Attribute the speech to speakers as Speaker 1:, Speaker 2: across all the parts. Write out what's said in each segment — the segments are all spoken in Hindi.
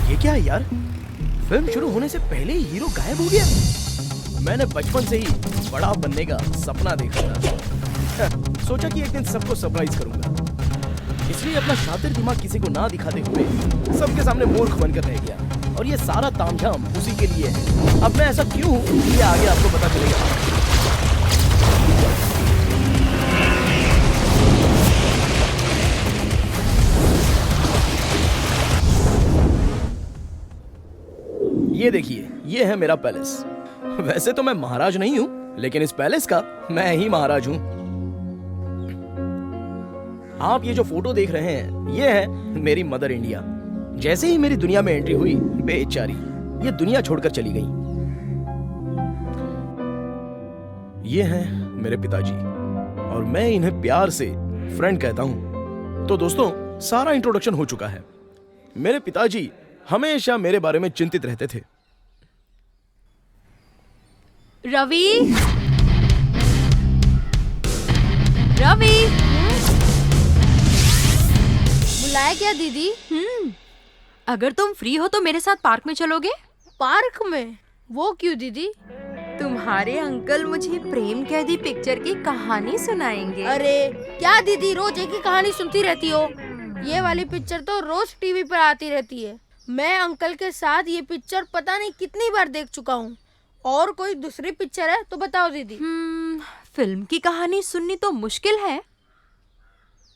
Speaker 1: ये क्या है यार? फिल्म शुरू होने से पहले ही हीरो गायब हो गया। मैंने बचपन से ही बड़ा बनने का सपना देखा था। सोचा कि एक दिन सबको सरप्राइज करूंगा, इसलिए अपना शातिर दिमाग किसी को ना दिखाते हुए सबके सामने मूर्ख बनकर रह गया। और ये सारा तामझाम उसी के लिए है। अब मैं ऐसा क्यों हूं ये आगे आपको पता चलेगा। ये देखिए, ये है मेरा पैलेस। वैसे तो मैं महाराज नहीं हूं, लेकिन इस पैलेस का मैं ही महाराज हूं। आप ये जो फोटो देख रहे हैं, ये है मेरी मदर इंडिया। जैसे ही मेरी दुनिया में एंट्री हुई, बेचारी ये दुनिया छोड़कर चली गई। ये हैं मेरे पिताजी, और मैं इन्हें प्यार से फ्रेंड कहता हूं। तो दोस्तों, सारा इंट्रोडक्शन हो चुका है। मेरे पिताजी हमेशा मेरे बारे में चिंतित रहते थे।
Speaker 2: रवि, रवि,
Speaker 3: बुलाया क्या दीदी?
Speaker 2: अगर तुम फ्री हो तो मेरे साथ पार्क में चलोगे?
Speaker 3: पार्क में? वो क्यों दीदी?
Speaker 2: तुम्हारे अंकल मुझे प्रेम कैदी पिक्चर की कहानी सुनाएंगे।
Speaker 3: अरे क्या दीदी, रोज एक ही कहानी सुनती रहती हो? ये वाली पिक्चर तो रोज टीवी पर आती रहती है। मैं अंकल के साथ ये पिक्चर पता नहीं कितनी बार देख चुका हूँ। और कोई दूसरी पिक्चर है तो बताओ दीदी।
Speaker 2: फिल्म की कहानी सुननी तो मुश्किल है।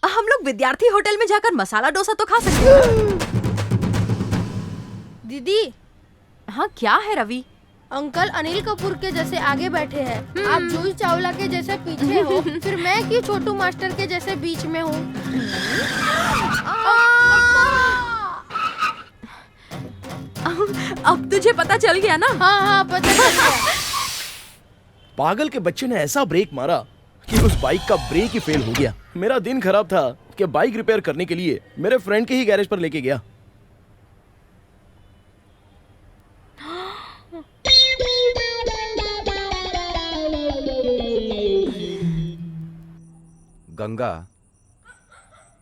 Speaker 2: हम लोग विद्यार्थी होटल में जाकर मसाला डोसा तो खा सकते हैं।
Speaker 3: दीदी।
Speaker 2: हाँ, क्या है रवि?
Speaker 3: अंकल अनिल कपूर के जैसे आगे बैठे हैं, आप जूही चावला के जैसे पीछे हो, फिर मैं कि छोटू मास्टर के जैसे बीच में हूँ।
Speaker 2: अब तुझे पता चल गया ना?
Speaker 3: हाँ, पता चल गया।
Speaker 1: पागल के बच्चे ने ऐसा ब्रेक मारा कि उस बाइक का ब्रेक ही फेल हो गया। मेरा दिन खराब था कि बाइक रिपेयर करने के लिए मेरे फ्रेंड के ही गैरेज पर लेके गया।
Speaker 4: गंगा,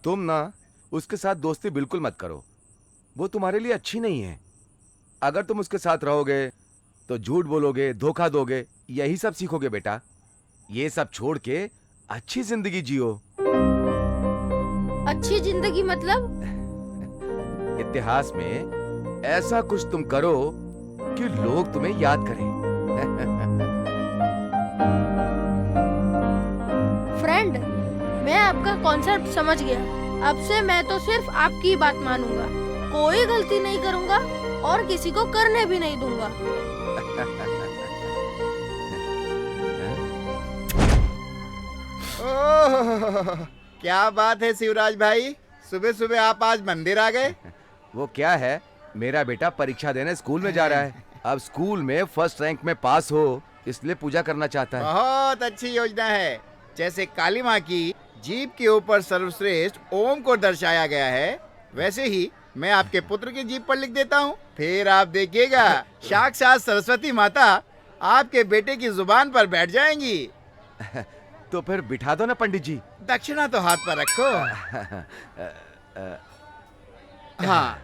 Speaker 4: तुम ना उसके साथ दोस्ती बिल्कुल मत करो। वो तुम्हारे लिए अच्छी नहीं है। अगर तुम उसके साथ रहोगे तो झूठ बोलोगे, धोखा दोगे, यही सब सीखोगे बेटा। ये सब छोड़ के अच्छी जिंदगी जियो।
Speaker 3: अच्छी जिंदगी मतलब?
Speaker 4: इतिहास में ऐसा कुछ तुम करो कि लोग तुम्हें याद करें।
Speaker 3: फ्रेंड, मैं आपका कॉन्सेप्ट समझ गया। अब से मैं तो सिर्फ आपकी बात मानूंगा, कोई गलती नहीं करूंगा और किसी को करने भी नहीं दूंगा।
Speaker 5: ओह, क्या बात है शिवराज भाई, सुबह सुबह आप आज मंदिर आ गए?
Speaker 4: वो क्या है, मेरा बेटा परीक्षा देने स्कूल में जा रहा है। अब स्कूल में फर्स्ट रैंक में पास हो, इसलिए पूजा करना चाहता है।
Speaker 5: बहुत अच्छी योजना है। जैसे काली माँ की जीभ के ऊपर सर्वश्रेष्ठ ओम को दर्शाया गया है, वैसे ही मैं आपके पुत्र की जीभ पर लिख देता हूँ। फिर आप देखिएगा, साक्षात सरस्वती माता आपके बेटे की जुबान पर बैठ जाएंगी।
Speaker 4: तो फिर बिठा दो ना पंडित जी।
Speaker 5: दक्षिणा तो हाथ पर रखो। हाँ।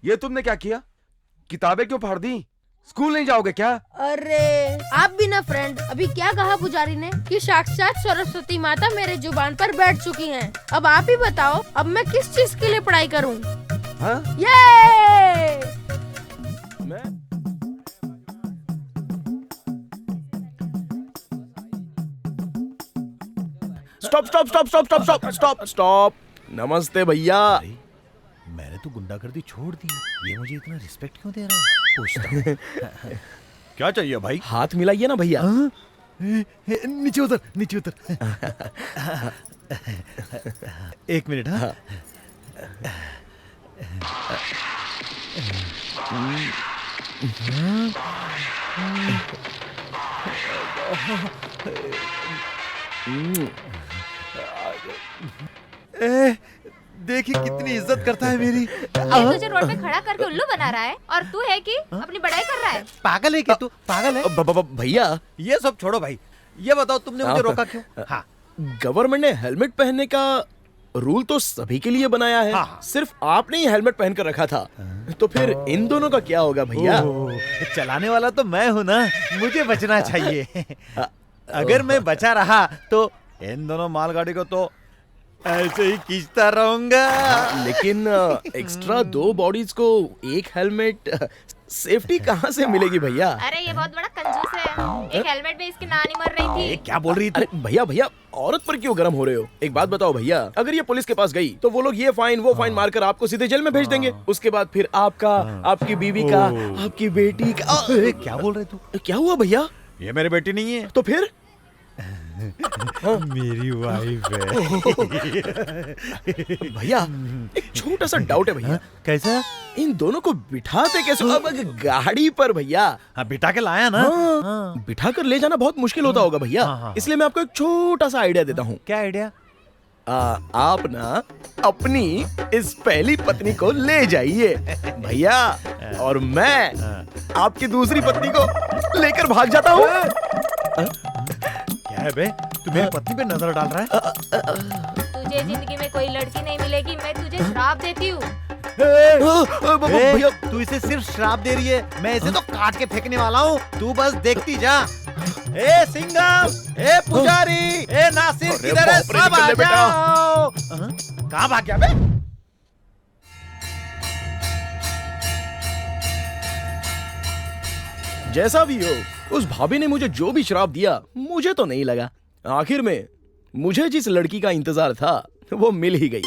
Speaker 4: ये तुमने क्या किया? किताबें क्यों फाड़ दी? स्कूल नहीं जाओगे क्या?
Speaker 3: अरे आप भी ना फ्रेंड, अभी क्या कहा पुजारी ने कि साक्षात सरस्वती माता मेरे जुबान पर बैठ चुकी हैं। अब आप ही बताओ, अब मैं किस चीज के लिए पढ़ाई करूं?
Speaker 4: हाँ?
Speaker 3: ये
Speaker 1: stop stop stop stop stop stop stop stop. नमस्ते भैया।
Speaker 6: मैंने तो गुंडागर्दी छोड़ दी, ये मुझे इतना रिस्पेक्ट क्यों दे रहा है? पूछता हूँ। क्या चाहिए भाई?
Speaker 1: हाथ मिलाइए ना भैया।
Speaker 6: नीचे उतर, नीचे उतर। एक मिनट। हाँ, देखिए कितनी इज्जत करता है मेरी।
Speaker 7: ये तुझे रोड पे खड़ा करके उल्लू बना रहा है और तू है कि अपनी बड़ाई कर रहा है।
Speaker 6: पागल है क्या तू? पागल है?
Speaker 1: भैया,
Speaker 6: ये सब छोड़ो भाई, ये बताओ तुमने मुझे रोका क्यों? हाँ,
Speaker 1: गवर्नमेंट ने हेलमेट पहनने का रूल तो सभी के लिए बनाया है।
Speaker 6: हाँ।
Speaker 1: सिर्फ आपने ही हेलमेट पहन कर रखा था, तो फिर इन दोनों का क्या होगा भैया?
Speaker 6: ओह, चलाने वाला तो मैं हूँ ना, मुझे बचना चाहिए। अगर मैं बचा रहा तो इन दोनों मालगाड़ी को तो ऐसे ही खींचता रहूंगा।
Speaker 1: लेकिन एक्स्ट्रा 2 बॉडीज को एक हेलमेट, सेफ्टी कहाँ से मिलेगी भैया?
Speaker 7: अरे ये बहुत बड़ा कंजूस है। एक हेलमेट में इसकी नानी मर रही
Speaker 6: ये
Speaker 7: थी।
Speaker 6: क्या बोल रही थी?
Speaker 1: अरे भैया, औरत पर क्यों गर्म हो रहे हो? एक बात बताओ भैया, अगर ये पुलिस के पास गई तो वो लोग ये फाइन वो फाइन मारकर आपको सीधे जेल में भेज देंगे। उसके बाद फिर आपका, आपकी बीवी का, आपकी बेटी का।
Speaker 6: क्या बोल रहे तू?
Speaker 1: क्या हुआ भैया?
Speaker 6: ये मेरी बेटी नहीं है,
Speaker 1: तो फिर
Speaker 6: मेरी वाइफ है।
Speaker 1: भैया, एक छोटा सा डाउट है भैया।
Speaker 6: कैसा?
Speaker 1: इन दोनों को बिठाते कैसे? अब गाड़ी पर भैया।
Speaker 6: हाँ, बिठा के लाया ना।
Speaker 1: हाँ, बिठा कर ले जाना बहुत मुश्किल होता होगा भैया।
Speaker 6: हाँ।
Speaker 1: इसलिए मैं आपको एक छोटा सा आइडिया देता हूँ।
Speaker 6: क्या आइडिया?
Speaker 1: आप ना अपनी इस पहली पत्नी को ले जाइए भैया, और मैं आपकी दूसरी पत्नी को लेकर भाग जाता हूँ।
Speaker 6: क्या है बे? तू मेरी पत्नी पे नजर डाल रहा है?
Speaker 7: तुझे जिंदगी में कोई लड़की नहीं मिलेगी, मैं तुझे श्राप देती हूँ।
Speaker 1: भैया,
Speaker 6: तू इसे सिर्फ श्राप दे रही है, मैं इसे तो काट के फेंकने वाला हूँ। तू बस देखती जा। ए सिंघम, ए पुजारी, ए नासिर,
Speaker 1: अरे
Speaker 6: किधर है?
Speaker 1: बाप रे,
Speaker 6: सब आ
Speaker 1: निकल ले बेटा।
Speaker 6: जाओ। कहाँ भाग गया बे?
Speaker 1: जैसा भी हो, उस भाभी ने मुझे जो भी श्राप दिया मुझे तो नहीं लगा। आखिर में मुझे जिस लड़की का इंतजार था वो मिल ही गई।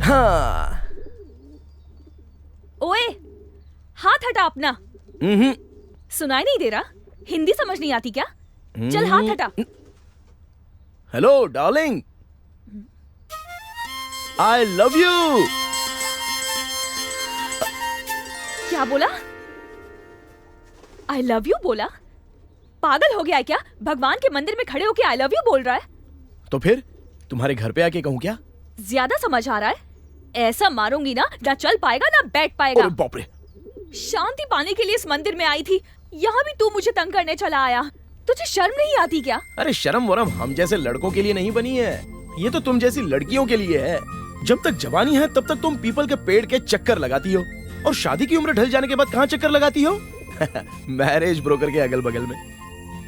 Speaker 1: हाँ।
Speaker 2: ओए, हाथ हटा अपना। सुनाई नहीं दे रहा? हिंदी समझ नहीं आती क्या? चल हाथ हटा।
Speaker 1: Hello darling, I love you.
Speaker 2: क्या बोला? आई लव यू बोला? पागल हो गया है क्या? भगवान के मंदिर में खड़े होके आई लव यू बोल रहा है?
Speaker 1: तो फिर तुम्हारे घर पे आके कहूँ क्या?
Speaker 2: ज्यादा समझ आ रहा है? ऐसा मारूंगी ना चल पाएगा ना बैठ पाएगा।
Speaker 1: अरे बाप रे।
Speaker 2: शांति पाने के लिए इस मंदिर में आई थी, यहाँ भी तू मुझे तंग करने चला आया। तुझे शर्म नहीं आती क्या?
Speaker 1: अरे शर्म वरम हम जैसे लड़कों के लिए नहीं बनी है, ये तो तुम जैसी लड़कियों के लिए है। जब तक जवानी है तब तक तुम पीपल के पेड़ के चक्कर लगाती हो, और शादी की उम्र ढल जाने के बाद कहाँ चक्कर लगाती हो? मैरिज ब्रोकर के अगल बगल में।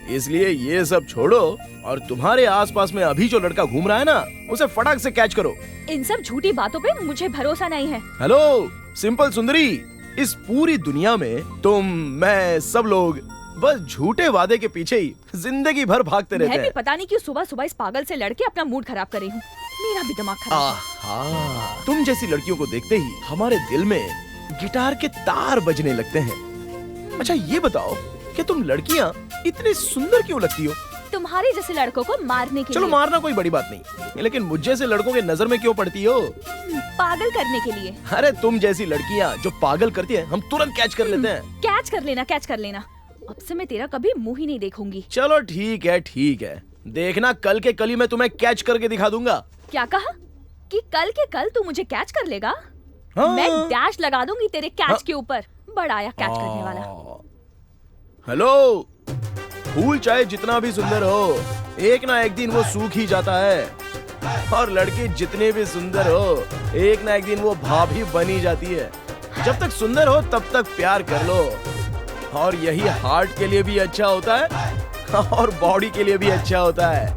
Speaker 1: इसलिए ये सब छोड़ो और तुम्हारे आसपास में अभी जो लड़का घूम रहा है ना, उसे फटाक से कैच करो।
Speaker 2: इन सब झूठी बातों पे मुझे भरोसा नहीं है।
Speaker 1: हेलो सिंपल सुंदरी, इस पूरी दुनिया में तुम, मैं, सब लोग बस झूठे वादे के पीछे ही जिंदगी भर भागते रहते
Speaker 2: मैं भी
Speaker 1: हैं।
Speaker 2: पता नहीं क्यों सुबह सुबह इस पागल से लड़के अपना मूड खराब कर रही हूँ। मेरा भी दिमाग खराब है।
Speaker 1: आहा, तुम जैसी लड़कियों को देखते ही हमारे दिल में गिटार के तार बजने लगते हैं। अच्छा ये बताओ कि तुम लड़कियाँ इतनी सुंदर क्यों लगती हो?
Speaker 2: तुम्हारे जैसे लड़कों को मारने के
Speaker 1: चलो
Speaker 2: लिए।
Speaker 1: मारना कोई बड़ी बात नहीं, लेकिन मुझ जैसे लड़कों के नजर में क्यों पड़ती हो?
Speaker 2: पागल करने के लिए।
Speaker 1: अरे तुम जैसी लड़कियाँ जो पागल करती है हम तुरंत कैच कर लेते हैं।
Speaker 2: कैच कर लेना, कैच कर लेना। अब से मैं तेरा कभी मुंह ही नहीं देखूंगी।
Speaker 1: चलो ठीक है, देखना कल के कल ही मैं तुम्हें कैच करके दिखा दूंगा।
Speaker 2: क्या कहा? कि कल के कल तू मुझे कैच कर लेगा?
Speaker 1: हाँ।
Speaker 2: मैं डैश लगा दूंगी तेरे कैच
Speaker 1: हाँ।
Speaker 2: के ऊपर। बड़ा आया कैच करने वाला।
Speaker 1: हेलो, फूल चाहे जितना भी सुंदर हो, एक ना एक दिन वो सूख ही जाता है, और लड़के जितने भी सुंदर हो, एक ना एक दिन वो भाभी बनी जाती है। जब तक सुंदर हो तब तक प्यार कर लो, और यही हार्ट के लिए भी अच्छा होता है और बॉडी के लिए भी अच्छा होता है।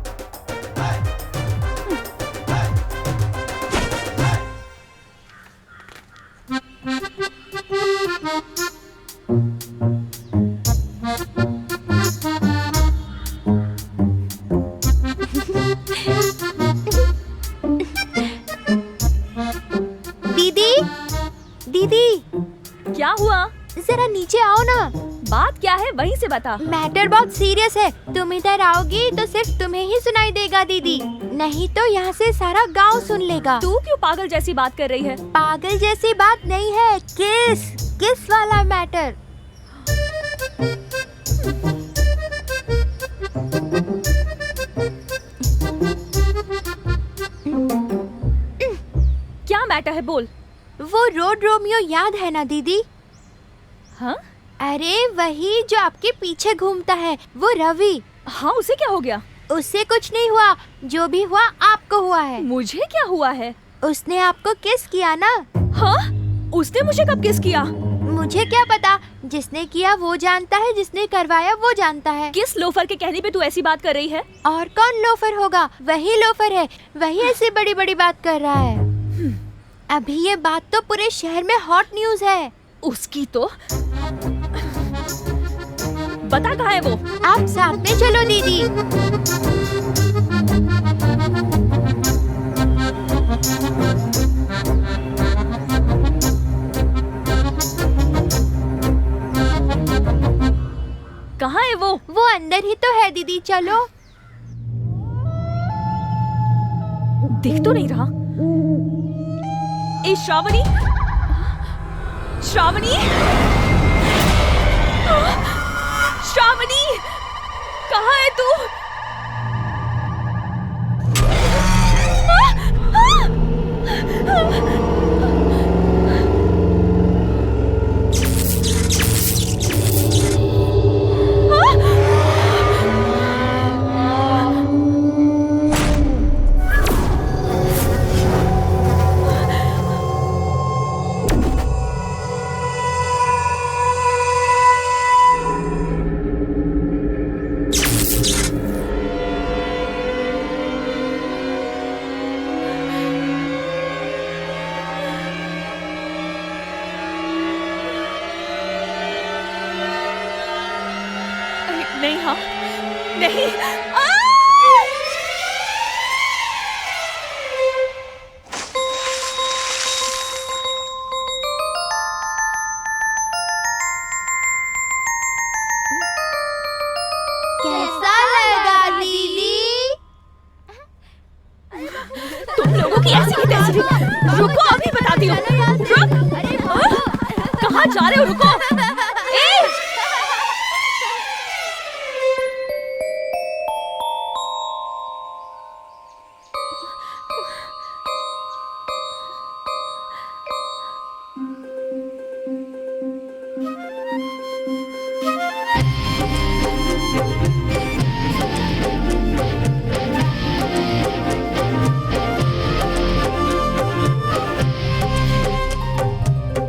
Speaker 3: नीचे आओ ना।
Speaker 7: बात क्या है वहीं से बता।
Speaker 3: मैटर बहुत सीरियस है, तुम इधर आओगी तो सिर्फ तुम्हें ही सुनाई देगा दीदी, नहीं तो यहाँ से सारा गांव सुन लेगा।
Speaker 7: तू क्यों पागल जैसी बात कर रही है?
Speaker 3: पागल जैसी बात नहीं है, किस वाला मैटर।
Speaker 7: क्या मैटर है बोल।
Speaker 3: वो रोड रोमियो याद है ना दीदी?
Speaker 7: हाँ
Speaker 3: अरे वही जो आपके पीछे घूमता है, वो रवि।
Speaker 7: हाँ, उसे क्या हो गया?
Speaker 3: उससे कुछ नहीं हुआ, जो भी हुआ आपको हुआ है।
Speaker 7: मुझे क्या हुआ है?
Speaker 3: उसने आपको किस किया ना।
Speaker 7: हाँ, उसने मुझे कब किस किया?
Speaker 3: मुझे क्या पता, जिसने किया वो जानता है, जिसने करवाया वो जानता है।
Speaker 7: किस लोफर के कहने पे तू ऐसी बात कर रही है?
Speaker 3: और कौन लोफर होगा, वही लोफर है, वही ऐसी बड़ी बड़ी बात कर रहा है। अभी ये बात तो पूरे शहर में हॉट न्यूज है।
Speaker 7: उसकी तो बता कहाँ है वो?
Speaker 3: आप साथ में चलो दीदी।
Speaker 7: कहाँ है वो?
Speaker 3: वो अंदर ही तो है दीदी, चलो।
Speaker 7: दिख तो नहीं रहा। ए श्रावणी, श्रावणी, श्रावणी, कहाँ है तू? नहीं, हाँ नहीं।
Speaker 3: कैसा लगा दीदी?
Speaker 7: तुम लोगों की ऐसी की तैसी। रुको, अभी बताती हूँ। कहाँ जा रहे हो? रुको।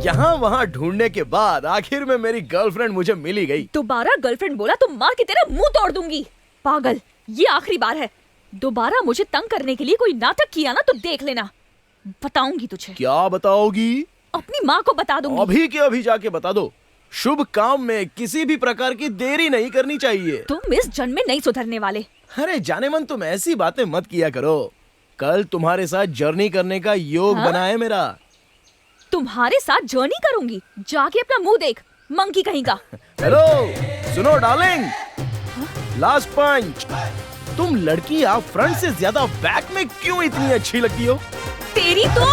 Speaker 1: यहाँ वहाँ ढूंढने के बाद आखिर में मेरी गर्लफ्रेंड मुझे मिल ही गई।
Speaker 7: दोबारा गर्लफ्रेंड बोला तो मार के तेरा मुंह तोड़ दूंगी। पागल, ये आखिरी बार है। दोबारा मुझे तंग करने के लिए कोई नाटक किया ना तो देख लेना, बताऊंगी तुझे।
Speaker 1: क्या बताओगी?
Speaker 7: अपनी माँ को बता दूंगी।
Speaker 1: अभी के अभी जाके बता दो। शुभ काम में किसी भी प्रकार की देरी नहीं करनी चाहिए।
Speaker 7: तुम इस जन्म में नहीं सुधरने वाले।
Speaker 1: अरे जाने मन, तुम ऐसी बातें मत किया करो। कल तुम्हारे साथ जर्नी करने का योग बना है मेरा।
Speaker 7: तुम्हारे साथ जर्नी करूंगी? जाके अपना मुंह देख, मंकी कहीं का।
Speaker 1: हेलो, सुनो डार्लिंग, लास्ट पंच। तुम लड़की आप फ्रंट से ज्यादा बैक में क्यों इतनी अच्छी लगती हो?
Speaker 7: तेरी तो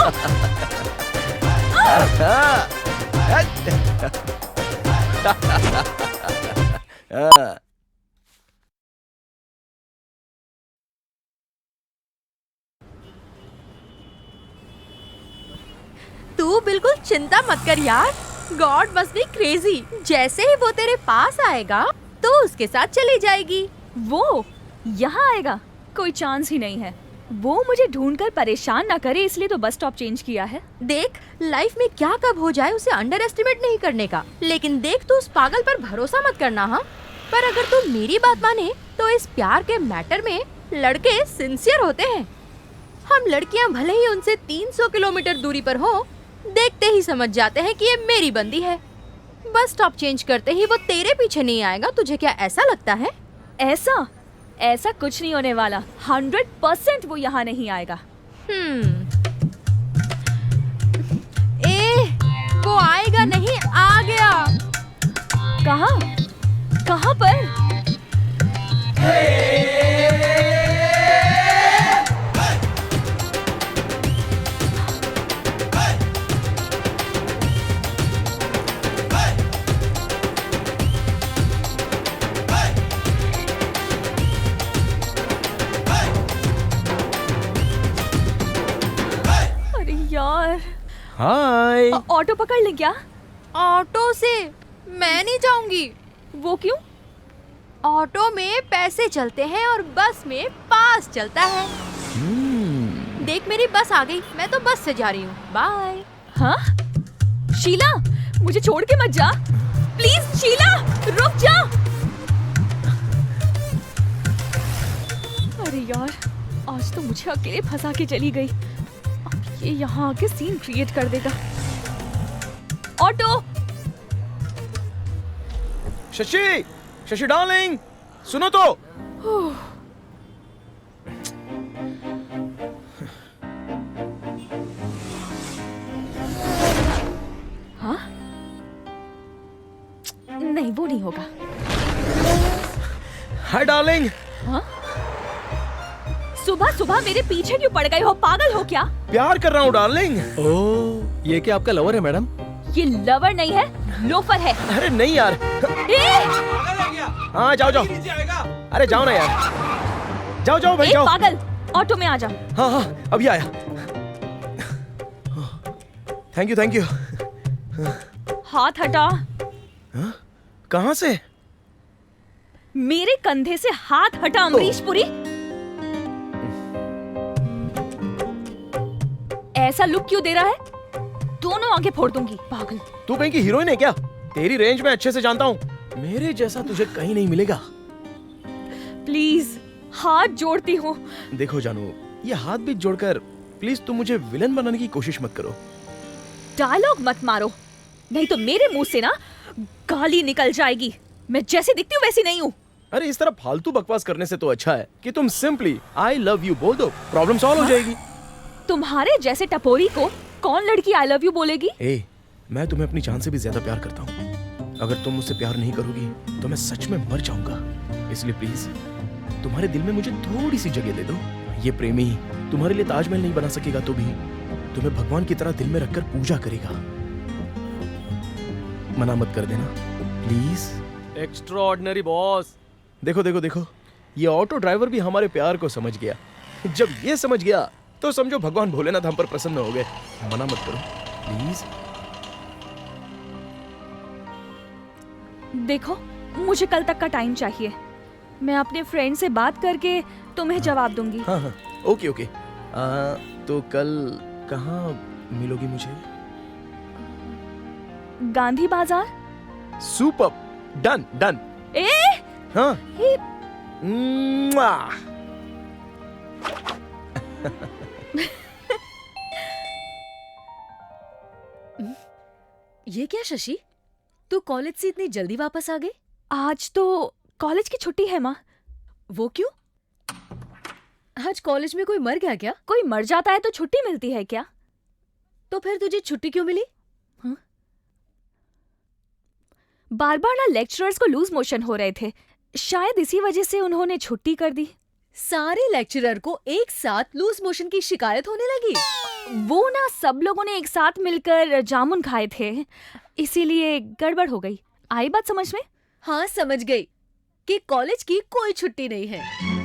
Speaker 2: तू बिल्कुल चिंता मत कर यार। God must be crazy. जैसे ही वो तेरे पास आएगा तो उसके साथ चली जाएगी।
Speaker 7: वो यहाँ आएगा? कोई चांस ही नहीं है। वो मुझे ढूंढकर परेशान ना करे, इसलिए तो बस स्टॉप चेंज किया है।
Speaker 2: देख, लाइफ में क्या कब हो जाए उसे अंडर एस्टिमेट नहीं करने का। लेकिन देख, तू उस पागल पर भरोसा मत करना। हाँ, पर अगर तू मेरी बात माने तो इस प्यार के मैटर में लड़के सिंसियर होते हैं। हम लड़कियां भले ही उनसे 300 किलोमीटर दूरी पर हो, देखते ही समझ जाते हैं कि ये मेरी बंदी है। बस स्टॉप चेंज करते ही वो तेरे पीछे नहीं आएगा। तुझे क्या ऐसा लगता है?
Speaker 7: ऐसा कुछ नहीं होने वाला। 100% वो यहाँ नहीं आएगा।
Speaker 2: वो आएगा नहीं, आ गया।
Speaker 7: कहाँ कहाँ पर? अरे यार,
Speaker 1: हाय।
Speaker 7: ऑटो पकड़ लें क्या?
Speaker 2: ऑटो से मैं नहीं जाऊंगी।
Speaker 7: वो क्यों?
Speaker 2: ऑटो में पैसे चलते हैं और बस में पास चलता है। देख मेरी बस आ गई, मैं तो बस से जा रही हूँ। बाय।
Speaker 7: हाँ? शीला, मुझे छोड़ के मत जा। प्लीज शीला, रुक जा। अरे यार, आज तो मुझे अकेले फंसा के चली गई। अब ये यहाँ आके सीन क्रिएट कर देगा। ऑटो।
Speaker 1: शशि, शशि डार्लिंग, सुनो तो।
Speaker 7: हाँ? नहीं, वो नहीं होगा।
Speaker 1: Hi darling.
Speaker 7: हाँ? सुबह सुबह मेरे पीछे क्यों पड़ गए हो? पागल हो क्या?
Speaker 1: प्यार कर रहा हूँ डार्लिंग। ओह, ये क्या आपका लवर है मैडम?
Speaker 7: ये लवर नहीं है, लोफर है।
Speaker 1: अरे नहीं यार। हाँ जाओ जाओ। अरे जाओ ना यार, जाओ जाओ भाई
Speaker 7: एक
Speaker 1: जाओ।
Speaker 7: पागल, ऑटो में आ जा।
Speaker 1: हाँ हाँ अभी आया। Thank you thank you.
Speaker 7: हाथ हटा।
Speaker 1: कहाँ से?
Speaker 7: मेरे कंधे से हाथ हटा अमरीश पुरी। ऐसा लुक क्यों दे रहा है? दोनों आंखें फोड़ दूंगी, पागल।
Speaker 1: तू कहीं की हीरोइन है क्या? तेरी रेंज में अच्छे से जानता हूँ, मेरे जैसा तुझे कहीं नहीं मिलेगा।
Speaker 7: प्लीज, हाथ जोड़ती हूँ।
Speaker 1: देखो जानू, ये हाथ भी जोड़कर प्लीज तुम मुझे विलन बनाने की कोशिश मत करो।
Speaker 7: डायलॉग मत मारो, नहीं तो मेरे मुंह से ना गाली निकल जाएगी। मैं जैसी दिखती हूँ वैसी नहीं हूँ।
Speaker 1: अरे इस तरह फालतू बकवास करने से तो अच्छा है कि तुम सिंपली आई लव यू बोल दो, प्रॉब्लम सॉल्व हो जाएगी।
Speaker 7: तुम्हारे जैसे टपोरी को कौन लड़की आई लव यू बोलेगी?
Speaker 1: ए, मैं तुम्हें अपनी जान से भी ज्यादा प्यार करता हूँ। अगर तुम मुझसे प्यार नहीं करोगी तो मैं सच में मर जाऊंगा। इसलिए प्लीज तुम्हारे दिल में मुझे थोड़ी सी जगह दे दो। ये प्रेमी तुम्हारे लिए ताजमहल नहीं बना सकेगा तो भी तुम्हें भगवान की तरह दिल में रखकर पूजा करेगा। मना मत कर देना प्लीज। Extraordinary boss. देखो देखो देखो, ये ऑटो ड्राइवर भी हमारे प्यार को समझ गया। जब ये समझ गया तो समझो भगवान भोलेनाथ हम पर प्रसन्न हो गए। मना मत करो प्लीज।
Speaker 7: देखो, मुझे कल तक का टाइम चाहिए। मैं अपने फ्रेंड से बात करके तुम्हें जवाब दूंगी।
Speaker 1: हाँ हाँ ओके ओके। तो कल कहाँ मिलोगी मुझे?
Speaker 7: गांधी बाजार।
Speaker 1: Super, done done.
Speaker 7: ए,
Speaker 1: हाँ
Speaker 7: ए,
Speaker 1: मुआ।
Speaker 8: ये क्या शशि, तू कॉलेज से इतनी जल्दी वापस आ गई?
Speaker 7: आज तो कॉलेज की छुट्टी है माँ।
Speaker 8: वो क्यों? आज कॉलेज में कोई मर गया क्या?
Speaker 7: कोई मर जाता है तो छुट्टी मिलती है क्या?
Speaker 8: तो फिर तुझे छुट्टी क्यों मिली?
Speaker 7: बार बार ना लेक्चरर्स को लूज मोशन हो रहे थे, शायद इसी वजह से उन्होंने छुट्टी कर दी।
Speaker 8: सारे लेक्चरर को एक साथ लूज मोशन की शिकायत होने लगी।
Speaker 7: वो ना सब लोगों ने एक साथ मिलकर जामुन खाए थे, इसीलिए गड़बड़ हो गई। आई बात समझ में?
Speaker 8: हाँ समझ गई कि कॉलेज की कोई छुट्टी नहीं है।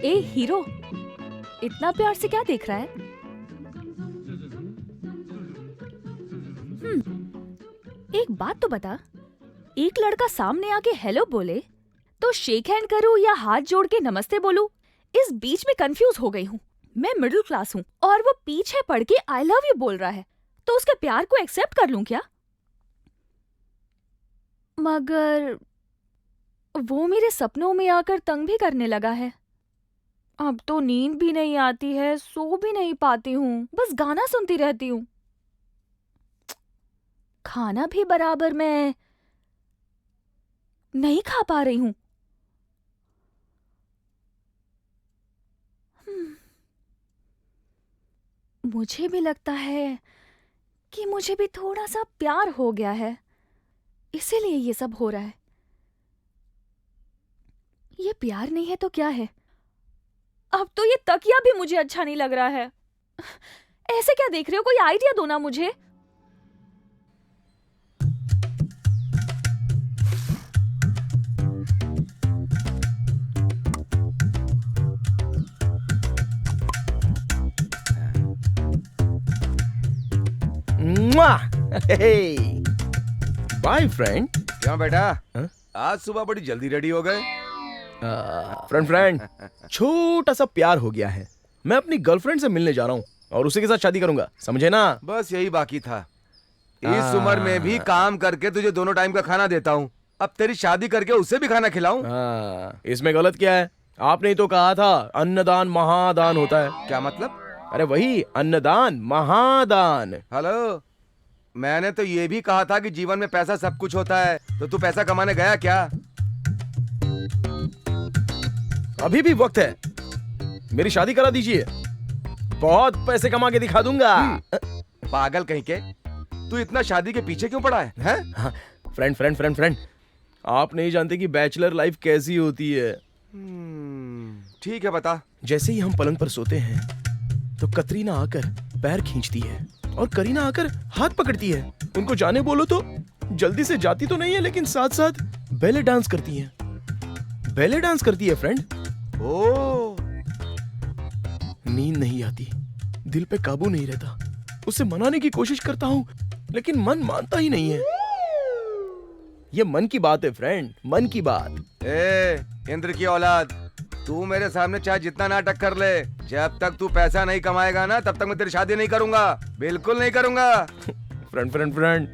Speaker 7: ए हीरो, इतना प्यार से क्या देख रहा है? एक बात तो बता, एक लड़का सामने आके हेलो बोले तो शेक हैंड करूं या हाथ जोड़ के नमस्ते बोलूं? इस बीच में कंफ्यूज हो गई हूँ। मैं मिडिल क्लास हूँ और वो पीछे पड़ के आई लव यू बोल रहा है, तो उसके प्यार को एक्सेप्ट कर लूं क्या? मगर वो मेरे सपनों में आकर तंग भी करने लगा है। अब तो नींद भी नहीं आती है, सो भी नहीं पाती हूँ, बस गाना सुनती रहती हूँ। खाना भी बराबर मैं नहीं खा पा रही हूँ। मुझे भी लगता है कि मुझे भी थोड़ा सा प्यार हो गया है, इसीलिए ये सब हो रहा है। ये प्यार नहीं है तो क्या है? अब तो ये तकिया भी मुझे अच्छा नहीं लग रहा है। ऐसे क्या देख रहे हो? कोई आइडिया दो ना मुझे।
Speaker 1: Bye friend.
Speaker 4: क्यों बेटा?
Speaker 1: हाँ?
Speaker 4: आज सुबह बड़ी जल्दी रेडी हो गए?
Speaker 1: फ्रेंड छोटा सा प्यार हो गया है। मैं अपनी गर्लफ्रेंड से मिलने जा रहा हूँ और उसी के साथ शादी करूंगा, समझे ना?
Speaker 4: बस यही बाकी था। इस उम्र में भी काम करके तुझे दोनों टाइम का खाना देता हूँ, अब तेरी शादी करके उसे भी खाना खिलाऊं?
Speaker 1: इसमें गलत क्या है? आपने ही तो कहा था अन्नदान महादान होता है।
Speaker 4: क्या मतलब?
Speaker 1: अरे वही अन्नदान महादान।
Speaker 4: हेलो, मैंने तो ये भी कहा था कि जीवन में पैसा सब कुछ होता है, तो तू पैसा कमाने गया क्या?
Speaker 1: अभी भी वक्त है, मेरी शादी करा दीजिए, बहुत पैसे कमा के दिखा दूंगा।
Speaker 4: पागल कहीं के, तू इतना शादी के पीछे क्यों पड़ा है? हैं?
Speaker 1: फ्रेंड आप नहीं जानते कि बैचलर लाइफ कैसी होती है।
Speaker 4: ठीक है, बता।
Speaker 1: जैसे ही हम पलंग पर सोते हैं तो कतरीना आकर पैर खींचती है और करीना आकर हाथ पकड़ती है। उनको जाने बोलो तो जल्दी से जाती तो नहीं है, लेकिन साथ साथ बैले डांस करती है। बैले डांस करती है फ्रेंड।
Speaker 4: ओ,
Speaker 1: नींद नहीं आती, दिल पे काबू नहीं रहता। उसे मनाने की कोशिश करता हूँ लेकिन मन मानता ही नहीं है। ये मन की बात है फ्रेंड, मन की बात।
Speaker 4: इंद्र की औलाद, तू मेरे सामने चाहे जितना नाटक कर ले, जब तक तू पैसा नहीं कमाएगा ना, तब तक मैं तेरी शादी नहीं करूंगा, बिल्कुल नहीं करूंगा।
Speaker 1: फ्रेंड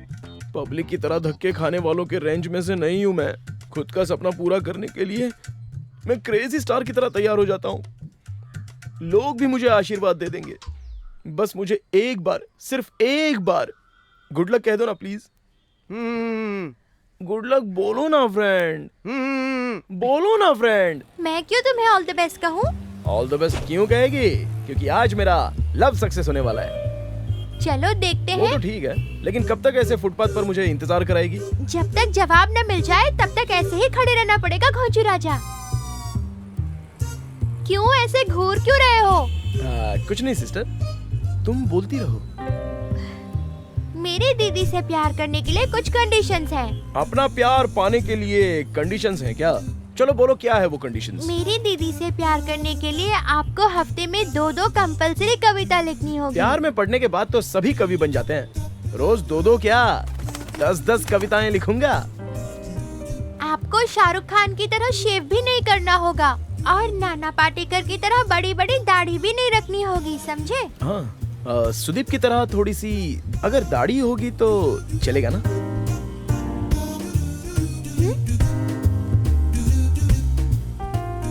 Speaker 1: पब्लिक की तरह धक्के खाने वालों के रेंज में से नहीं हूं मैं। खुद का सपना पूरा करने के लिए मैं क्रेजी स्टार की तरह तैयार हो जाता हूं। लोग भी मुझे आशीर्वाद दे देंगे। बस मुझे एक बार, सिर्फ एक बार गुड लक कह दो ना प्लीज। गुड लक बोलो ना फ्रेंड, बोलो ना फ्रेंड।
Speaker 2: मैं क्यों तुम्हें ऑल द बेस्ट कहूँ?
Speaker 1: ऑल द बेस्ट क्यों कहेगी? क्योंकि आज मेरा लव सक्सेस होने वाला है।
Speaker 2: चलो देखते
Speaker 1: वो
Speaker 2: हैं।
Speaker 1: तो ठीक है, लेकिन कब तक ऐसे फुटपाथ पर मुझे इंतजार कराएगी?
Speaker 2: जब तक जवाब न मिल जाए तब तक ऐसे ही खड़े रहना पड़ेगा घोंचू राजा। क्यों ऐसे घूर क्यों रहे हो?
Speaker 1: कुछ नहीं सिस्टर, तुम बोलती रहो।
Speaker 2: मेरी दीदी से प्यार करने के लिए कुछ कंडीशंस हैं।
Speaker 1: अपना प्यार पाने के लिए कंडीशंस हैं क्या? चलो बोलो क्या है वो कंडीशंस?
Speaker 2: मेरी दीदी से प्यार करने के लिए आपको हफ्ते में 2 कंपल्सरी कविता लिखनी होगी।
Speaker 1: प्यार में पढ़ने के बाद तो सभी कवि बन जाते हैं। रोज 2 क्या 10 कविताएं लिखूंगा।
Speaker 2: आपको शाहरुख खान की तरह शेव भी नहीं करना होगा और नाना पाटेकर की तरह बड़ी बड़ी दाढ़ी भी नहीं रखनी होगी, समझे?
Speaker 1: हाँ, सुदीप की तरह थोड़ी सी अगर दाढ़ी होगी तो चलेगा ना?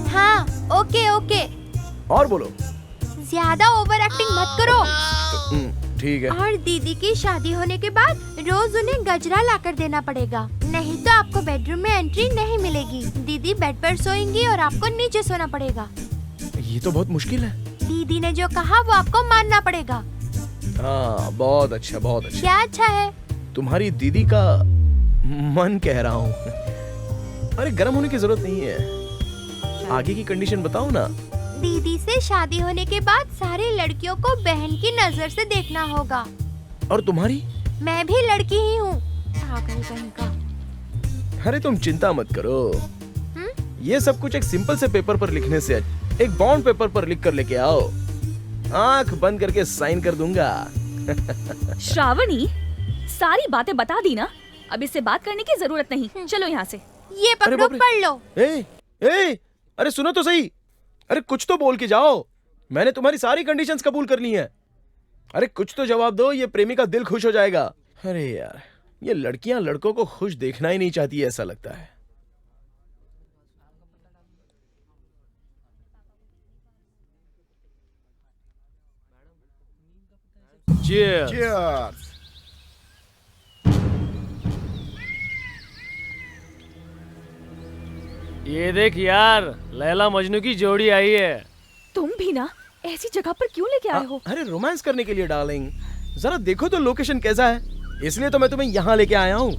Speaker 2: हाँ, ओके।
Speaker 1: और बोलो।
Speaker 2: ज्यादा ओवर एक्टिंग मत करो।
Speaker 1: ठीक है।
Speaker 2: और दीदी की शादी होने के बाद रोज उन्हें गजरा लाकर देना पड़ेगा, नहीं तो आपको बेडरूम में एंट्री नहीं मिलेगी। दीदी बेड पर सोएंगी और आपको नीचे सोना पड़ेगा।
Speaker 1: ये तो बहुत मुश्किल है।
Speaker 2: दीदी ने जो कहा वो आपको मानना पड़ेगा।
Speaker 1: हाँ, बहुत अच्छा, बहुत अच्छा।
Speaker 2: क्या अच्छा है?
Speaker 1: तुम्हारी दीदी का मन कह रहा हूँ। अरे गर्म होने की जरूरत नहीं है, आगे की कंडीशन बताओ ना।
Speaker 2: दीदी से शादी होने के बाद सारी लड़कियों को बहन की नजर से देखना होगा।
Speaker 1: और तुम्हारी?
Speaker 2: मैं भी लड़की ही हूँ, पागल कहीं का।
Speaker 1: अरे तुम चिंता मत करो, ये सब कुछ एक सिंपल से पेपर पर लिखने से एक बॉन्ड पेपर पर लिख कर लेके आओ, आंख बंद करके साइन कर दूंगा।
Speaker 7: श्रावणी, सारी बातें बता दी ना, अब इससे बात करने की जरूरत नहीं। चलो यहाँ से।
Speaker 2: ये पकड़ो, पढ़ लो।
Speaker 1: अरे सुनो तो सही, अरे कुछ तो बोल के जाओ। मैंने तुम्हारी सारी कंडीशंस कबूल कर ली हैं। अरे कुछ तो जवाब दो, ये प्रेमी का दिल खुश हो जाएगा। अरे यार, ये लड़कियां लड़कों को खुश देखना ही नहीं चाहती, ऐसा लगता है।
Speaker 5: Cheers.
Speaker 9: ये देख यार, लैला मजनू की जोड़ी आई है।
Speaker 7: तुम भी ना ऐसी जगह पर क्यों लेके आए हो?
Speaker 1: अरे रोमांस करने के लिए डार्लिंग, जरा देखो तो लोकेशन कैसा है, इसलिए तो मैं तुम्हें यहाँ लेके आया हूँ।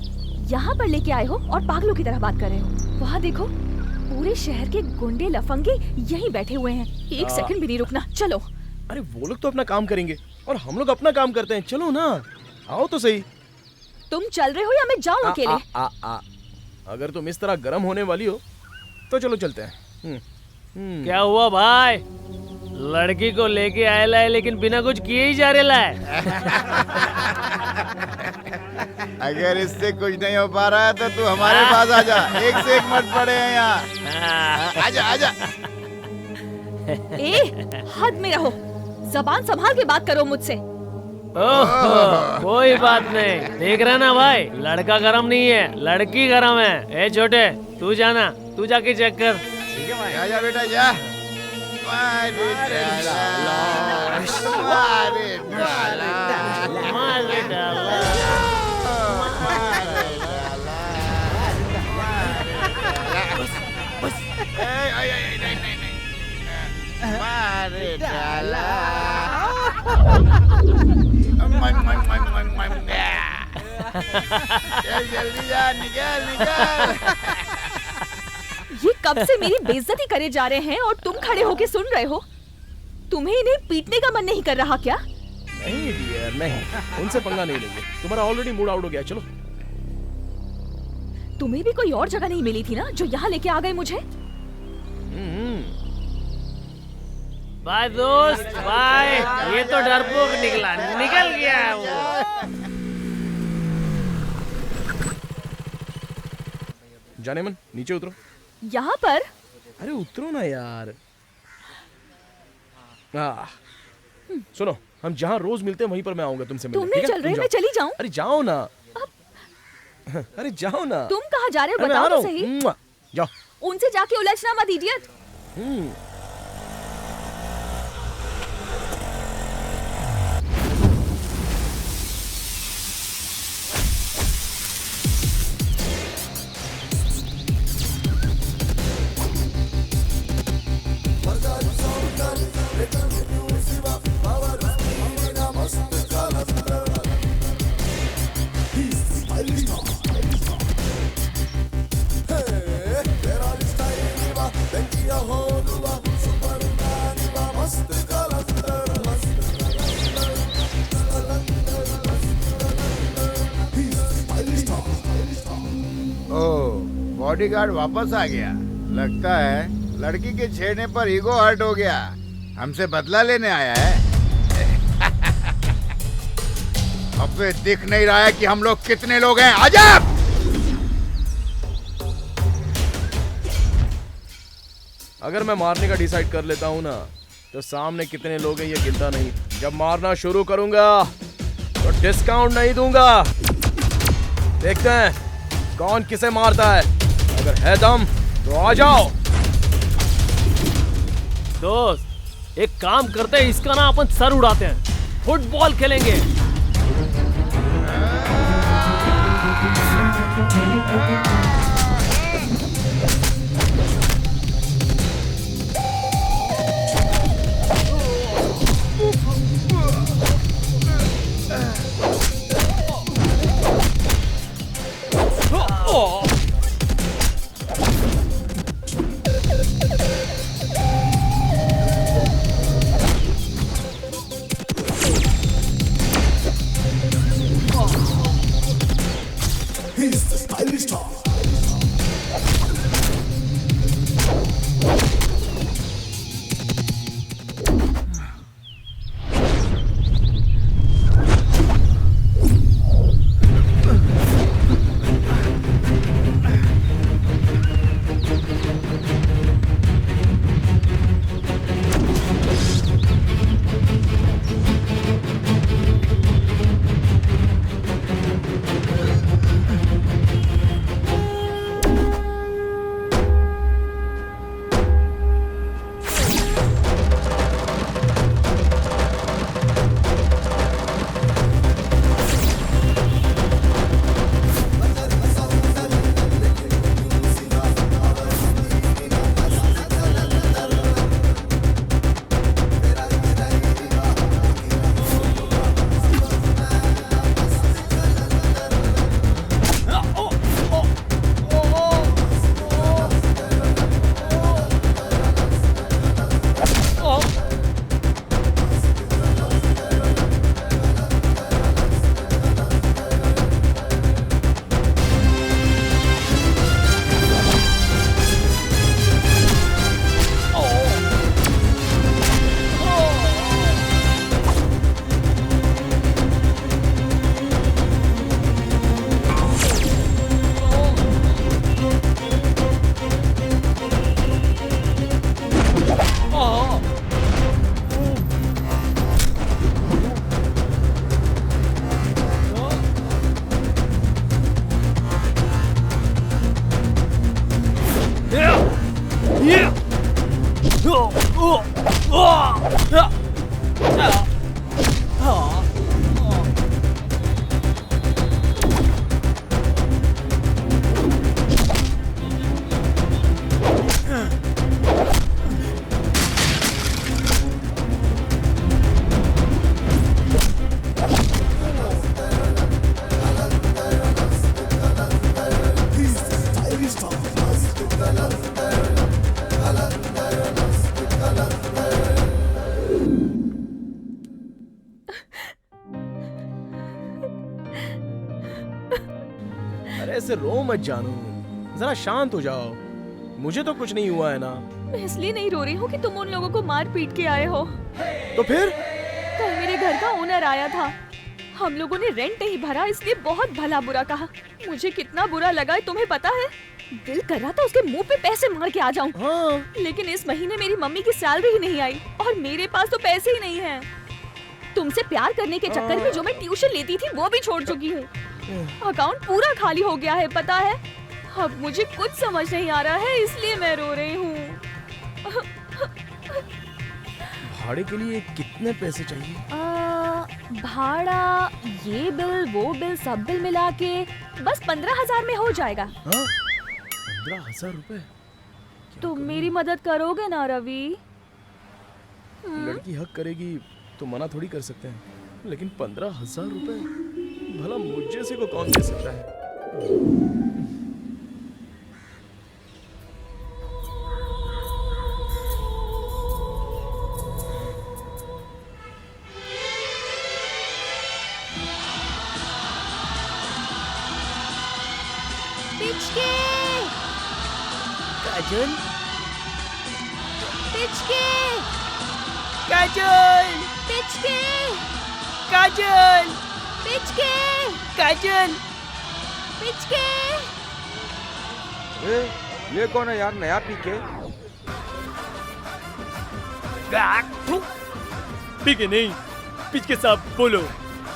Speaker 7: यहाँ पर लेके आए हो और पागलों की तरह बात कर रहे हो। वहाँ देखो, पूरे शहर के गुंडे लफंगे यहीं बैठे हुए हैं। एक सेकंड भी नहीं रुकना, चलो।
Speaker 1: अरे वो लोग तो अपना काम करेंगे और हम लोग अपना काम करते हैं, चलो ना, आओ तो सही।
Speaker 7: तुम चल रहे हो या मैं जाऊँ अकेले?
Speaker 1: अगर तुम इस तरह गर्म होने वाली हो तो चलो चलते हैं।
Speaker 9: क्या हुआ भाई, लड़की को लेके आए है लेकिन बिना कुछ किए ही जा रहे है।
Speaker 5: अगर इससे कुछ नहीं हो पा रहा है तो तू हमारे पास आ जा, एक से एक मत पड़े हैं यहाँ। आजा आजा।
Speaker 7: ए, हद में रहो, जबान संभाल के बात करो मुझसे।
Speaker 9: ओह, कोई बात नहीं, देख रहा ना भाई, लड़का गरम नहीं है, लड़की गरम है। ए छोटे, तू जाना, तू जाके चेक कर।
Speaker 5: ठीक है भाई, आजा बेटा जा। मारे डाला, मारे डाला,
Speaker 9: मारे डाला।
Speaker 5: मारे डाला। चल जल्दी जा, निकल निकल।
Speaker 7: ये कब से मेरी बेइज्जती करे जा रहे हैं और तुम खड़े होके सुन रहे हो? तुम्हें इन्हें पीटने का मन नहीं कर रहा क्या?
Speaker 1: नहीं डियर, नहीं, उनसे पंगा नहीं लेंगे, तुम्हारा ऑलरेडी मूड आउट हो गया, चलो।
Speaker 7: तुम्हें भी कोई और जगह नहीं मिली थी ना जो यहाँ लेके आ गए मुझे?
Speaker 9: बाय दोस्त, बाय। ये तो डरपोक निकला, निकल गया है वो।
Speaker 1: जाने मन, नीचे उतरो।
Speaker 7: यहाँ पर?
Speaker 1: अरे उतरो ना यार। सुनो, हम जहाँ रोज मिलते हैं वहीं पर मैं आऊंगा तुमसे मिलने।
Speaker 7: तुम नहीं चल रहे, मैं चली जाऊँ?
Speaker 1: अरे जाओ ना। अरे जाओ ना।
Speaker 7: तुम कहाँ जा रहे हो,
Speaker 1: अरे मैं आ
Speaker 7: बताओ
Speaker 1: रहा
Speaker 7: तो सही।
Speaker 1: हूँ। जाओ।
Speaker 7: उनसे जाके उलझना मत, इडियट।
Speaker 5: बॉडीगार्ड वापस आ गया। लगता है लड़की के छेड़ने पर ईगो हर्ट हो गया, हमसे बदला लेने आया है। अबे दिख नहीं रहा है कि हम लोग कितने लोग हैं? आजा।
Speaker 1: अगर मैं मारने का डिसाइड कर लेता हूँ ना, तो सामने कितने लोग हैं ये गिनता नहीं, जब मारना शुरू करूंगा तो डिस्काउंट नहीं दूंगा। देखते हैं कौन किसे मारता है, अगर है दम तो आ जाओ।
Speaker 9: दोस्त, एक काम करते हैं, इसका ना अपन सर उड़ाते हैं, फुटबॉल खेलेंगे।
Speaker 1: अरे ऐसे रो मत जानू, जरा शांत हो जाओ। मुझे तो कुछ नहीं हुआ है ना।
Speaker 7: मैं इसलिए नहीं रो रही हूँ कि तुम उन लोगों को मार पीट के आए हो।
Speaker 1: तो फिर?
Speaker 7: कल मेरे घर का ओनर आया था, हम लोगों ने रेंट नहीं भरा इसलिए बहुत भला बुरा कहा। मुझे कितना बुरा लगा तुम्हें पता है? दिल कर रहा था उसके मुंह पे पैसे मार के आ जाऊं।
Speaker 1: हाँ।
Speaker 7: लेकिन इस महीने मेरी मम्मी की सैलरी ही नहीं आई और मेरे पास तो पैसे ही नहीं हैं। तुमसे प्यार करने के चक्कर में जो मैं ट्यूशन लेती थी वो भी छोड़ चुकी हूँ। अकाउंट पूरा खाली हो गया है पता है। अब मुझे कुछ समझ नहीं आ रहा है इसलिए मैं रो रही हूँ।
Speaker 1: भाड़े के लिए कितने पैसे चाहिए?
Speaker 7: भाड़ा, ये बिल वो बिल सब बिल मिला के बस 15,000 में हो जाएगा।
Speaker 1: 15,000 रुपए?
Speaker 7: तुम मेरी मदद करोगे ना रवि?
Speaker 1: लड़की हक करेगी तो मना थोड़ी कर सकते हैं, लेकिन 15,000 रुपए भला मुझ जैसे को कौन दे सकता है?
Speaker 2: पिचके,
Speaker 9: काजल,
Speaker 2: पिचके,
Speaker 9: काजल,
Speaker 2: पिचके,
Speaker 9: काजल,
Speaker 2: पिचके,
Speaker 9: काजल।
Speaker 2: पिचके।
Speaker 4: ये कौन है यार, नया पीके?
Speaker 9: पीके नहीं, पिचके साहब बोलो।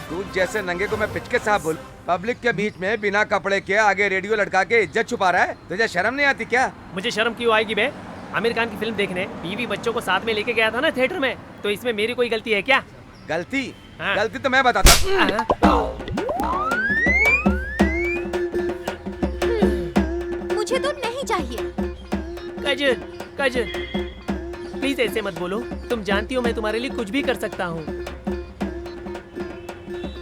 Speaker 4: तू जैसे नंगे को मैं पिचके साहब बोल? पब्लिक के बीच में बिना कपड़े के आगे रेडियो लटका के इज्जत छुपा रहा है? तुझे शर्म नहीं आती क्या?
Speaker 9: मुझे शर्म क्यों आएगी बे? आमिर खान की फिल्म देखने बीवी बच्चों को साथ में लेके गया था ना थिएटर में, तो इसमें मेरी कोई गलती है क्या?
Speaker 4: गलती?
Speaker 9: हाँ।
Speaker 4: गलती तो मैं बताता हूँ।
Speaker 2: मुझे तो नहीं चाहिए।
Speaker 9: काजल, काजल, प्लीज ऐसे मत बोलो। तुम जानती हो मैं तुम्हारे लिए कुछ भी कर सकता हूँ।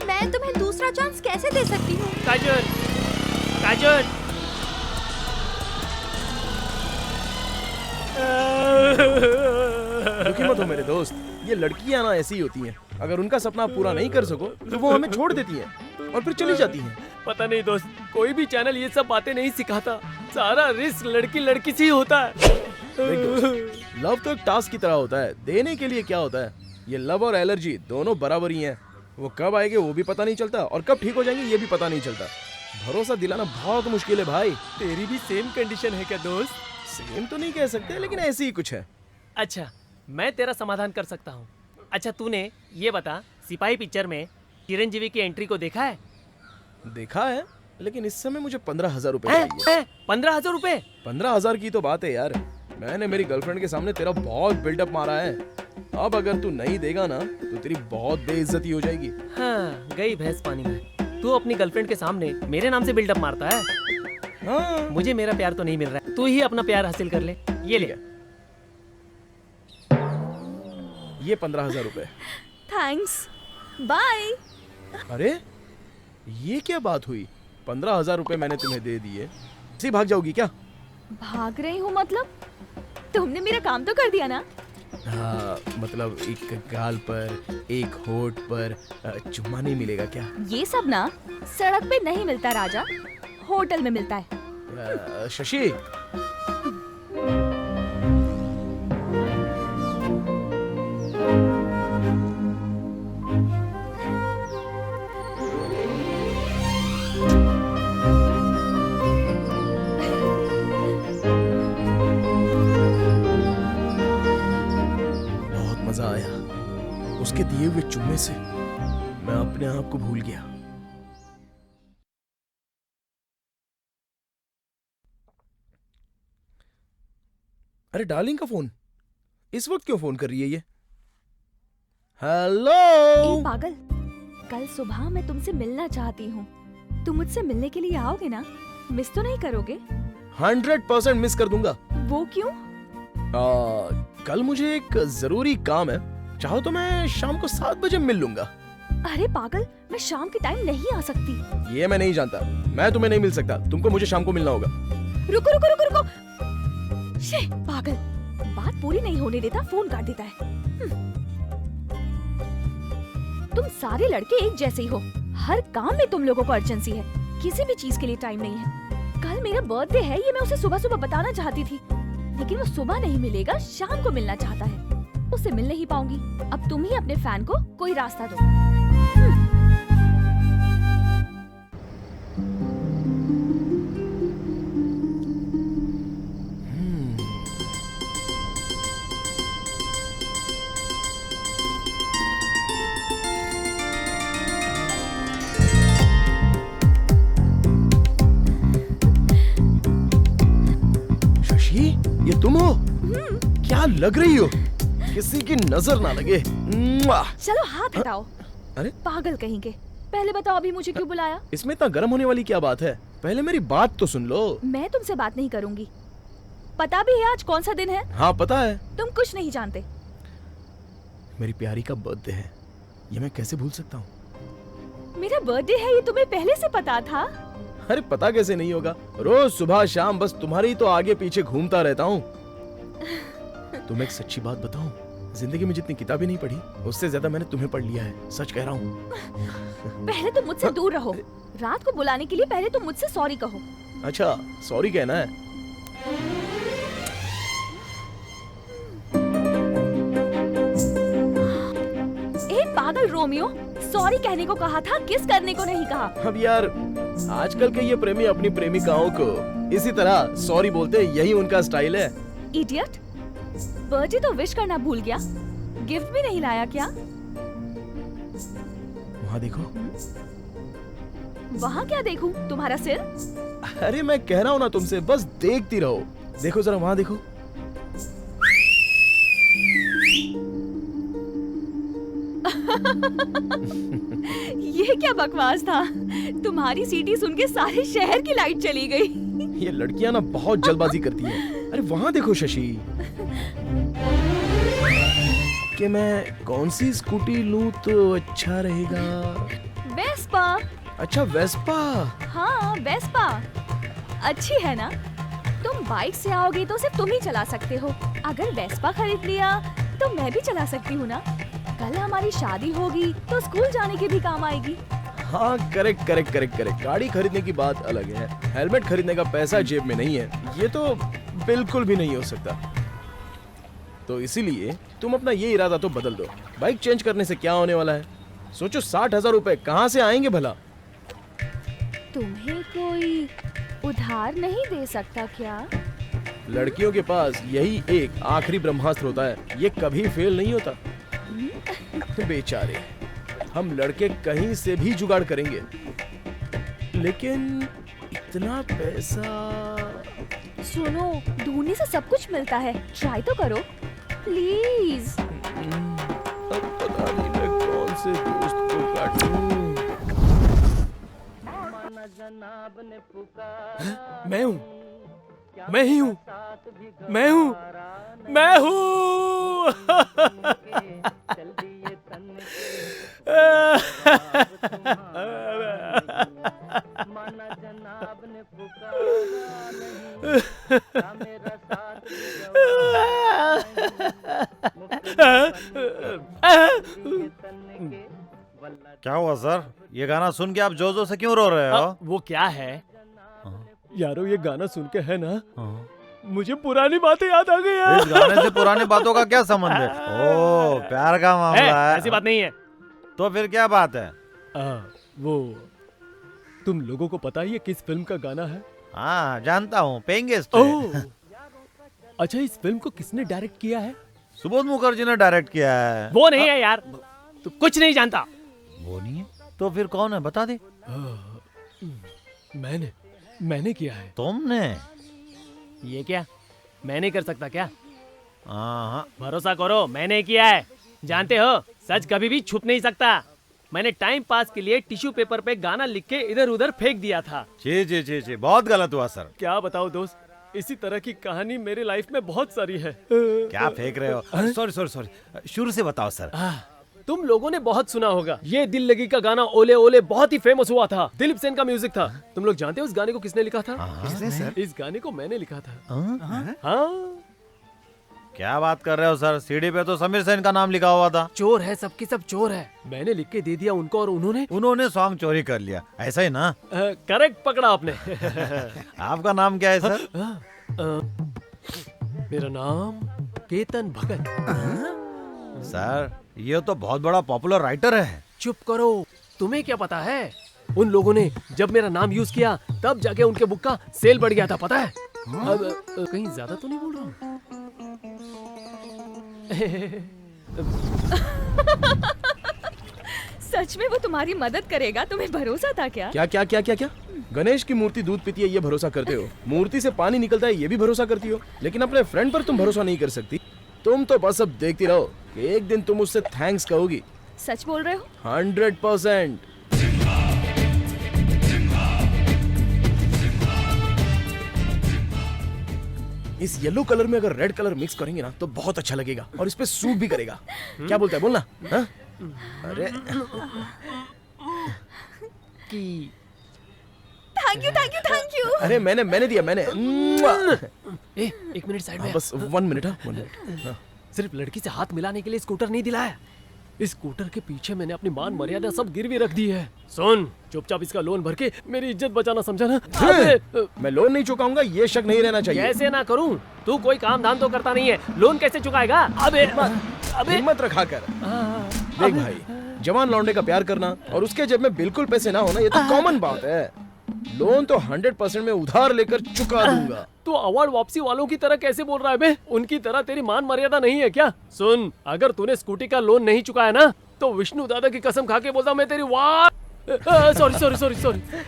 Speaker 2: मैं तुम्हें दूसरा चांस कैसे दे सकती हूँ?
Speaker 9: काजल, काजल।
Speaker 1: दुखी मत हो मेरे दोस्त, ये लड़कियां ना ऐसी ही होती हैं। अगर उनका सपना पूरा नहीं कर सको तो वो हमें छोड़ देती हैं और फिर चली जाती हैं।
Speaker 9: पता नहीं दोस्त, कोई भी चैनल ये सब बातें नहीं सिखाता। सारा रिस्क लड़की लड़की से ही होता है।
Speaker 1: देख दोस्त, लव तो एक टास्क की तरह होता है, देने के लिए क्या होता है। ये लव और एलर्जी दोनों बराबर ही हैं। वो कब आएंगे वो भी पता नहीं चलता और कब ठीक हो जाएंगे ये भी पता नहीं चलता। भरोसा दिलाना बहुत मुश्किल है भाई।
Speaker 9: तेरी भी सेम कंडीशन है क्या दोस्त?
Speaker 1: सेम तो नहीं कह सकते, लेकिन ऐसी ही कुछ है।
Speaker 9: अच्छा, मैं तेरा समाधान कर सकता हूँ। अच्छा तूने ये बता, सिपाही पिक्चर में चिरंजीवी की एंट्री को देखा है?
Speaker 1: देखा है, लेकिन इस समय मुझे 15,000 रुपए चाहिए।
Speaker 9: 15,000 रुपए?
Speaker 1: 15,000 की तो बात है यार। मैंने मेरी गर्लफ्रेंड के सामने तेरा बहुत बिल्डअप मारा है। अब अगर तू नहीं देगा ना तो तेरी बहुत बेइज्जती हो जाएगी।
Speaker 9: हाँ, गई भैंस पानी में। तू अपनी गर्लफ्रेंड के सामने मेरे नाम से बिल्डअप मारता है।
Speaker 1: हाँ।
Speaker 9: मुझे मेरा प्यार तो नहीं मिल रहा है, तू ही अपना प्यार हासिल कर ले। ये ले।
Speaker 1: ये 15,000 रुपए।
Speaker 7: Thanks, bye.
Speaker 1: अरे ये क्या बात हुई? 15,000 रुपए मैंने तुम्हें दे दिए, ऐसे ही भाग जाओगी क्या?
Speaker 7: भाग रही हूँ मतलब? तुमने मेरा काम तो कर दिया ना?
Speaker 1: हाँ, मतलब एक गाल पर, एक होठ पर चुम्मा नहीं मिलेगा क्या?
Speaker 7: ये सब ना सड़क पे नहीं मिलता राजा, होटल में मिलता है।
Speaker 1: शशि, बहुत मजा आया। उसके दिए हुए चुम्मे से मैं अपने आप को भूल गया। अरे डार्लिंग का फोन, इस वक्त क्यों फोन कर रही है ये?
Speaker 7: ए
Speaker 1: हेलो।
Speaker 7: पागल, कल सुबह मैं तुमसे मिलना चाहती हूँ। तुम मुझसे मिलने के लिए आओगे ना? मिस तो नहीं करोगे?
Speaker 1: 100% मिस कर दूंगा।
Speaker 7: वो क्यों?
Speaker 1: कल मुझे एक जरूरी काम है, चाहो तो मैं शाम को 7 बजे मिल लूंगा।
Speaker 7: अरे पागल, मैं शाम के टाइम नहीं आ सकती।
Speaker 1: ये मैं नहीं जानता, मैं तुम्हें नहीं मिल सकता, तुमको मुझे शाम को मिलना होगा।
Speaker 7: रुको रुको रुको रुको। शे, पागल, बात पूरी नहीं होने देता, फोन काट देता है। तुम सारे लड़के एक जैसे ही हो, हर काम में तुम लोगों को अर्जेंसी है, किसी भी चीज के लिए टाइम नहीं है। कल मेरा बर्थडे है, ये मैं उसे सुबह सुबह बताना चाहती थी, लेकिन वो सुबह नहीं मिलेगा, शाम को मिलना चाहता है। उससे मिल नहीं पाऊंगी। अब तुम ही अपने फैन को कोई रास्ता दो।
Speaker 1: शशि, ये तुम हो? क्या लग रही हो, किसी की नजर ना लगे। मुआ।
Speaker 7: चलो हाथ हटाओ।
Speaker 1: अरे
Speaker 7: पागल कहीं के, पहले बताओ अभी मुझे क्यों बुलाया?
Speaker 1: इसमें इतना गर्म होने वाली क्या बात है, पहले मेरी बात तो सुन लो।
Speaker 7: मैं तुमसे बात नहीं करूंगी। पता भी है आज कौन सा दिन है?
Speaker 1: हाँ पता है,
Speaker 7: तुम कुछ नहीं जानते।
Speaker 1: मेरी प्यारी का बर्थडे है, ये मैं कैसे भूल सकता हूँ?
Speaker 7: मेरा बर्थडे है, ये तुम्हें पहले से पता था?
Speaker 1: अरे पता कैसे नहीं होगा, रोज सुबह शाम बस तुम्हारी तो आगे पीछे घूमता रहता हूँ। तुम एक सच्ची बात बताऊं, जिंदगी में जितनी किताबें नहीं पढ़ी उससे ज्यादा मैंने तुम्हें पढ़ लिया है, सच कह रहा हूँ।
Speaker 7: पहले तुम मुझसे दूर रहो। रात को बुलाने के लिए पहले तुम मुझसे सॉरी कहो।
Speaker 1: अच्छा, सॉरी कहना है?
Speaker 7: ए पागल रोमियो, सॉरी कहने को कहा था, किस करने को नहीं कहा।
Speaker 1: अब यार, आजकल के ये प्रेमी अपनी प्रेमिकाओं को इसी तरह सॉरी बोलते, यही उनका स्टाइल है।
Speaker 7: इडियट, बर्थडे तो विश करना भूल गया, गिफ्ट भी नहीं लाया क्या?
Speaker 1: वहाँ देखो।
Speaker 7: वहाँ क्या देखूं, तुम्हारा सिर?
Speaker 1: अरे मैं कह रहा हूँ ना तुमसे, बस देखती रहो। देखो जरा, वहाँ देखो।
Speaker 7: ये क्या बकवास था? तुम्हारी सीटी सुन के सारे शहर की लाइट चली गई।
Speaker 1: ये लड़कियां ना बहुत जल्दबाजी करती हैं। अरे वहाँ देखो शशि, कि मैं कौन सी स्कूटी लूं तो अच्छा रहेगा?
Speaker 7: वेस्पा।
Speaker 1: अच्छा वेस्पा।
Speaker 7: हाँ वेस्पा अच्छी है ना? तुम बाइक से आओगे तो सिर्फ तुम ही चला सकते हो। अगर वेस्पा खरीद लिया तो मैं भी चला सकती हूँ ना। कल हमारी शादी होगी तो स्कूल जाने के भी काम आएगी।
Speaker 1: हाँ करेक्ट करेक्ट करेक्ट करेक्ट। गाड़ी खरीदने की बात अलग है, हेलमेट खरीदने का पैसा जेब में नहीं है, ये तो बिल्कुल भी नहीं हो सकता। तो इसीलिए तुम अपना ये इरादा तो बदल दो। बाइक चेंज करने से क्या होने वाला है? सोचो 60,000 रुपए कहाँ से आएंगे भला?
Speaker 7: तुम्हें कोई उधार नहीं दे सकता क्या?
Speaker 1: लड़कियों के पास यही एक आखिरी ब्रह्मास्त्र होता है, ये कभी फेल नहीं होता। बेचारे, हम लड़के कहीं से भी जुगाड़ करेंगे, लेकिन इतना पैसा।
Speaker 7: सुनो, ढूंढने से सब कुछ मिलता है, ट्राई तो करो प्लीज।
Speaker 1: अब पता नहीं मैं कौन से दोस्त को काटूं। मैं हूँ, मैं ही हूँ, मैं हूँ, मैं हूँ।
Speaker 6: क्या हुआ सर? ये गाना सुन के आप जोर से क्यों रो रहे हो?
Speaker 9: वो क्या है यारो, ये गाना सुन के है ना, मुझे पुरानी बातें याद आ गई है।
Speaker 6: इस गाने से पुरानी बातों का क्या संबंध है? ओ, प्यार का मामला है।
Speaker 9: ऐसी बात नहीं है।
Speaker 6: तो फिर क्या बात है?
Speaker 9: वो तुम लोगों को पता ही है किस फिल्म का गाना है?
Speaker 6: हाँ जानता हूँ, पेंगे।
Speaker 9: अच्छा, इस फिल्म को किसने डायरेक्ट किया है?
Speaker 6: सुबोध मुखर्जी ने डायरेक्ट किया है।
Speaker 9: वो नहीं है यार, तू कुछ नहीं जानता।
Speaker 6: वो नहीं है तो फिर कौन है, बता दे।
Speaker 9: मैंने किया है।
Speaker 6: तुमने?
Speaker 9: ये क्या, मैं नहीं कर सकता क्या?
Speaker 6: हाँ।
Speaker 9: भरोसा करो, मैंने किया है। जानते हो, सच कभी भी छुप नहीं सकता। मैंने टाइम पास के लिए टिश्यू पेपर पे गाना लिख के इधर उधर फेंक दिया था।
Speaker 6: जी, बहुत गलत हुआ सर।
Speaker 9: क्या बताओ दोस्त, इसी तरह की कहानी मेरी लाइफ में बहुत सारी है।
Speaker 6: क्या फेंक रहे हो? सॉरी, शुरू से बताओ सर।
Speaker 9: तुम लोगों ने बहुत सुना होगा, ये दिल लगी का गाना ओले ओले बहुत ही फेमस हुआ था। दिलीप सेन का म्यूजिक था। तुम लोग जानते हो उस गाने को किसने लिखा था?
Speaker 6: किसने सर?
Speaker 9: इस गाने को मैंने लिखा था। हाँ।
Speaker 6: क्या बात कर रहे हो सर? सीडी पे तो समीर सेन का नाम लिखा हुआ था।
Speaker 9: चोर है, सबके सब चोर है। मैंने लिख के दे दिया उनको और उन्होंने
Speaker 6: सॉन्ग चोरी कर लिया, ऐसा ही ना?
Speaker 9: करेक्ट पकड़ा आपने।
Speaker 6: आपका नाम क्या है सर?
Speaker 9: मेरा नाम केतन भगत।
Speaker 6: सर ये तो बहुत बड़ा पॉपुलर राइटर है।
Speaker 9: चुप करो, तुम्हें क्या पता है? उन लोगों ने जब मेरा नाम यूज किया तब जाके उनके बुक का सेल बढ़ गया था, पता है? अब कहीं ज्यादा तो नहीं बोल रहा हूँ?
Speaker 7: सच में वो तुम्हारी मदद करेगा? तुम्हें भरोसा था क्या?
Speaker 1: क्या? गणेश की मूर्ति दूध पीती है ये भरोसा करते हो, मूर्ति से पानी निकलता है ये भी भरोसा करती हो, लेकिन अपने फ्रेंड पर तुम भरोसा नहीं कर सकती। तुम तो बस अब देखती रहो कि एक दिन तुम उससे थैंक्स कहोगी।
Speaker 7: सच बोल रहे हो?
Speaker 1: 100%। इस येलो कलर में अगर रेड कलर मिक्स करेंगे ना तो बहुत अच्छा लगेगा और इस पे सूट भी करेगा। क्या बोलता है, बोलना। हाँ? अरे
Speaker 7: थैंक यू।
Speaker 1: अरे मैंने दिया।
Speaker 9: एक मिनट साइड में।
Speaker 1: बस 1 मिनट। हाँ।
Speaker 9: सिर्फ लड़की से हाथ मिलाने के लिए स्कूटर नहीं दिलाया। इस स्कूटर के पीछे मैंने अपनी मान मर्यादा सब गिरवी रख दी है। सुन, चुपचाप इसका लोन भर के मेरी इज्जत बचाना, समझा ना?
Speaker 1: मैं लोन नहीं चुकाऊंगा, ये शक नहीं रहना चाहिए।
Speaker 9: कैसे ना करूं? तू कोई काम धाम तो करता नहीं है, लोन कैसे चुकाएगा? अबे
Speaker 1: हिम्मत रखा कर। देख भाई, जवान लौंडे का प्यार करना और उसके जेब में बिल्कुल पैसे ना होना ये तो कॉमन बात है। लोन तो 100% में उधार लेकर चुका दूंगा।
Speaker 9: तू अवार्ड वापसी वालों की तरह कैसे बोल रहा है बे? उनकी तरह तेरी मान मर्यादा नहीं है क्या? सुन, अगर तूने स्कूटी का लोन नहीं चुकाया ना तो विष्णु दादा की कसम खा के बोलता हूँ मैं तेरी सॉरी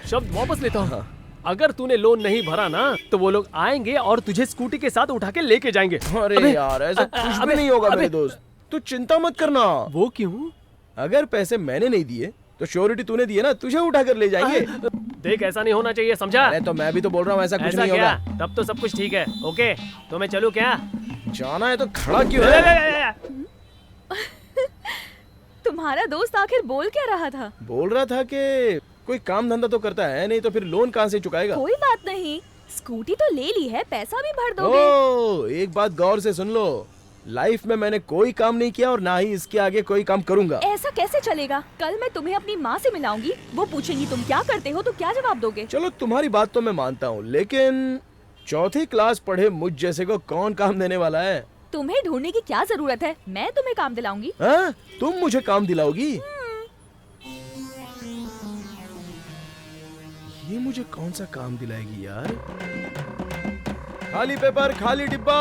Speaker 9: शब्द वापस लेता हूँ। अगर तूने लोन नहीं भरा ना तो वो लोग आएंगे और तुझे स्कूटी के साथ उठा के लेके जाएंगे।
Speaker 1: अरे यार, ऐसा कुछ भी नहीं होगा मेरे दोस्त, तू चिंता मत करना।
Speaker 9: वो क्यों?
Speaker 1: अगर पैसे मैंने नहीं दिए तो श्योरिटी तूने दिए ना, तुझे उठा कर ले जाएंगे।
Speaker 9: देख, ऐसा नहीं होना चाहिए, समझा?
Speaker 1: अरे तो मैं भी तो बोल रहा हूँ ऐसा कुछ नहीं
Speaker 9: क्या?
Speaker 1: होगा।
Speaker 9: तब तो सब कुछ ठीक है। ओके, तो मैं चलूं क्या?
Speaker 1: जाना है तो खड़ा क्यों है?
Speaker 7: तुम्हारा दोस्त आखिर बोल क्या रहा था?
Speaker 1: बोल रहा था कि कोई काम धंधा तो करता है नहीं तो फिर लोन कहाँ से चुकाएगा।
Speaker 7: कोई बात नहीं, स्कूटी तो ले ली है, पैसा भी भर दोगे।
Speaker 1: ओ, एक बात गौर से सुन लो, लाइफ में मैंने कोई काम नहीं किया और ना ही इसके आगे कोई काम करूंगा।
Speaker 7: ऐसा कैसे चलेगा? कल मैं तुम्हें अपनी माँ से मिलाऊंगी, वो पूछेंगी तुम क्या करते हो तो क्या जवाब दोगे?
Speaker 1: चलो तुम्हारी बात तो मैं मानता हूँ, लेकिन 4th क्लास पढ़े मुझ जैसे को कौन काम देने वाला है?
Speaker 7: तुम्हें ढूंढने की क्या जरूरत है, मैं तुम्हें काम दिलाऊंगी।
Speaker 1: हाँ? तुम मुझे काम दिलाओगी? ये मुझे कौन सा काम दिलाएगी यार? खाली पेपर, खाली डिब्बा।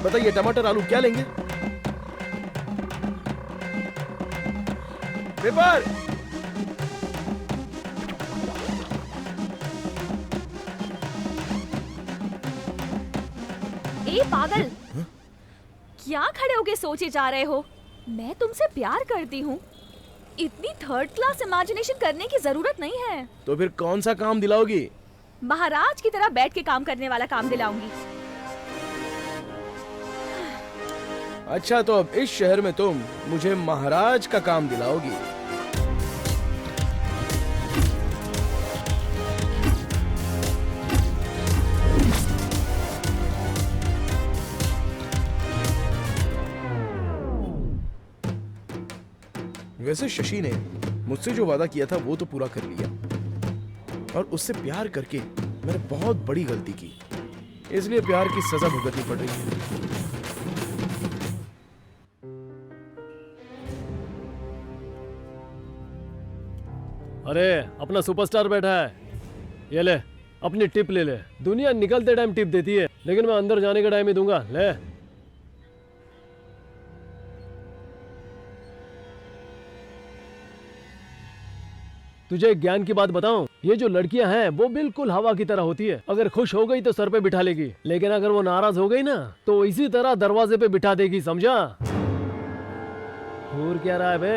Speaker 1: बताइए, टमाटर आलू क्या लेंगे? पेपर।
Speaker 7: ए पागल, क्या खड़े होके सोचे जा रहे हो? मैं तुमसे प्यार करती हूँ, इतनी 3rd क्लास इमेजिनेशन करने की जरूरत नहीं है।
Speaker 1: तो फिर कौन सा काम दिलाओगी?
Speaker 7: महाराज की तरह बैठ के काम करने वाला काम दिलाऊंगी।
Speaker 1: अच्छा, तो अब इस शहर में तुम मुझे महाराज का काम दिलाओगी? वैसे शशि ने मुझसे जो वादा किया था वो तो पूरा कर लिया और उससे प्यार करके मैंने बहुत बड़ी गलती की, इसलिए प्यार की सजा भुगतनी पड़ रही है।
Speaker 9: अरे, अपना सुपरस्टार बैठा है, ये ले अपनी टिप ले ले। दुनिया निकलते टाइम टिप देती है, लेकिन मैं अंदर जाने का टाइम ही दूंगा। ले। तुझे एक ज्ञान की बात बताऊं, ये जो लड़कियां हैं वो बिल्कुल हवा की तरह होती है। अगर खुश हो गई तो सर पे बिठा लेगी, लेकिन अगर वो नाराज हो गई ना तो इसी तरह दरवाजे पे बिठा देगी, समझा? और क्या रहा है बे?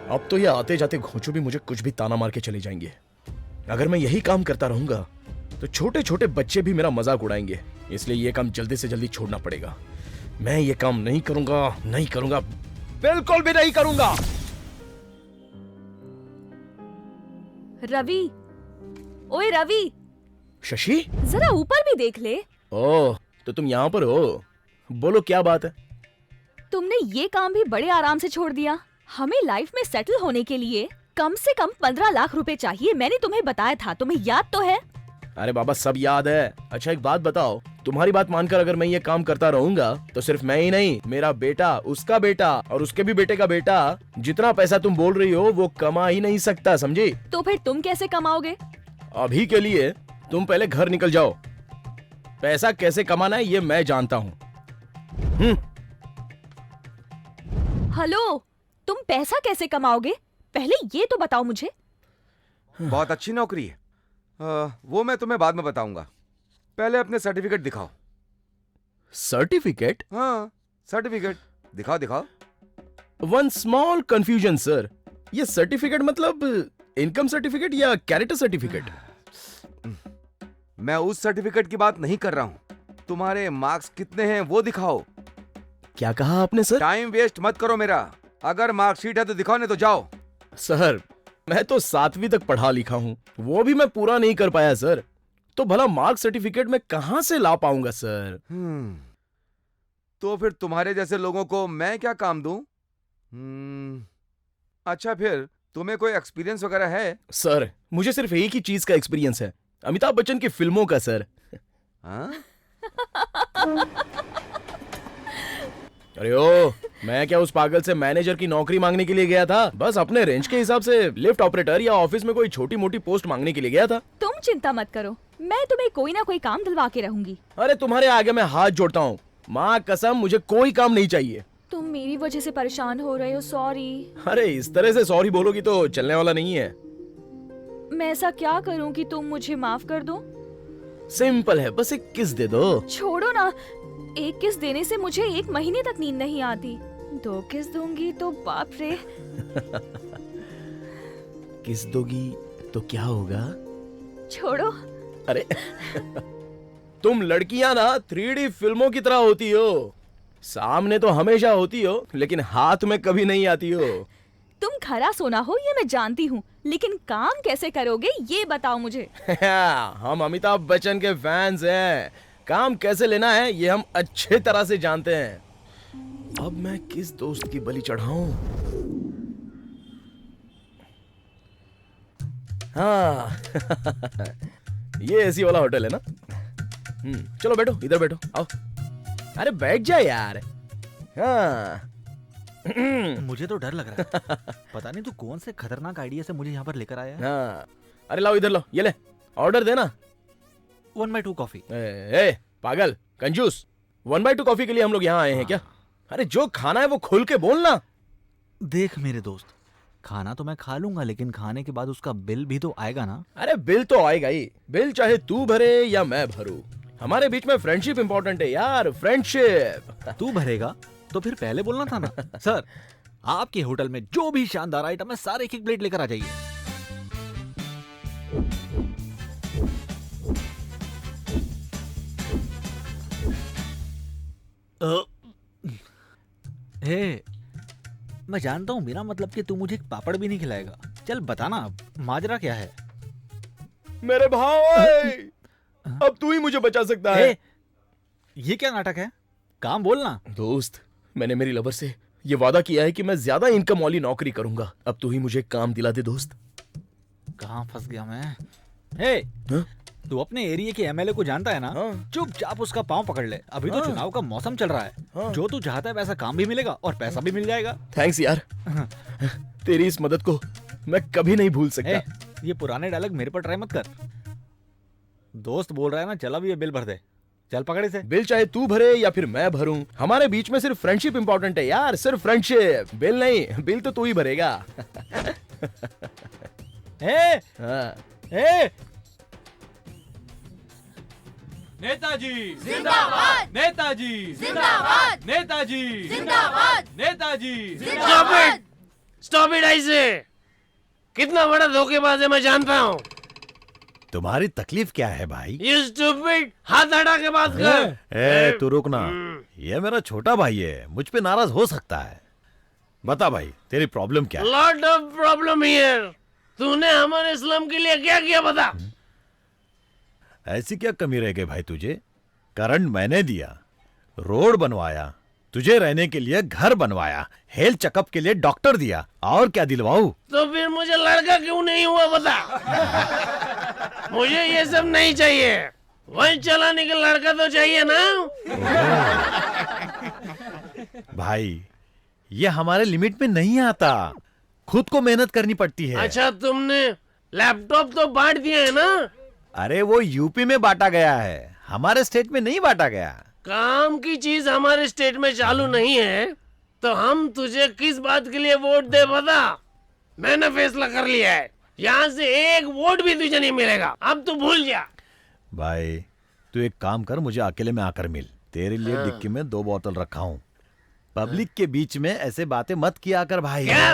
Speaker 1: अब तो ये आते जाते घोंचू भी मुझे कुछ भी ताना मार के चले जाएंगे। अगर मैं यही काम करता रहूंगा तो छोटे छोटे बच्चे भी मेरा मजाक उड़ाएंगे, इसलिए ये काम जल्दी से जल्दी छोड़ना पड़ेगा। मैं ये काम नहीं करूंगा, नहीं करूंगा, बिल्कुल भी नहीं करूंगा।
Speaker 7: रवि, ओए रवि,
Speaker 1: शशि,
Speaker 7: जरा ऊपर भी देख ले।
Speaker 1: ओह, तो तुम यहाँ पर हो? बोलो क्या बात है?
Speaker 7: तुमने ये काम भी बड़े आराम से छोड़ दिया। हमें लाइफ में सेटल होने के लिए कम से कम 15 लाख रुपए चाहिए। मैंने तुम्हें बताया था, तुम्हें याद तो है?
Speaker 1: अरे बाबा, सब याद है। अच्छा एक बात बताओ, तुम्हारी बात मानकर अगर मैं ये काम करता रहूंगा तो सिर्फ मैं ही नहीं, मेरा बेटा, उसका बेटा और उसके भी बेटे का बेटा, जितना पैसा तुम बोल रही हो वो कमा ही नहीं सकता, समझी?
Speaker 7: तो फिर तुम कैसे कमाओगे?
Speaker 1: अभी के लिए तुम पहले घर निकल जाओ। पैसा कैसे कमाना है ये मैं जानता हूँ।
Speaker 7: हेलो, तुम पैसा कैसे कमाओगे? पहले ये तो बताओ मुझे।
Speaker 4: बहुत अच्छी नौकरी है। वो मैं तुम्हें बाद में बताऊंगा। पहले अपने सर्टिफिकेट दिखाओ।
Speaker 1: सर्टिफिकेट?
Speaker 4: हाँ, सर्टिफिकेट दिखाओ दिखाओ।
Speaker 1: वन स्मॉल कंफ्यूजन सर, ये सर्टिफिकेट मतलब इनकम सर्टिफिकेट या कैरेक्टर सर्टिफिकेट?
Speaker 4: मैं उस सर्टिफिकेट की बात नहीं कर रहा हूँ। तुम्हारे मार्क्स कितने हैं वो दिखाओ।
Speaker 1: क्या कहा आपने सर?
Speaker 4: टाइम वेस्ट मत करो मेरा। अगर मार्कशीट है तो दिखाओ, नहीं तो जाओ।
Speaker 1: सर मैं तो 7वीं तक पढ़ा लिखा हूँ, वो भी मैं पूरा नहीं कर पाया सर। तो भला मार्क सर्टिफिकेट में कहां से ला पाऊंगा सर?
Speaker 4: तो फिर तुम्हारे जैसे लोगों को मैं क्या काम दूं? अच्छा फिर तुम्हें कोई एक्सपीरियंस वगैरह है?
Speaker 1: सर मुझे सिर्फ एक ही चीज का एक्सपीरियंस है, अमिताभ बच्चन की फिल्मों का सर।
Speaker 4: हाँ?
Speaker 1: अरे ओ, मैं क्या उस पागल से मैनेजर की नौकरी मांगने के लिए गया था? बस अपने रेंज के हिसाब से लिफ्ट ऑपरेटर या ऑफिस में कोई छोटी मोटी पोस्ट मांगने के लिए गया था।
Speaker 7: तुम चिंता मत करो, मैं तुम्हें कोई ना कोई काम दिलवा के रहूंगी।
Speaker 1: अरे तुम्हारे आगे मैं हाथ जोड़ता हूँ, माँ कसम मुझे कोई काम नहीं चाहिए।
Speaker 7: तुम मेरी वजह से परेशान हो रहे हो, सॉरी।
Speaker 1: अरे इस तरह से सॉरी बोलोगी तो चलने वाला नहीं है।
Speaker 7: मैं ऐसा क्या करूं कि तुम मुझे माफ कर दो?
Speaker 1: सिंपल है, बस एक किस दे दो।
Speaker 7: छोड़ो ना, एक किस देने से मुझे 1 महीने तक नींद नहीं आती। 2 किस दूंगी तो बाप रे।
Speaker 1: किस दोगी तो क्या होगा?
Speaker 7: छोड़ो।
Speaker 1: अरे तुम लड़कियां ना 3D फिल्मों की तरह होती हो, सामने तो हमेशा होती हो लेकिन हाथ में कभी नहीं आती हो।
Speaker 7: तुम खरा सोना हो ये मैं जानती हूँ, लेकिन काम कैसे करोगे ये बताओ मुझे।
Speaker 1: हम अमिताभ बच्चन के फैंस हैं, काम कैसे लेना है ये हम अच्छे तरह से जानते हैं। अब मैं किस दोस्त की बलि चढ़ाऊं? हाँ ये एसी वाला होटल है ना? चलो बैठो, इधर बैठो, आओ। अरे बैठ जा यार। हाँ
Speaker 6: मुझे तो डर लग रहा है। पता नहीं तू कौन से खतरनाक आइडिया से मुझे यहाँ पर लेकर आया है।
Speaker 1: हाँ अरे लाओ इधर लो, ये ले ऑर्डर देना।
Speaker 6: 1/2 कॉफी।
Speaker 1: ए पागल कंजूस, 1/2 कॉफी के लिए हम लोग यहाँ आए हैं क्या? अरे जो खाना है वो खुल के बोलना।
Speaker 6: देख मेरे दोस्त, खाना तो मैं खा लूंगा लेकिन खाने के बाद उसका बिल भी तो आएगा ना।
Speaker 1: अरे बिल तो आएगा ही, बिल चाहे तू भरे या मैं भरूं। हमारे बीच में फ्रेंडशिप इंपॉर्टेंट है यार, फ्रेंडशिप।
Speaker 6: तू भरेगा तो फिर पहले बोलना था ना। सर आपके होटल में जो भी शानदार आइटम है सारे एक प्लेट लेकर आ जाइए। हे, मैं जानता हूँ बिना मतलब कि तू मुझे एक पापड़ भी नहीं खिलाएगा। चल बताना माजरा क्या है।
Speaker 1: मेरे भाई अब तू ही मुझे बचा सकता है।
Speaker 6: ये क्या नाटक है? काम बोलना।
Speaker 1: दोस्त मैंने मेरी लवर से ये वादा किया है कि मैं ज्यादा इनकम वाली नौकरी करूंगा। अब तू ही मुझे काम दिला दे दोस्त।
Speaker 6: कहाँ फंस गया मैं? हे, तू अपने एरिया के एमएलए को जानता है ना? चुपचाप उसका पांव पकड़ ले। अभी तो चुनाव का मौसम चल रहा है। जो तू चाहता है वैसा काम भी मिलेगा और पैसा भी मिल जाएगा।
Speaker 1: थैंक्स यार, तेरी इस मदद को मैं कभी नहीं भूल सकता।
Speaker 6: ये पुराने डायलॉग मेरे पर ट्राई मत कर। दोस्त बोल रहा है ना, चल अब ये बिल भर दे। चल पकड़े से।
Speaker 1: बिल चाहे तू भरे या फिर मैं भरूं, हमारे बीच में सिर्फ फ्रेंडशिप इंपॉर्टेंट है यार, सिर्फ फ्रेंडशिप। बिल नहीं, बिल तो तू ही भरेगा।
Speaker 6: ए,
Speaker 1: हाँ।
Speaker 6: ए,
Speaker 9: नेताजी
Speaker 2: जिंदाबाद!
Speaker 9: नेताजी
Speaker 2: जिंदाबाद!
Speaker 9: नेताजी
Speaker 2: जिंदाबाद!
Speaker 9: नेताजी
Speaker 2: जिंदाबाद!
Speaker 10: स्टॉप इट ऐसे। कितना बड़ा धोखेबाज है मैं जानता हूँ।
Speaker 11: तुम्हारी तकलीफ क्या है भाई?
Speaker 10: यू स्टूपिड, हाथ हटा के बात कर।
Speaker 11: ए, तू रुक ना। ये मेरा छोटा भाई है, मुझ पे नाराज हो सकता है। बता भाई, तेरी प्रॉब्लम क्या है?
Speaker 10: Lot of problem here. तूने हमारे इस्लाम के लिए क्या किया बता।
Speaker 11: ऐसी क्या कमी रह गई भाई तुझे? करंट मैंने दिया, रोड बनवाया, तुझे रहने के लिए घर बनवाया, हेल्थ चेकअप के लिए डॉक्टर दिया, और क्या दिलवाऊं?
Speaker 10: तो फिर मुझे लड़का क्यों नहीं हुआ बता। मुझे ये सब नहीं चाहिए, वही चलाने का लड़का तो चाहिए ना।
Speaker 11: भाई ये हमारे लिमिट में नहीं आता, खुद को मेहनत करनी पड़ती है।
Speaker 10: अच्छा तुमने लैपटॉप तो बांट दिया है ना।
Speaker 11: अरे वो यूपी में बांटा गया है, हमारे स्टेट में नहीं बांटा गया।
Speaker 10: काम की चीज हमारे स्टेट में चालू नहीं है तो हम तुझे किस बात के लिए वोट दे बता। मैंने फैसला कर लिया है, यहाँ से एक वोट भी तुझे नहीं मिलेगा। अब तू भूल जा।
Speaker 11: भाई तू एक काम कर, मुझे अकेले में आकर मिल, तेरे लिए डिक्की में 2 बोतल रखा हूँ। पब्लिक के बीच में ऐसे बातें मत किया कर भाई।
Speaker 10: क्या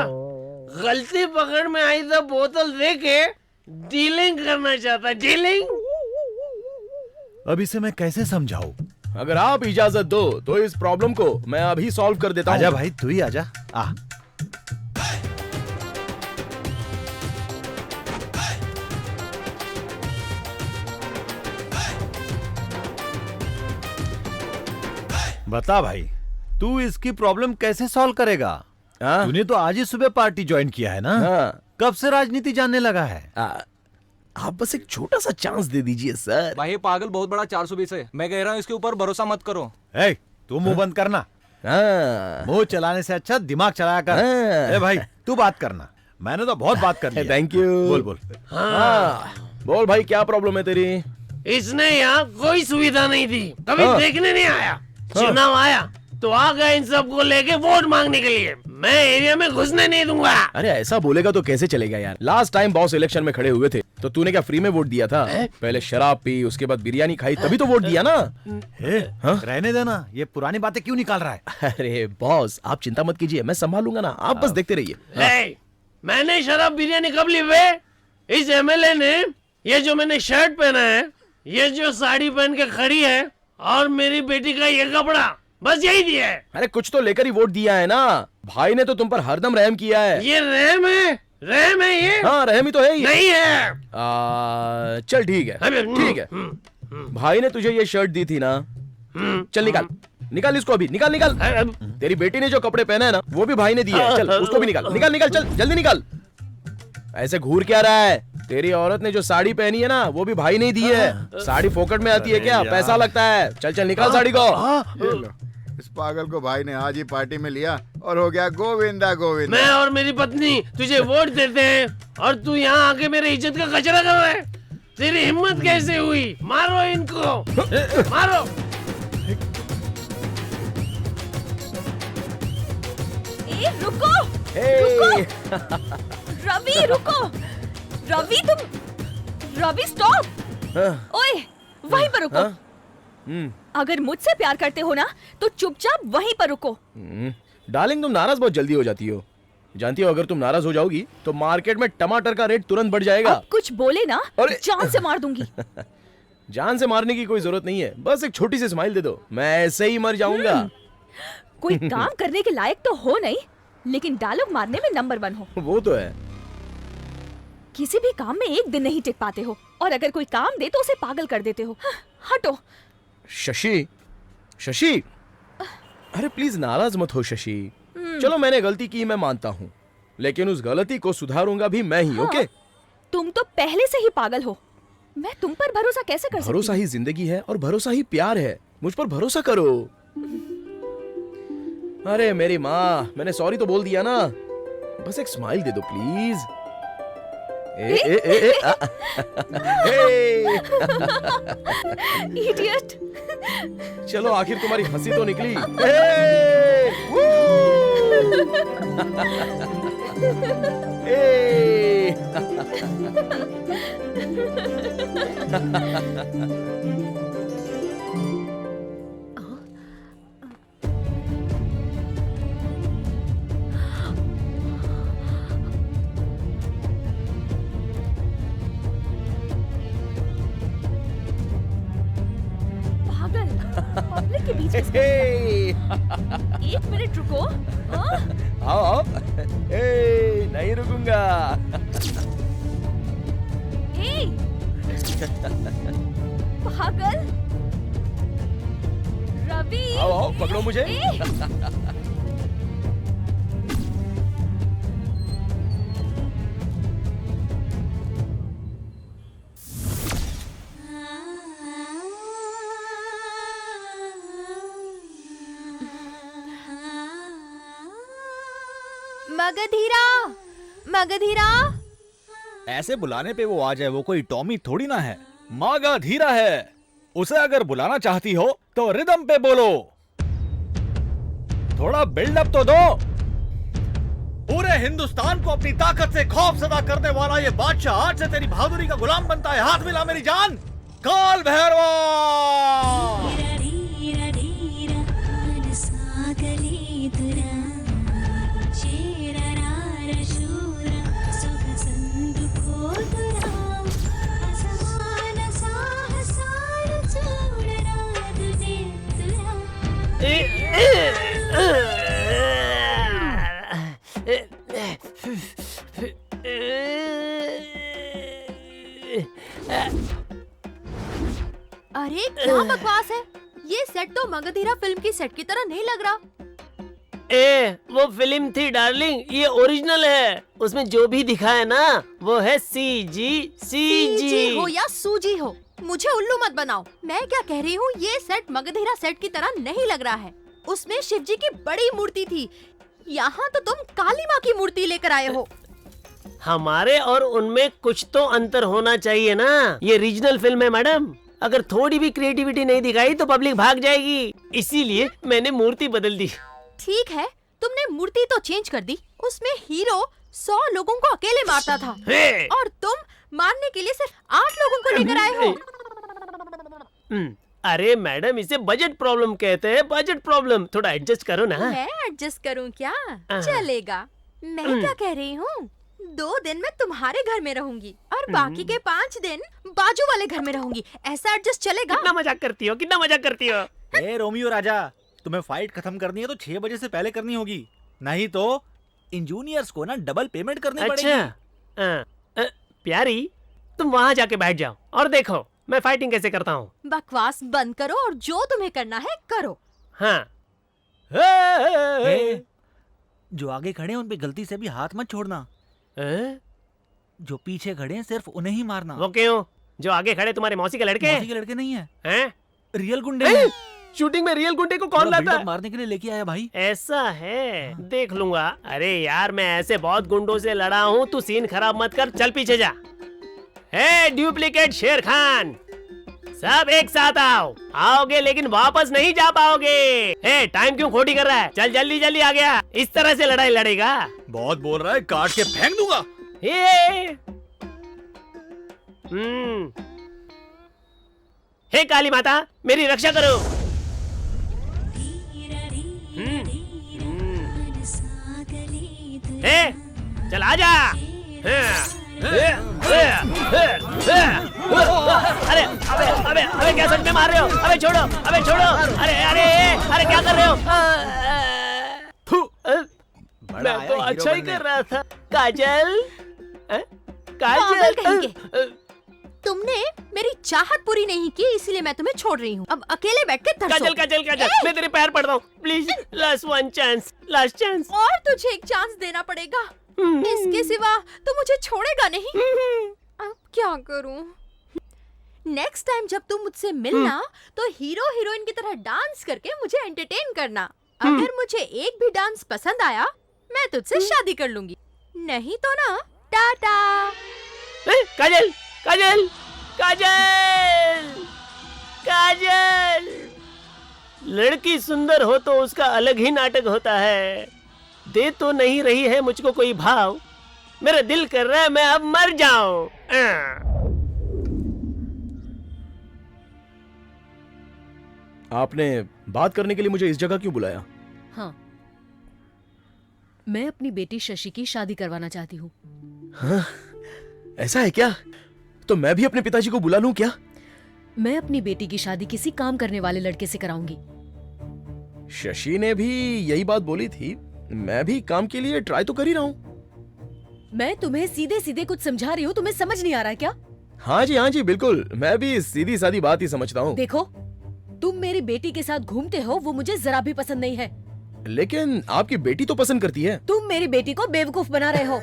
Speaker 10: गलती पकड़ में आई तो बोतल दे के डीलिंग करना चाहता? डीलिंग?
Speaker 11: अब इसे मैं कैसे समझाऊं?
Speaker 1: अगर आप इजाजत दो तो इस प्रॉब्लम को मैं अभी सॉल्व कर देता हूँ।
Speaker 11: आजा भाई, तू ही आजा। आ बता भाई, तू इसकी प्रॉब्लम कैसे सॉल्व करेगा?
Speaker 1: हाँ?
Speaker 11: तूने तो आज ही सुबह पार्टी ज्वाइन किया है ना?
Speaker 1: हाँ।
Speaker 11: कब से राजनीति जानने लगा है?
Speaker 1: आप बस एक छोटा सा चांस दे दीजिए सर।
Speaker 6: भाई ये पागल बहुत बड़ा 420 है। मैं कह रहा हूँ इसके ऊपर भरोसा मत करो।
Speaker 11: ए, तू मुंह बंद करना।
Speaker 1: हाँ।
Speaker 11: मुंह चलाने से अच्छा दिमाग चलाया कर।
Speaker 1: हाँ।
Speaker 11: ए भाई तू बात करना, मैंने तो बहुत बात कर ली।
Speaker 1: Thank you.
Speaker 11: बोल बोल।
Speaker 1: हाँ। बोल भाई, क्या प्रॉब्लम है तेरी?
Speaker 10: इसने यहाँ कोई सुविधा नहीं दी, कभी
Speaker 1: हाँ।
Speaker 10: देखने नहीं आया। चुनाव आया तो आ गया इन सबको लेके वोट मांगने के लिए। मैं एरिया में घुसने नहीं दूंगा।
Speaker 1: अरे ऐसा बोलेगा तो कैसे चलेगा यार। लास्ट टाइम बॉस इलेक्शन में खड़े हुए थे तो तूने क्या फ्री में वोट दिया था? पहले शराब पी, उसके बाद बिरयानी खाई, तभी तो वोट दिया ना।
Speaker 11: हाँ? रहने देना, ये पुरानी बातें क्यों निकाल रहा है?
Speaker 1: अरे बॉस आप चिंता मत कीजिए, मैं संभालूंगा ना, आप बस देखते रहिए।
Speaker 10: मैंने शराब बिरयानी कब ली वे? इस एमएलए ने ये जो मैंने शर्ट पहना है, ये जो साड़ी पहन के खड़ी है, और मेरी बेटी का ये कपड़ा, बस यही दिया है।
Speaker 1: अरे कुछ तो लेकर ही वोट दिया है ना। भाई ने तो तुम पर हरदम रहम किया है।
Speaker 10: ये रहम है? रहम है ये?
Speaker 1: हाँ रहम ही तो है ये।
Speaker 10: नहीं है।
Speaker 1: चल ठीक है, ठीक है। भाई ने तुझे ये शर्ट दी थी ना, चल निकाल निकाल इसको अभी, निकाल निकाल। तेरी बेटी ने जो कपड़े पहने हैं ना, वो भी भाई ने दिए हैं। चल उसको भी निकाल निकाल निकाल, चल जल्दी निकाल। ऐसे घूर क्या रहा है? तेरी औरत ने जो साड़ी पहनी है ना, वो भी भाई ने दी है। साड़ी फोकट में आती है क्या? पैसा लगता है। चल चल निकाल साड़ी को।
Speaker 5: ये लो, इस पागल को भाई ने आज ही पार्टी में लिया और हो गया गोविंदा गोविंदा।
Speaker 10: मैं और मेरी पत्नी तुझे वोट देते हैं और तू यहाँ आके मेरे इज्जत का कचरा कर रहा है। तेरी हिम्मत कैसे हुई? मारो इनको, मारो।
Speaker 7: ए, रुको
Speaker 1: हे!
Speaker 7: रवि, रुको। रवि तुम, रवि स्टॉप। ओए वहीं पर रुको। अगर मुझसे प्यार करते हो ना तो चुपचाप वहीं पर रुको।
Speaker 1: डार्लिंग तुम नाराज बहुत जल्दी हो जाती हो। जानती हो अगर तुम नाराज हो जाओगी तो मार्केट में टमाटर का रेट तुरंत बढ़ जाएगा।
Speaker 7: अब कुछ बोले ना, जान से मार दूंगी।
Speaker 1: जान से मारने की कोई जरूरत नहीं है, बस एक छोटी सी स्माइल दे दो, मैं ऐसे ही मर जाऊंगा।
Speaker 7: कोई काम करने के लायक तो हो नहीं, लेकिन डायलॉग मारने में नंबर 1 हो।
Speaker 1: वो तो है।
Speaker 7: किसी भी काम में एक दिन नहीं टिक पाते हो, और अगर कोई काम दे तो उसे पागल कर देते हो। हटो।
Speaker 1: शशि, शशि, अरे प्लीज नाराज मत हो शशि। चलो मैंने गलती की, मैं मानता हूँ, लेकिन उस गलती को सुधारूंगा भी मैं ही।
Speaker 7: हाँ,
Speaker 1: ओके?
Speaker 7: तुम तो पहले से ही पागल हो। मैं तुम पर भरोसा कैसे कर सकती?
Speaker 1: भरोसा ही जिंदगी है और भरोसा ही प्यार है। मुझ पर भरोसा करो। अरे मेरी माँ, मैंने सॉरी तो बोल दिया ना, बस एक स्माइल दे दो प्लीज।
Speaker 7: इडियट।
Speaker 1: चलो आखिर तुम्हारी हंसी तो निकली। ए!
Speaker 7: पागल, पब्लिक के बीच में
Speaker 1: ए!
Speaker 7: एक मिनट रुको। हाँ?
Speaker 1: आओ आओ। ए, नहीं रुकूंगा।
Speaker 7: ए! पागल, रवि।
Speaker 1: आओ आओ, पकड़ो मुझे।
Speaker 7: ए!
Speaker 2: मगधीरा, मगधीरा।
Speaker 6: ऐसे बुलाने पे वो आ जाए, वो कोई टॉमी थोड़ी ना है। मगधीरा है। उसे अगर बुलाना चाहती हो तो रिदम पे बोलो। थोड़ा बिल्डअप तो दो। पूरे हिंदुस्तान को अपनी ताकत से खौफ सदा करने वाला ये बादशाह आज से तेरी बहादुरी का गुलाम बनता है। हाथ मिला मेरी जान। काल भैरवा।
Speaker 2: अरे क्या बकवास है, ये सेट तो मगधीरा फिल्म की सेट की तरह नहीं लग रहा।
Speaker 10: वो फिल्म थी डार्लिंग, ये ओरिजिनल है। उसमें जो भी दिखा है ना वो है सीजी।
Speaker 2: सीजी हो या सूजी हो, मुझे उल्लू मत बनाओ। मैं क्या कह रही हूँ, ये सेट मगधीरा सेट की तरह नहीं लग रहा है। उसमें शिव जी की बड़ी मूर्ति थी, यहाँ तो तुम काली माँ की मूर्ति लेकर आए हो।
Speaker 10: हमारे और उनमें कुछ तो अंतर होना चाहिए ना। ये रीजनल फिल्म है मैडम, अगर थोड़ी भी क्रिएटिविटी नहीं दिखाई तो पब्लिक भाग जाएगी। इसीलिए मैंने मूर्ति बदल दी।
Speaker 2: ठीक है, तुमने मूर्ति तो चेंज कर दी। उसमें हीरो 100 लोगों को अकेले मारता था और तुम मारने के लिए सिर्फ 8 लोगों को लेकर आए हो।
Speaker 10: अरे मैडम, इसे बजट प्रॉब्लम कहते हैं। बजट प्रॉब्लम, थोड़ा एडजस्ट करो ना।
Speaker 2: मैं एडजस्ट करूं क्या? चलेगा। मैं क्या कह रही हूँ, 2 दिन मैं तुम्हारे घर में रहूंगी और बाकी के 5 दिन बाजू वाले घर में रहूंगी। ऐसा एडजस्ट चलेगा?
Speaker 10: कितना मजाक करती हो, कितना मजाक करती हो।
Speaker 6: ए रोमियो राजा, तुम्हें फाइट खत्म करनी है तो 6 बजे से पहले करनी होगी, नहीं तो इंजीनियर्स को ना डबल पेमेंट करनी पड़ेगी।
Speaker 10: अच्छा प्यारी, तुम वहाँ जाके बैठ जाओ और देखो मैं फाइटिंग कैसे करता हूँ।
Speaker 2: बकवास बंद करो और जो तुम्हें करना है करो।
Speaker 10: हाँ।
Speaker 6: जो आगे खड़े हैं उन पे गलती से भी हाथ मत छोड़ना। जो पीछे खड़े हैं सिर्फ उन्हें ही मारना।
Speaker 10: वो क्यों? जो आगे खड़े तुम्हारे मौसी के लड़के?
Speaker 6: मौसी के लड़के नहीं है,
Speaker 10: हैं?
Speaker 6: रियल गुंडे हैं।
Speaker 10: शूटिंग में रियल गुंडे को कौन लाता है?
Speaker 6: मारने के लिए लेके आया भाई।
Speaker 10: ऐसा है, देख लूंगा। अरे यार, मैं ऐसे बहुत गुंडों से लड़ा हूँ, तू सीन खराब मत कर, चल पीछे जा। हे डुप्लीकेट शेर खान, सब एक साथ आओ। आओगे लेकिन वापस नहीं जा पाओगे। हे टाइम क्यों खोटी कर रहा है? चल जल्दी जल्दी आ गया। इस तरह से लड़ाई लड़ेगा?
Speaker 6: बहुत बोल रहा है, काट के फेंक दूंगा।
Speaker 10: हे काली माता, मेरी रक्षा करो। हे चल आजा। अरे अबे अबे अबे क्या सच में मार रहे हो? अबे छोड़ो, अबे छोड़ो। अरे अरे अरे क्या कर रहे हो? मैं तो अच्छा ही कर रहा था। काजल,
Speaker 2: पागल कहेंगे।
Speaker 10: काजल,
Speaker 2: तुमने मेरी चाहत पूरी नहीं की, इसलिए मैं तुम्हें छोड़ रही हूँ। अब अकेले बैठ के तरसो।
Speaker 10: काजल काजल काजल, मैं तेरे पैर पड़ता हूँ, please. Last one chance, last chance.
Speaker 2: और तुझे एक चांस देना पड़ेगा, इसके सिवा तू मुझे छोड़ेगा नहीं। अब क्या करूं? नेक्स्ट टाइम जब तुम मुझसे मिलना तो हीरो हीरोइन की तरह डांस करके मुझे एंटरटेन करना। अगर मुझे एक भी डांस पसंद आया, मैं तुझसे शादी कर लूंगी, नहीं तो ना टाटा।
Speaker 10: काजल काजल काजल काजल, लड़की सुंदर हो तो उसका अलग ही नाटक होता है। दे तो नहीं रही है मुझको कोई भाव, मेरा दिल कर रहा है मैं अब मर जाऊं।
Speaker 1: आपने बात करने के लिए मुझे इस जगह क्यों बुलाया?
Speaker 8: हाँ, मैं अपनी बेटी शशि की शादी करवाना चाहती हूँ।
Speaker 1: हाँ, ऐसा है क्या? तो मैं भी अपने पिताजी को बुला लूं क्या?
Speaker 8: मैं अपनी बेटी की शादी किसी काम करने वाले लड़के से कराऊंगी।
Speaker 1: शशि ने भी यही बात बोली थी। मैं भी काम के लिए ट्राई तो कर ही रहा हूँ।
Speaker 8: मैं तुम्हें सीधे सीधे कुछ समझा रही हूँ, तुम्हें समझ नहीं आ रहा है क्या?
Speaker 1: हाँ जी बिल्कुल, मैं भी सीधी सादी बात ही समझता हूँ।
Speaker 8: देखो, तुम मेरी बेटी के साथ घूमते हो, वो मुझे जरा भी पसंद नहीं है।
Speaker 1: लेकिन आपकी बेटी तो पसंद करती है।
Speaker 8: तुम मेरी बेटी को बेवकूफ बना रहे हो।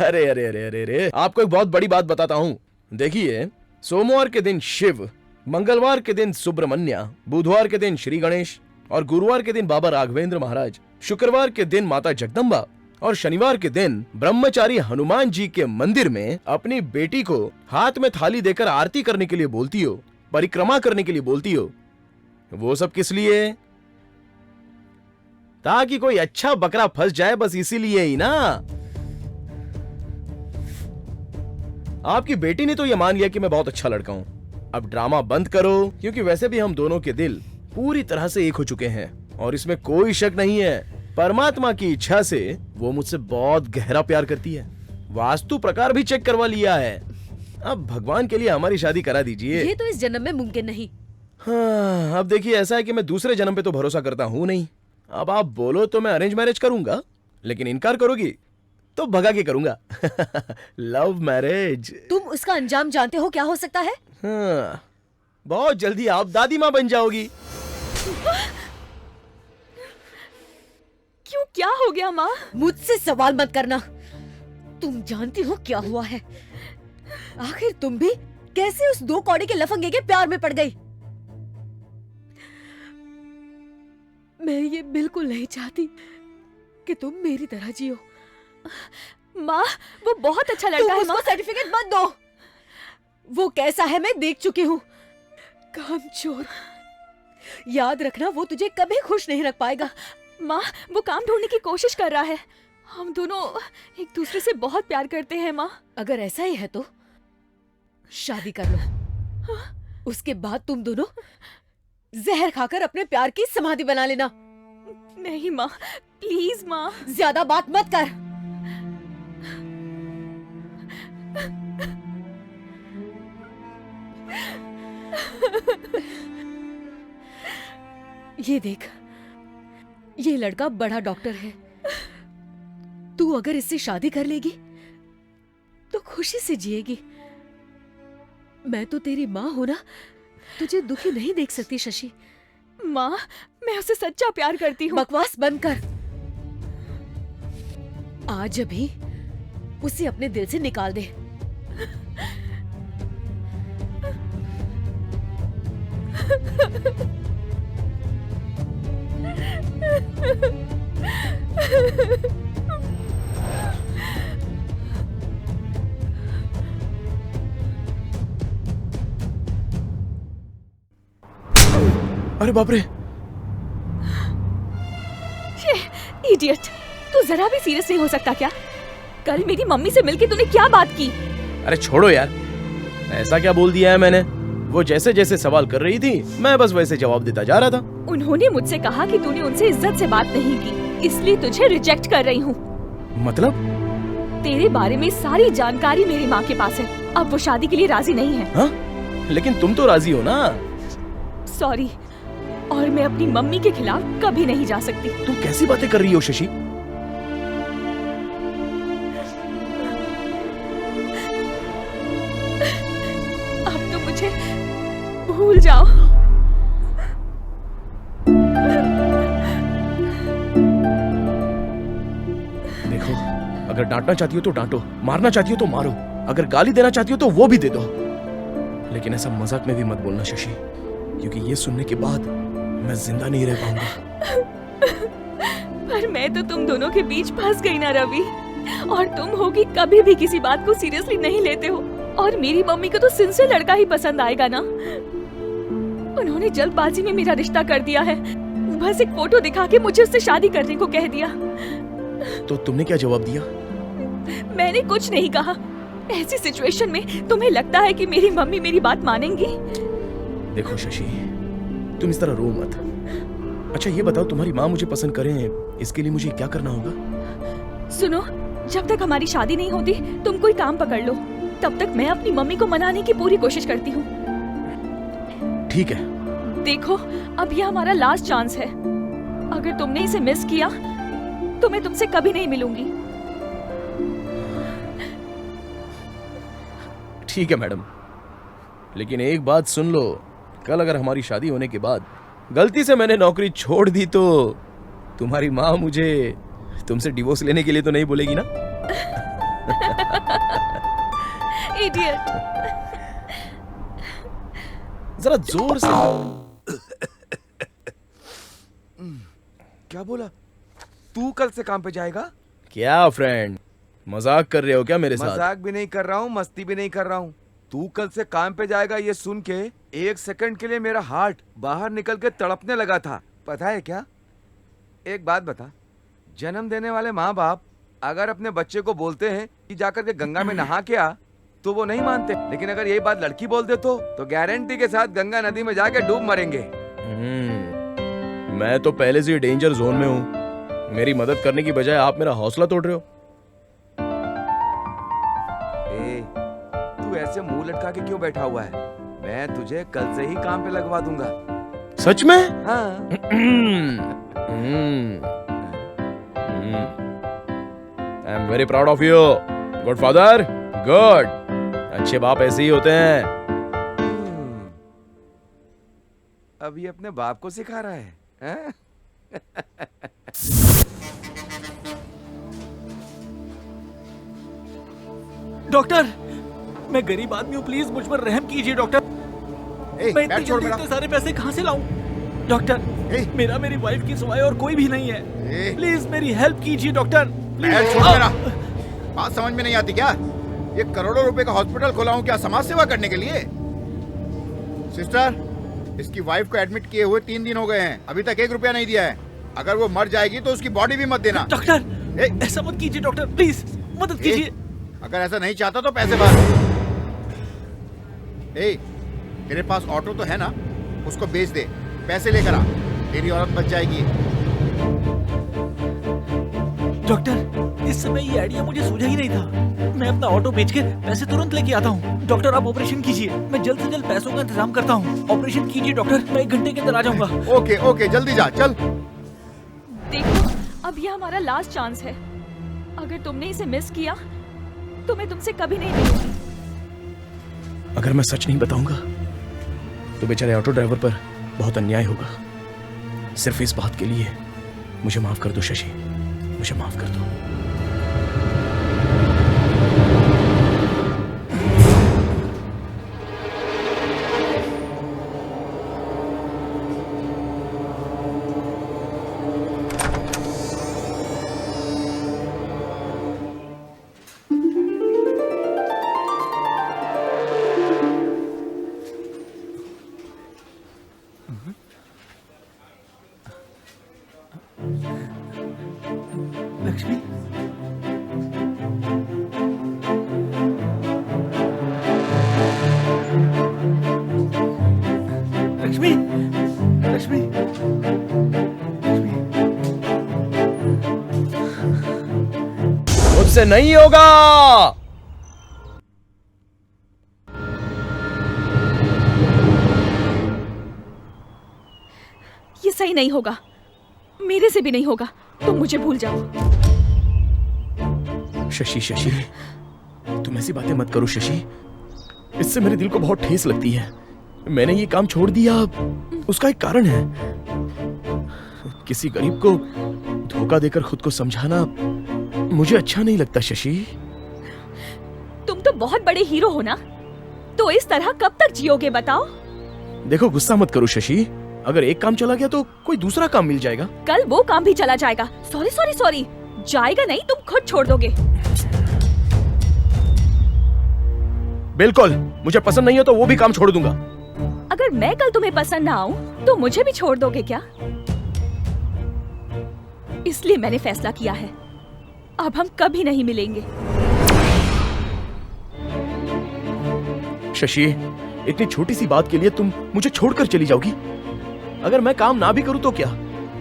Speaker 1: अरे अरे अरे अरे अरे, आपको एक बहुत बड़ी बात बताता हूँ। देखिए, सोमवार के दिन शिव, मंगलवार के दिन सुब्रमण्या, बुधवार के दिन श्री गणेश और गुरुवार के दिन बाबा राघवेंद्र महाराज, शुक्रवार के दिन माता जगदम्बा और शनिवार के दिन ब्रह्मचारी हनुमान जी के मंदिर में अपनी बेटी को हाथ में थाली देकर आरती करने के लिए बोलती हो, परिक्रमा करने के लिए बोलती हो। वो सब किस लिए? ताकि कोई अच्छा बकरा फंस जाए, बस इसीलिए ही ना। आपकी बेटी ने तो ये मान लिया कि मैं बहुत अच्छा लड़का हूं। अब ड्रामा बंद करो, क्योंकि वैसे भी हम दोनों के दिल पूरी तरह से एक हो चुके हैं और इसमें कोई शक नहीं है। परमात्मा की इच्छा से वो मुझसे बहुत गहरा प्यार करती है। वास्तु प्रकार भी चेक करवा लिया है। अब भगवान के लिए हमारी शादी करा दीजिए।
Speaker 8: ये तो इस जन्म में मुमकिन नहीं।
Speaker 1: हाँ, अब देखिए, ऐसा है कि मैं दूसरे जन्म पे तो भरोसा करता हूँ नहीं। अब आप बोलो तो मैं अरेंज मैरिज करूंगा, लेकिन इनकार करोगी तो भगा के करूंगा। Love marriage.
Speaker 8: तुम उसका अंजाम जानते हो क्या हो सकता है?
Speaker 1: हाँ, बहुत जल्दी आप दादी माँ बन जाओगी।
Speaker 8: क्यों, क्या हो गया माँ? मुझसे सवाल मत करना। तुम जानती हो क्या हुआ है? आखिर तुम भी कैसे उस 2 कौड़ी के लफंगे के प्यार में पड़ गई? मैं ये बिल्कुल नहीं चाहती कि तुम मेरी तरह जियो।
Speaker 7: माँ, वो बहुत अच्छा लड़का है।
Speaker 8: माँ, सर्टिफिकेट मत दो। वो कैसा है मैं देख चुकी हूँ। कामचोर। याद रखना, वो तुझे कभी खुश नहीं रख पाएगा।
Speaker 7: माँ, वो काम ढूंढने की कोशिश कर रहा है। हम दोनों एक दूसरे से बहुत प्यार करते हैं माँ।
Speaker 8: अगर ऐसा ही है तो शादी कर लो। उसके बाद तुम दोनों जहर खाकर अपने प्यार की समाधि बना लेना।
Speaker 7: नहीं माँ, प्लीज माँ।
Speaker 8: ज्यादा बात मत कर। ये देख, ये लड़का बड़ा डॉक्टर है। तू अगर इससे शादी कर लेगी तो खुशी से जिएगी। मैं तो तेरी माँ हूं ना, तुझे दुखी नहीं देख सकती शशि।
Speaker 7: माँ, मैं उसे सच्चा प्यार करती हूँ।
Speaker 8: बकवास बंद कर। आज अभी उसे अपने दिल से निकाल दे।
Speaker 1: अरे बाप रे,
Speaker 7: इडियट, तू जरा भी सीरियस नहीं हो सकता क्या? कल मेरी मम्मी से मिलके तूने क्या बात की?
Speaker 1: अरे छोड़ो यार, ऐसा क्या बोल दिया है मैंने? वो जैसे जैसे सवाल कर रही थी, मैं बस वैसे जवाब देता जा रहा था।
Speaker 7: उन्होंने मुझसे कहा कि तूने उनसे इज्जत से बात नहीं की, इसलिए तुझे रिजेक्ट कर रही हूँ।
Speaker 1: मतलब?
Speaker 7: तेरे बारे में सारी जानकारी मेरी माँ के पास है। अब वो शादी के लिए राजी नहीं है।
Speaker 1: हाँ? लेकिन तुम तो राजी हो ना?
Speaker 7: सॉरी, और मैं अपनी मम्मी के खिलाफ कभी नहीं जा सकती।
Speaker 1: तुम कैसी बातें कर रही हो शशि?
Speaker 7: अब तो मुझे भूल जाओ।
Speaker 1: देखो, अगर डांटना चाहती हो तो डांटो, मारना चाहती हो तो मारो, अगर गाली देना चाहती हो तो वो भी दे दो, लेकिन ऐसा मजाक में भी मत बोलना शशि, क्योंकि ये सुनने के बाद मैं जिंदा नहीं रह पाऊंगा।
Speaker 7: पर मैं तो तुम दोनों के बीच फंस गई ना रवि, और तुम होगी कभी भी किसी बात को सीरियसली नहीं लेते हो, और मेरी मम्मी को तो सिंसियर लड़का ही पसंद आएगा ना। उन्होंने जल्दबाजी में मेरा रिश्ता कर दिया है। बस एक फोटो दिखा के मुझे उससे शादी करने को कह दिया।
Speaker 1: तो तुमने क्या जवाब दिया?
Speaker 7: मैंने कुछ नहीं कहा। ऐसी सिचुएशन में तुम्हें लगता है कि मेरी मम्मी मेरी बात मानेंगी?
Speaker 1: देखो शशि, तुम इस तरह रो मत। अच्छा ये बताओ, तुम्हारी माँ मुझे पसंद करें, इसके लिए मुझे क्या करना होगा?
Speaker 7: सुनो, जब तक हमारी शादी नहीं होती तुम कोई काम पकड़ लो, तब तक मैं अपनी मम्मी को मनाने की पूरी कोशिश करती हूँ।
Speaker 1: ठीक है।
Speaker 7: देखो, अब यह हमारा लास्ट चांस है। अगर तुमने इसे मिस किया तो मैं तुमसे कभी नहीं मिलूंगी।
Speaker 1: ठीक है मैडम, लेकिन एक बात सुन लो, कल अगर हमारी शादी होने के बाद गलती से मैंने नौकरी छोड़ दी तो तुम्हारी माँ मुझे तुमसे डिवोर्स लेने के लिए तो नहीं बोलेगी ना?
Speaker 7: इडियट।
Speaker 1: जरा जोर से।
Speaker 4: क्या बोला? तू कल से काम पे जाएगा?
Speaker 1: क्या फ्रेंड, मजाक कर रहे हो क्या मेरे साथ?
Speaker 4: मजाक भी नहीं कर रहा हूँ, मस्ती भी नहीं कर रहा हूँ। तू कल से काम पे जाएगा ये सुन के एक सेकंड के लिए मेरा हार्ट बाहर निकल के तड़पने लगा था। पता है क्या? एक बात बता, जन्म देने वाले माँ बाप अगर अपने बच्चे को बोलते हैं कि जाकर के गंगा में नहा के आ, तो वो नहीं मानते। लेकिन अगर यही बात लड़की बोल दे तो गारंटी के साथ गंगा नदी में जाके डूब मरेंगे।
Speaker 1: मैं तो पहले से ही डेंजर जोन में हूँ। मेरी मदद करने की बजाय आप मेरा हौसला तोड़ रहे हो।
Speaker 4: तू ऐसे मुंह लटका के क्यों बैठा हुआ है? मैं तुझे कल से ही काम पे लगवा दूंगा।
Speaker 1: सच में?
Speaker 4: हाँ।
Speaker 1: I am very proud of you, good father, good. अच्छे बाप ऐसे ही होते हैं।
Speaker 4: अभी अपने बाप को सिखा रहा है, हैं?
Speaker 6: डॉक्टर, मैं गरीब आदमी हूँ, प्लीज मुझ पर रहम कीजिए डॉक्टर। मैं इतने जल्दी इतने सारे पैसे कहाँ से लाऊं? डॉक्टर, मेरा मेरी वाइफ की सिवाय और कोई भी नहीं है। प्लीज मेरी हेल्प कीजिए डॉक्टर।
Speaker 5: बात समझ में नहीं आती क्या? ये करोड़ों रुपए का हॉस्पिटल खोला हूँ क्या समाज सेवा करने के लिए? सिस्टर, इसकी वाइफ को एडमिट किए हुए 3 दिन हो गए हैं, अभी तक 1 रुपया नहीं दिया है। अगर वो मर जाएगी तो उसकी बॉडी भी मत देना।
Speaker 6: डॉक्टर, ऐसा मत कीजिए डॉक्टर, प्लीज मदद कीजिए।
Speaker 5: अगर ऐसा नहीं चाहता तो पैसे भर। तेरे पास ऑटो तो है ना, उसको बेच दे, पैसे लेकर आ, तेरी औरत बच जाएगी।
Speaker 6: डॉक्टर, इस समय ये आइडिया मुझे सूझा ही नहीं था। मैं अपना ऑटो बेच के पैसे तुरंत लेके आता हूँ। डॉक्टर, आप ऑपरेशन कीजिए, मैं जल्द से जल्द पैसों का इंतजाम करता हूँ। ऑपरेशन कीजिए डॉक्टर, मैं 1 घंटे के अंदर आ जाऊंगा।
Speaker 5: ओके ओके, जल्दी जा, चल।
Speaker 7: देखो, अब यह हमारा लास्ट चांस है। अगर तुमने इसे मिस किया तो मैं तुमसे कभी नहीं मिलूंगी।
Speaker 1: अगर मैं सच नहीं बताऊंगा तो बेचारे ऑटो ड्राइवर पर बहुत अन्याय होगा। सिर्फ इस बात के लिए मुझे माफ कर दो शशि, मुझे माफ कर दो।
Speaker 6: लक्ष्मी, लक्ष्मी, लक्ष्मी,
Speaker 1: मुझसे नहीं होगा।
Speaker 7: ये सही नहीं होगा, मेरे से भी नहीं होगा, तुम मुझे भूल जाओ।
Speaker 1: शशि, शशि, तुम ऐसी बातें मत करो शशि, इससे मेरे दिल को बहुत ठेस लगती है। मैंने ये काम छोड़ दिया, उसका एक कारण है। किसी गरीब को धोखा देकर खुद को समझाना मुझे अच्छा नहीं लगता शशि।
Speaker 7: तुम तो बहुत बड़े हीरो हो ना, तो इस तरह कब तक जियोगे बताओ?
Speaker 1: देखो, गुस्सा मत करो शशि, अगर एक काम चला गया तो कोई दूसरा काम मिल जाएगा।
Speaker 7: कल वो काम भी चला जाएगा। सॉरी सॉरी सॉरी, जाएगा नहीं, तुम खुद छोड़ दोगे।
Speaker 1: बिल्कुल, मुझे पसंद नहीं है तो वो भी काम छोड़ दूंगा।
Speaker 7: अगर मैं कल तुम्हें पसंद ना आऊं तो मुझे भी छोड़ दोगे क्या? इसलिए मैंने फैसला किया है, अब हम कभी नहीं मिलेंगे।
Speaker 1: शशि, इतनी छोटी सी बात के लिए तुम मुझे छोड़कर चली जाओगी? अगर मैं काम ना भी करूं तो क्या?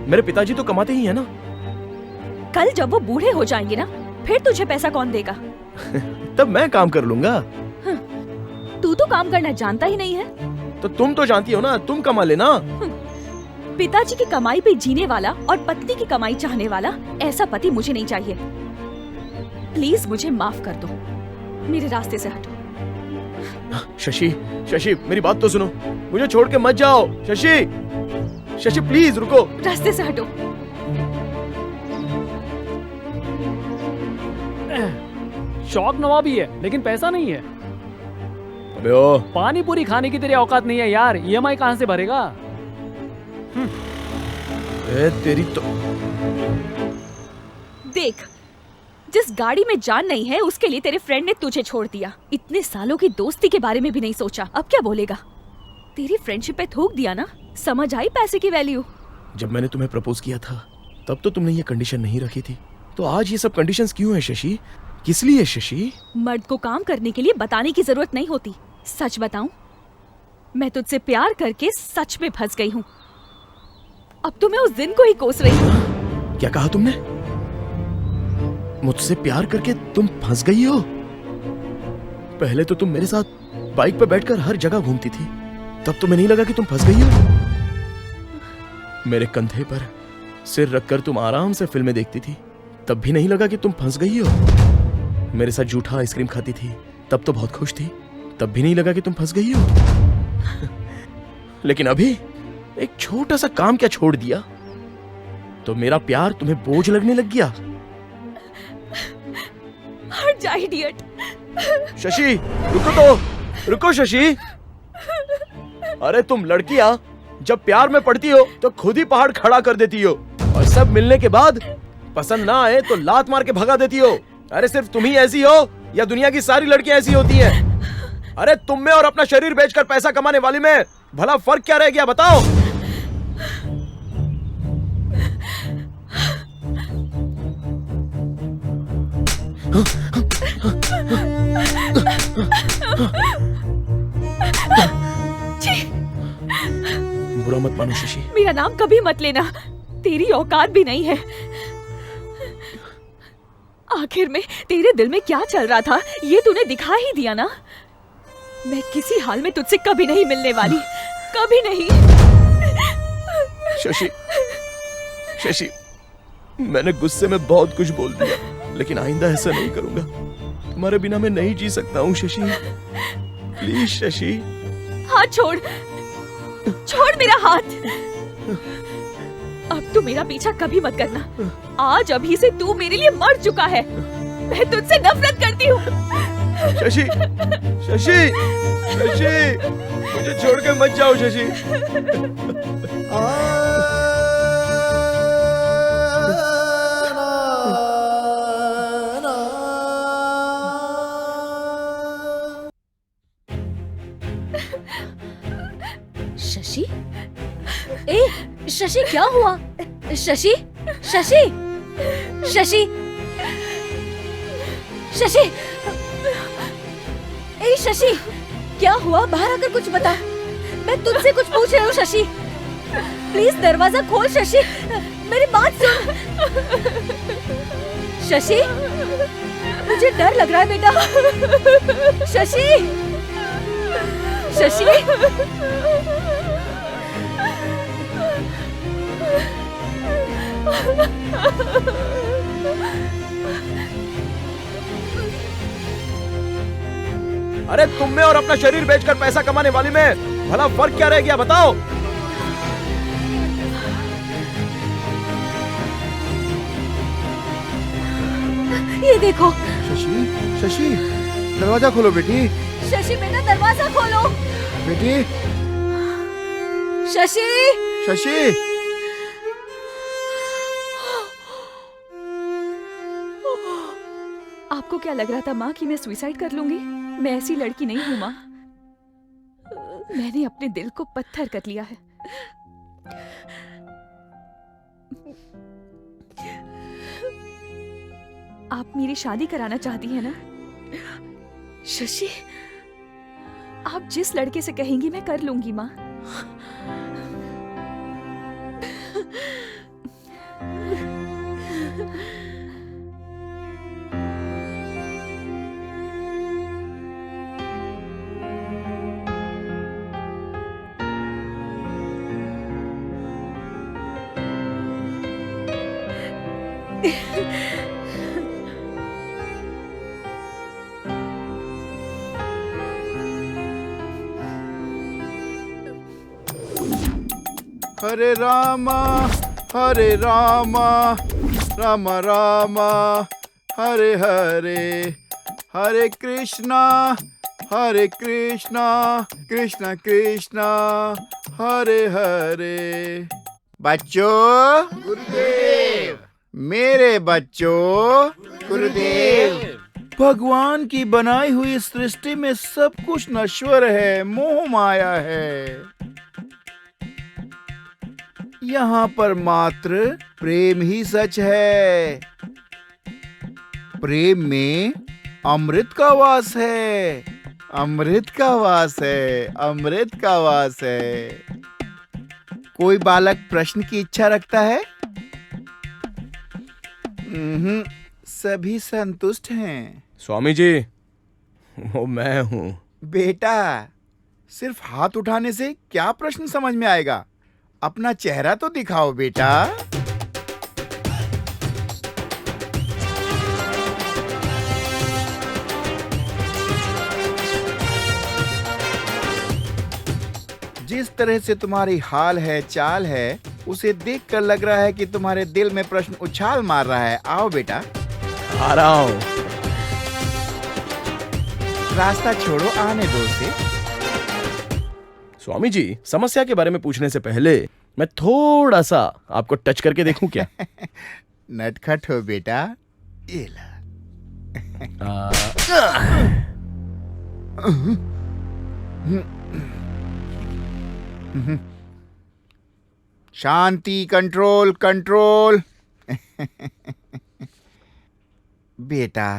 Speaker 1: मेरे पिताजी तो कमाते ही है ना।
Speaker 7: कल जब वो बूढ़े हो जाएंगे ना, फिर तुझे पैसा कौन देगा?
Speaker 1: तब मैं काम कर लूंगा।
Speaker 7: तू तो काम करना जानता ही नहीं है।
Speaker 1: तो तुम तो जानती हो ना, तुम कमा लेना।
Speaker 7: पिताजी की कमाई पे जीने वाला और पत्नी की कमाई चाहने वाला ऐसा पति मुझे नहीं चाहिए। प्लीज मुझे माफ कर दो, मेरे रास्ते से हटो।
Speaker 1: शशि, शशि मेरी बात तो सुनो, मुझे छोड़ के मत जाओ। शशि, शशि प्लीज रुको।
Speaker 7: रास्ते से हटो।
Speaker 9: शौक नवाबी है लेकिन पैसा नहीं है।
Speaker 1: अबे ओ,
Speaker 9: पानी पूरी खाने की तेरी औकात नहीं है यार, EMI कहाँ से भरेगा?
Speaker 1: तेरी तो
Speaker 7: देख, जिस गाड़ी में जान नहीं है उसके लिए तेरे फ्रेंड ने तुझे छोड़ दिया। इतने सालों की दोस्ती के बारे में भी नहीं सोचा, अब क्या बोलेगा? तेरी फ्रेंडशिप पे थूक दिया ना, समझ आई पैसे की वैल्यू?
Speaker 1: जब मैंने तुम्हें प्रपोज किया था तब तो तुमने ये कंडीशन नहीं रखी थी, तो आज ये सब कंडीशंस क्यों है शशि? किस लिए शशि?
Speaker 7: मर्द को काम करने के लिए बताने की जरूरत नहीं होती। सच बताऊं, मैं तुझसे प्यार करके सच में फंस गई हूँ। अब तो मैं उस दिन को ही कोस रही हूँ।
Speaker 1: क्या कहा तुमने? मुझसे प्यार करके तुम फंस गई हो? पहले तो तुम मेरे साथ बाइक पर बैठकर हर जगह घूमती थी, तब तुम्हें नहीं लगा कि तुम फंस गई हो? मेरे कंधे पर सिर रखकर तुम आराम से फिल्में देखती थी, तब भी नहीं लगा कि तुम फंस गई हो? मेरे साथ जूठा आइसक्रीम खाती थी, तब तो बहुत खुश थी, तब भी नहीं लगा कि तुम फंस गई हो? लेकिन अभी एक छोटा सा काम क्या छोड़ दिया तो मेरा प्यार तुम्हें बोझ लगने लग गया?
Speaker 7: हट जा इडियट।
Speaker 1: शशि रुको तो, रुको शशि। अरे तुम लड़कियां जब प्यार में पड़ती हो तो खुद ही पहाड़ खड़ा कर देती हो, और सब मिलने के बाद पसंद ना आए तो लात मार के भगा देती हो। अरे सिर्फ तुम ही ऐसी हो या दुनिया की सारी लड़कियां ऐसी होती हैं? अरे तुम में और अपना शरीर बेचकर पैसा कमाने वाली में भला फर्क क्या रह गया बताओ? बुरा मत मानो शशि।
Speaker 7: मेरा नाम कभी मत लेना, तेरी औकात भी नहीं है। आखिर में तेरे दिल में क्या चल रहा था ये तूने दिखा ही दिया ना। मैं किसी हाल में तुझसे कभी नहीं मिलने वाली, कभी नहीं।
Speaker 1: शशि, शशि मैंने गुस्से में बहुत कुछ बोल दिया, लेकिन आइंदा ऐसा नहीं करूंगा। तुम्हारे बिना मैं नहीं जी सकता हूँ शशि, प्लीज शशि।
Speaker 7: हाथ छोड़, छोड़ मेरा हाथ। अब तू मेरा पीछा कभी मत करना। आज अभी से तू मेरे लिए मर चुका है। मैं तुझसे नफरत करती हूँ।
Speaker 1: शशि, शशि, शशि मुझे छोड़ के मत जाओ शशि।
Speaker 3: शशि, ए शशि क्या हुआ? शशि, शशि, शशि, शशि, ए शशि क्या हुआ? बाहर आकर कुछ बता, मैं तुझसे कुछ पूछ रही हूँ। शशि प्लीज दरवाजा खोल। शशि मेरी बात सुन। शशि मुझे डर लग रहा है बेटा। शशि, शशि
Speaker 1: अरे तुम में और अपना शरीर बेचकर पैसा कमाने वाली में भला फर्क क्या रह गया बताओ?
Speaker 3: ये देखो।
Speaker 5: शशि, शशि दरवाजा खोलो बेटी।
Speaker 3: शशि बेटा दरवाजा खोलो।
Speaker 5: बेटी,
Speaker 3: शशि,
Speaker 5: शशि
Speaker 7: आपको क्या लग रहा था माँ कि मैं सुसाइड कर लूंगी? मैं ऐसी लड़की नहीं हूँ माँ। मैंने अपने दिल को पत्थर कर लिया है। आप मेरी शादी कराना चाहती हैं ना?
Speaker 8: शशि,
Speaker 7: आप जिस लड़के से कहेंगी मैं कर लूंगी माँ।
Speaker 5: हरे रामा राम रामा हरे हरे, हरे कृष्णा कृष्ण कृष्णा हरे हरे। बच्चों, गुरुदेव। मेरे बच्चों, गुरुदेव। भगवान की बनाई हुई सृष्टि में सब कुछ नश्वर है, मोह माया है। यहाँ पर मात्र प्रेम ही सच है। प्रेम में अमृत का वास है, अमृत का वास है, अमृत का वास है। कोई बालक प्रश्न की इच्छा रखता है? सभी संतुष्ट हैं।
Speaker 1: स्वामी जी, वो मैं हूँ।
Speaker 5: बेटा, सिर्फ हाथ उठाने से क्या प्रश्न समझ में आएगा? अपना चेहरा तो दिखाओ बेटा। जिस तरह से तुम्हारी हाल है, चाल है, उसे देखकर लग रहा है कि तुम्हारे दिल में प्रश्न उछाल मार रहा है। आओ बेटा।
Speaker 1: आ रहा हूँ।
Speaker 5: रास्ता छोड़ो, आने दो उसे।
Speaker 1: स्वामी जी, समस्या के बारे में पूछने से पहले मैं थोड़ा सा आपको टच करके देखूं क्या?
Speaker 5: नटखट हो बेटा। ये ला। शांति, कंट्रोल कंट्रोल। बेटा,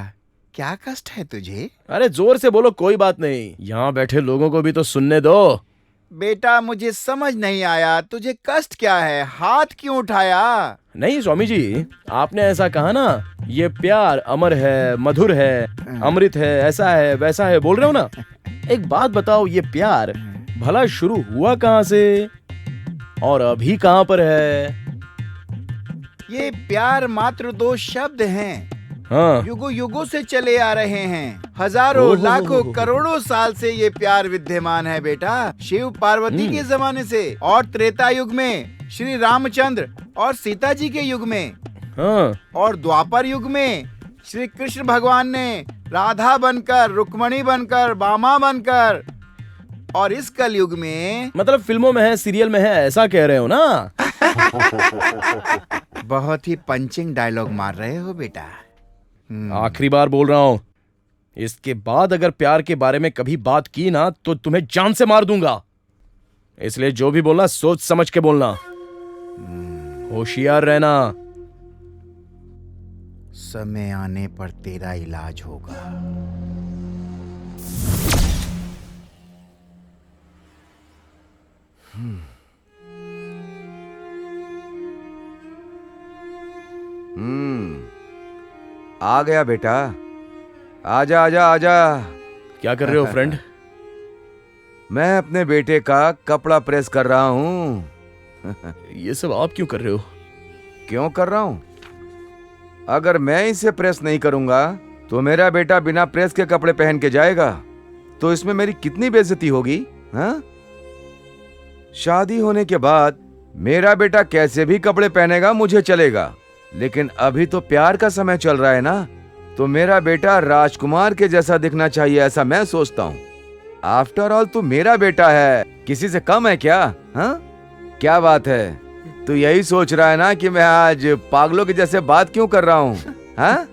Speaker 5: क्या कष्ट है तुझे?
Speaker 1: अरे जोर से बोलो, कोई बात नहीं। यहाँ बैठे लोगों को भी तो सुनने दो।
Speaker 5: बेटा, मुझे समझ नहीं आया, तुझे कष्ट क्या है? हाथ क्यों उठाया?
Speaker 1: नहीं स्वामी जी, आपने ऐसा कहा ना, ये प्यार अमर है, मधुर है, अमृत है, ऐसा है, वैसा है, बोल रहे हो ना? एक बात बताओ, ये प्यार भला शुरू हुआ कहाँ से और अभी कहाँ पर है?
Speaker 5: ये प्यार मात्र दो शब्द हैं।
Speaker 1: हाँ।
Speaker 5: युगों युगों से चले आ रहे हैं। हजारों, लाखों, करोड़ों साल से ये प्यार विद्यमान है बेटा। शिव पार्वती के जमाने से, और त्रेता युग में श्री रामचंद्र और सीता जी के युग में,
Speaker 1: हाँ।
Speaker 5: और द्वापर युग में श्री कृष्ण भगवान ने राधा बनकर, रुक्मणी बनकर, बामा बनकर, और इस कल युग में,
Speaker 1: मतलब फिल्मों में है, सीरियल में है, ऐसा कह रहे हो ना?
Speaker 5: बहुत ही पंचिंग डायलॉग मार रहे हो बेटा।
Speaker 1: आखिरी बार बोल रहा हूं, इसके बाद अगर प्यार के बारे में कभी बात की ना तो तुम्हें जान से मार दूंगा। इसलिए जो भी बोलना सोच समझ के बोलना, होशियार रहना।
Speaker 5: समय आने पर तेरा इलाज होगा।
Speaker 4: आ गया बेटा, आजा आजा आजा।
Speaker 1: क्या कर रहे हो फ्रेंड?
Speaker 4: मैं अपने बेटे का कपड़ा प्रेस कर रहा हूँ।
Speaker 1: ये सब आप क्यों कर रहे हो?
Speaker 4: क्यों कर रहा हूँ? अगर मैं इसे प्रेस नहीं करूंगा तो मेरा बेटा बिना प्रेस के कपड़े पहन के जाएगा, तो इसमें मेरी कितनी बेइज्जती होगी। हाँ? शादी होने के बाद मेरा बेटा कैसे भी कपड़े पहनेगा मुझे चलेगा, लेकिन अभी तो प्यार का समय चल रहा है ना, तो मेरा बेटा राजकुमार के जैसा दिखना चाहिए, ऐसा मैं सोचता हूँ। आफ्टर ऑल तू मेरा बेटा है, किसी से कम है क्या? हाँ? क्या बात है, तू यही सोच रहा है ना कि मैं आज पागलों के जैसे बात क्यों कर रहा हूँ? हाँ?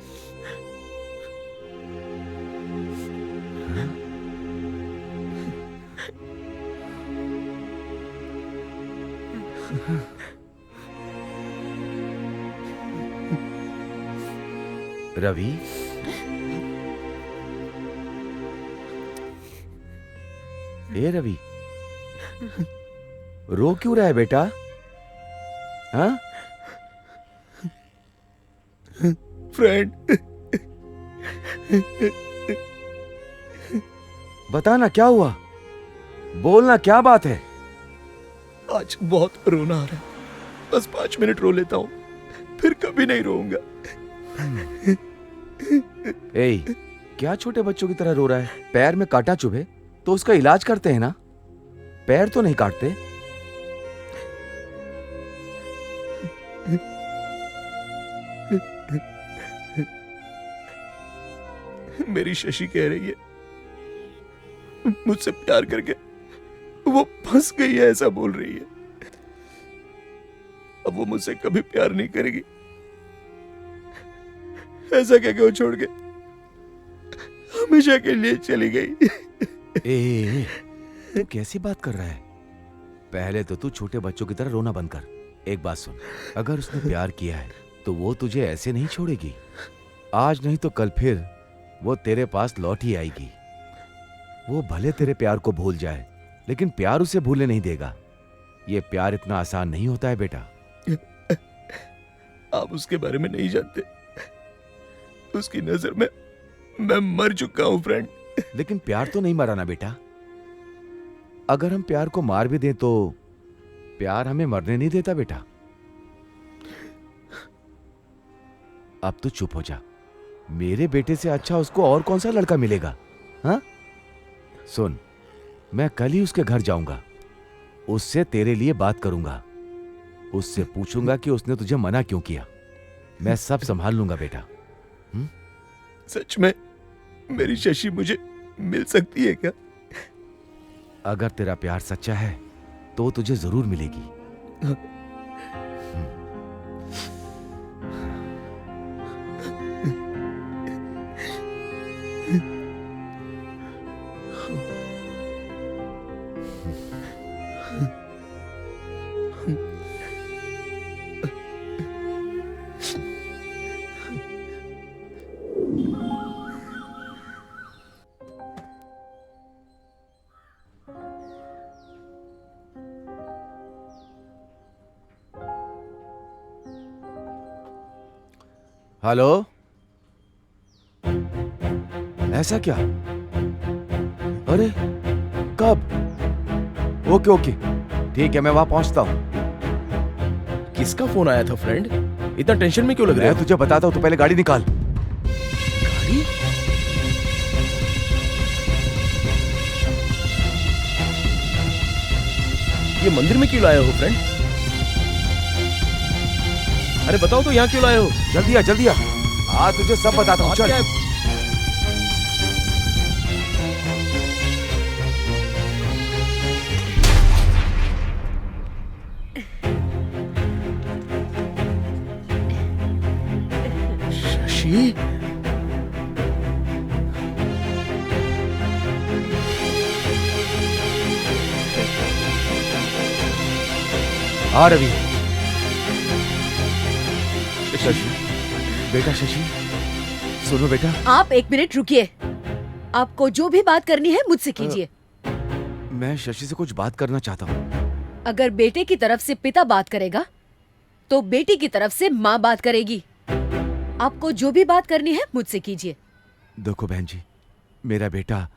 Speaker 4: रवि, ए रवि, रो क्यों रहा है बेटा? हाँ?
Speaker 12: फ्रेंड,
Speaker 4: बता ना क्या हुआ, बोलना क्या बात है?
Speaker 12: आज बहुत रोना आ रहा है। बस 5 मिनट रो लेता हूँ, फिर कभी नहीं रोऊंगा।
Speaker 4: ए, क्या छोटे बच्चों की तरह रो रहा है? पैर में कांटा चुभे तो उसका इलाज करते हैं ना, पैर तो नहीं काटते।
Speaker 12: मेरी शशि कह रही है मुझसे प्यार करके वो फंस गई है, ऐसा बोल रही है। अब वो मुझसे कभी प्यार नहीं करेगी, ऐसा कह के वो छोड़ के हमेशा के लिए चली गई।
Speaker 4: ए, तू कैसी बात कर रहा है? पहले तो तू छोटे बच्चों की तरह रोना बंद कर। एक बात सुन, अगर उसने प्यार किया है तो वो तुझे ऐसे नहीं छोड़ेगी। आज नहीं तो कल फिर वो तेरे पास लौट ही आएगी। वो भले तेरे प्यार को भूल जाए, लेकिन प्यार उसे भूलने नहीं देगा। ये प्यार इतना आसान नहीं होता है बेटा।
Speaker 12: आप उसके बारे में नहीं जानते। उसकी नजर में मैं मर चुका हूं फ्रेंड।
Speaker 4: लेकिन प्यार तो नहीं मरा ना बेटा। अगर हम प्यार को मार भी दें तो प्यार हमें मरने नहीं देता बेटा। अब तो चुप हो जा। मेरे बेटे से अच्छा उसको और कौन सा लड़का मिलेगा? हाँ? सुन, मैं कल ही उसके घर जाऊंगा, उससे तेरे लिए बात करूंगा, उससे पूछूंगा कि उसने तुझे मना क्यों किया। मैं सब संभाल लूंगा बेटा।
Speaker 12: सच में मेरी शशि मुझे मिल सकती है क्या?
Speaker 4: अगर तेरा प्यार सच्चा है तो तुझे जरूर मिलेगी। हेलो, ऐसा क्या? अरे कब? ओके ओके, ठीक है, मैं वहां पहुंचता हूं।
Speaker 1: किसका फोन आया था फ्रेंड? इतना टेंशन में क्यों लग रहा है?
Speaker 4: मैं तुझे बताता हूं, तो पहले गाड़ी निकाल।
Speaker 1: गाड़ी? ये मंदिर में क्यों लाए हो फ्रेंड? अरे बताओ तो यहाँ क्यों लाए हो?
Speaker 4: जल्दी आ, हाँ तुझे सब बताता हूँ, चल।
Speaker 1: शशि,
Speaker 4: हाँ रवि। शशि, बेटा शशि, सुनो बेटा।
Speaker 8: आप 1 मिनट रुकिए। आपको जो भी बात करनी है मुझसे कीजिए।
Speaker 4: मैं शशि से कुछ बात करना चाहता हूँ।
Speaker 8: अगर बेटे की तरफ से पिता बात करेगा तो बेटी की तरफ से माँ बात करेगी। आपको जो भी बात करनी है मुझसे कीजिए।
Speaker 4: देखो बहन जी, मेरा बेटा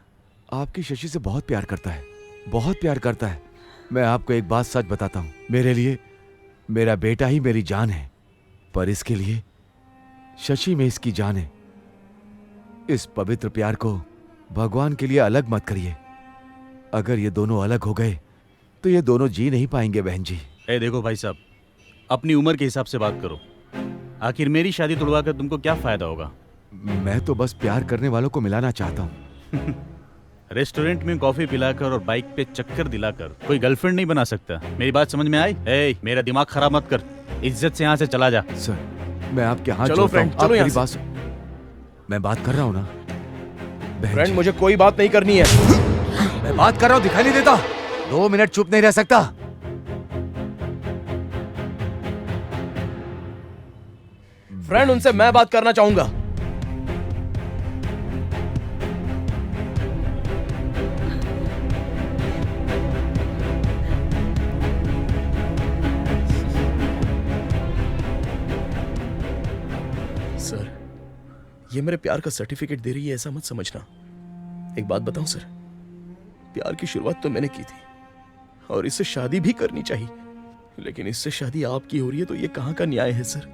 Speaker 4: आपकी शशि से बहुत प्यार करता है, बहुत प्यार करता है। मैं आपको एक बात सच बताता हूँ, मेरे लिए मेरा बेटा ही मेरी जान है, पर इसके लिए शशि में इसकी जान है। इस पवित्र प्यार को भगवान के लिए अलग मत करिए। अगर ये दोनों अलग हो गए तो ये दोनों जी नहीं पाएंगे बहन जी।
Speaker 13: ए देखो भाई साहब, अपनी उम्र के हिसाब से बात करो। आखिर मेरी शादी तुड़वा कर तुमको क्या फायदा होगा?
Speaker 4: मैं तो बस प्यार करने वालों को मिलाना चाहता हूँ।
Speaker 13: रेस्टोरेंट में कॉफी पिलाकर और बाइक पे चक्कर दिलाकर कोई गर्लफ्रेंड नहीं बना सकता। मेरी बात समझ में आई? ए, मेरा दिमाग खराब मत कर, इज्जत से यहाँ से चला जा।
Speaker 4: सर, मैं आपके हाथ
Speaker 1: चलो
Speaker 4: जोड़ता
Speaker 1: फ्रेंड,
Speaker 4: हूं,
Speaker 1: चलो
Speaker 4: आप मेरी
Speaker 1: यहाँ से।
Speaker 4: मैं बात कर रहा हूँ ना बहन
Speaker 1: फ्रेंड,
Speaker 4: जी।
Speaker 1: मुझे कोई बात नहीं करनी है।
Speaker 4: मैं बात कर रहा हूँ, दिखाई नहीं देता? 2 मिनट चुप नहीं रह सकता?
Speaker 1: फ्रेंड, उनसे मैं बात करना चाहूंगा। ये मेरे प्यार का सर्टिफिकेट दे रही है ऐसा मत समझना। एक बात बताऊं सर, प्यार की शुरुआत तो मैंने की थी और इससे शादी भी करनी चाहिए, लेकिन इससे शादी आपकी हो रही है तो ये कहां का न्याय है सर?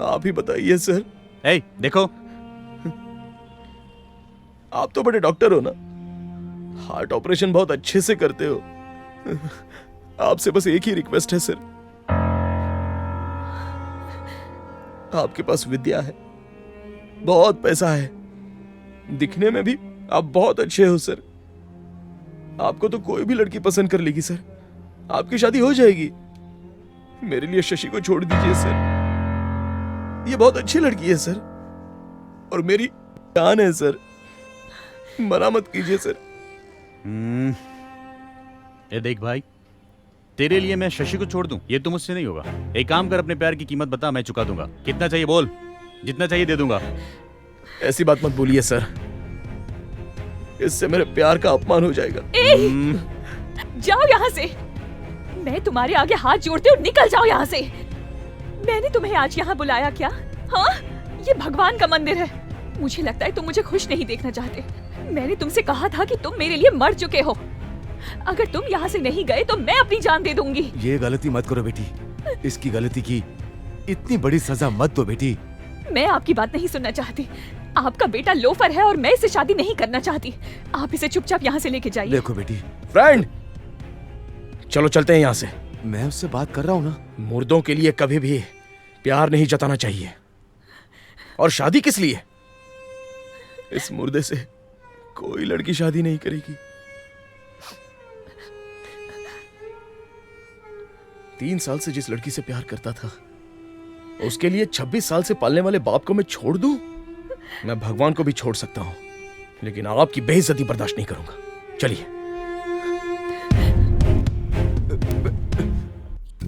Speaker 1: आप ही बताइए सर।
Speaker 13: देखो,
Speaker 1: आप तो बड़े डॉक्टर हो ना, हार्ट ऑपरेशन बहुत अच्छे से करते हो। आपसे बस एक ही रिक्वेस्ट है सर, आपके पास विद्या है, बहुत पैसा है, दिखने में भी आप बहुत अच्छे हो सर। आपको तो कोई भी लड़की पसंद कर लेगी सर, आपकी शादी हो जाएगी। मेरे लिए शशि को छोड़ दीजिए सर, ये बहुत अच्छी लड़की है सर और मेरी जान है सर, मना मत कीजिए सर।
Speaker 13: ये देख भाई, तेरे लिए मैं शशि को छोड़ दूं ये तो मुझसे नहीं होगा। एक काम कर, अपने प्यार की कीमत बता, मैं चुका दूंगा। कितना चाहिए बोल, जितना चाहिए दे दूंगा।
Speaker 1: ऐसी बात मत बोलिए सर, इससे मेरे प्यार का अपमान हो जाएगा।
Speaker 7: जाओ यहाँ से, मैं तुम्हारे आगे हाथ जोड़ती हूँ, निकल जाओ यहाँ से। मैंने तुम्हें आज यहाँ बुलाया क्या? हाँ, ये भगवान का मंदिर है। मुझे लगता है तुम मुझे खुश नहीं देखना चाहते। मैंने तुमसे कहा था कि तुम मेरे लिए मर चुके हो। अगर तुम यहाँ से नहीं गए तो मैं अपनी जान दे दूंगी।
Speaker 4: ये गलती मत करो बेटी, इसकी गलती की इतनी बड़ी सजा मत दो बेटी।
Speaker 7: मैं आपकी बात नहीं सुनना चाहती। आपका बेटा लोफर है और मैं इससे शादी नहीं करना चाहती। आप इसे चुपचाप यहाँ से लेके जाइए।
Speaker 4: देखो बेटी,
Speaker 1: फ्रेंड, चलो चलते हैं यहाँ से।
Speaker 4: मैं उससे बात कर रहा हूँ ना।
Speaker 1: मुर्दों के लिए कभी भी प्यार नहीं जताना चाहिए, और शादी किस लिए? इस मुर्दे से कोई लड़की शादी नहीं करेगी। 3 साल से जिस लड़की से प्यार करता था, उसके लिए 26 साल से पालने वाले बाप को मैं छोड़ दूं? मैं भगवान को भी छोड़ सकता हूं, लेकिन आपकी बेइज्जती बर्दाश्त नहीं करूंगा। चलिए।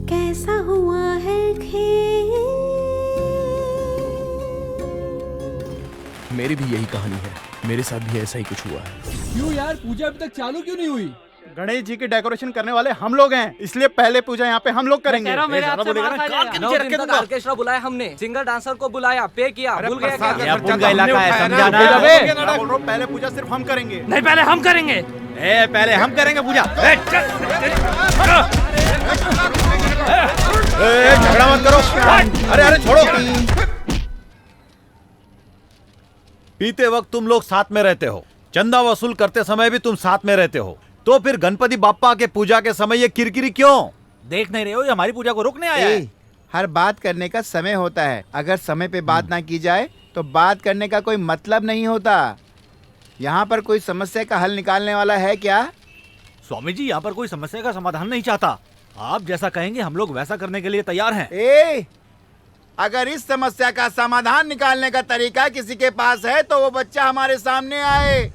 Speaker 14: कैसा हुआ है खेल?
Speaker 1: मेरी भी यही कहानी है, मेरे साथ भी ऐसा ही कुछ हुआ है।
Speaker 15: क्यों यार, पूजा अभी तक चालू क्यों नहीं हुई?
Speaker 16: गणेश जी की डेकोरेशन करने वाले हम लोग हैं, इसलिए पहले पूजा यहाँ पे हम लोग करेंगे।
Speaker 17: ऑर्केस्ट्रा बुलाया हमने, सिंगर डांसर को बुलाया, पे किया, भूल गए क्या?
Speaker 16: पहले पूजा सिर्फ हम करेंगे।
Speaker 17: नहीं, पहले हम करेंगे।
Speaker 16: पहले हम करेंगे पूजा। झगड़ा मत करो। अरे छोड़ो।
Speaker 11: पीते वक्त तुम लोग साथ में रहते हो, चंदा वसूल करते समय भी तुम साथ में रहते हो, तो फिर गणपति बाप्पा के पूजा के समय ये किरकिरी क्यों?
Speaker 6: देख नहीं रहे हो, ये हमारी पूजा को रोकने आया है।
Speaker 5: हर बात करने का समय होता है, अगर समय पे बात ना की जाए तो बात करने का कोई मतलब नहीं होता। यहाँ पर कोई समस्या का हल निकालने वाला है क्या?
Speaker 6: स्वामी जी, यहाँ पर कोई समस्या का समाधान नहीं चाहता। आप जैसा कहेंगे हम लोग वैसा करने के लिए तैयार हैं।
Speaker 5: अगर इस समस्या का समाधान निकालने का तरीका किसी के पास है तो वो बच्चा हमारे सामने आए।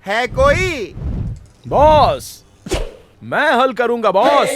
Speaker 5: है कोई?
Speaker 1: बॉस, मैं हल करूंगा बॉस।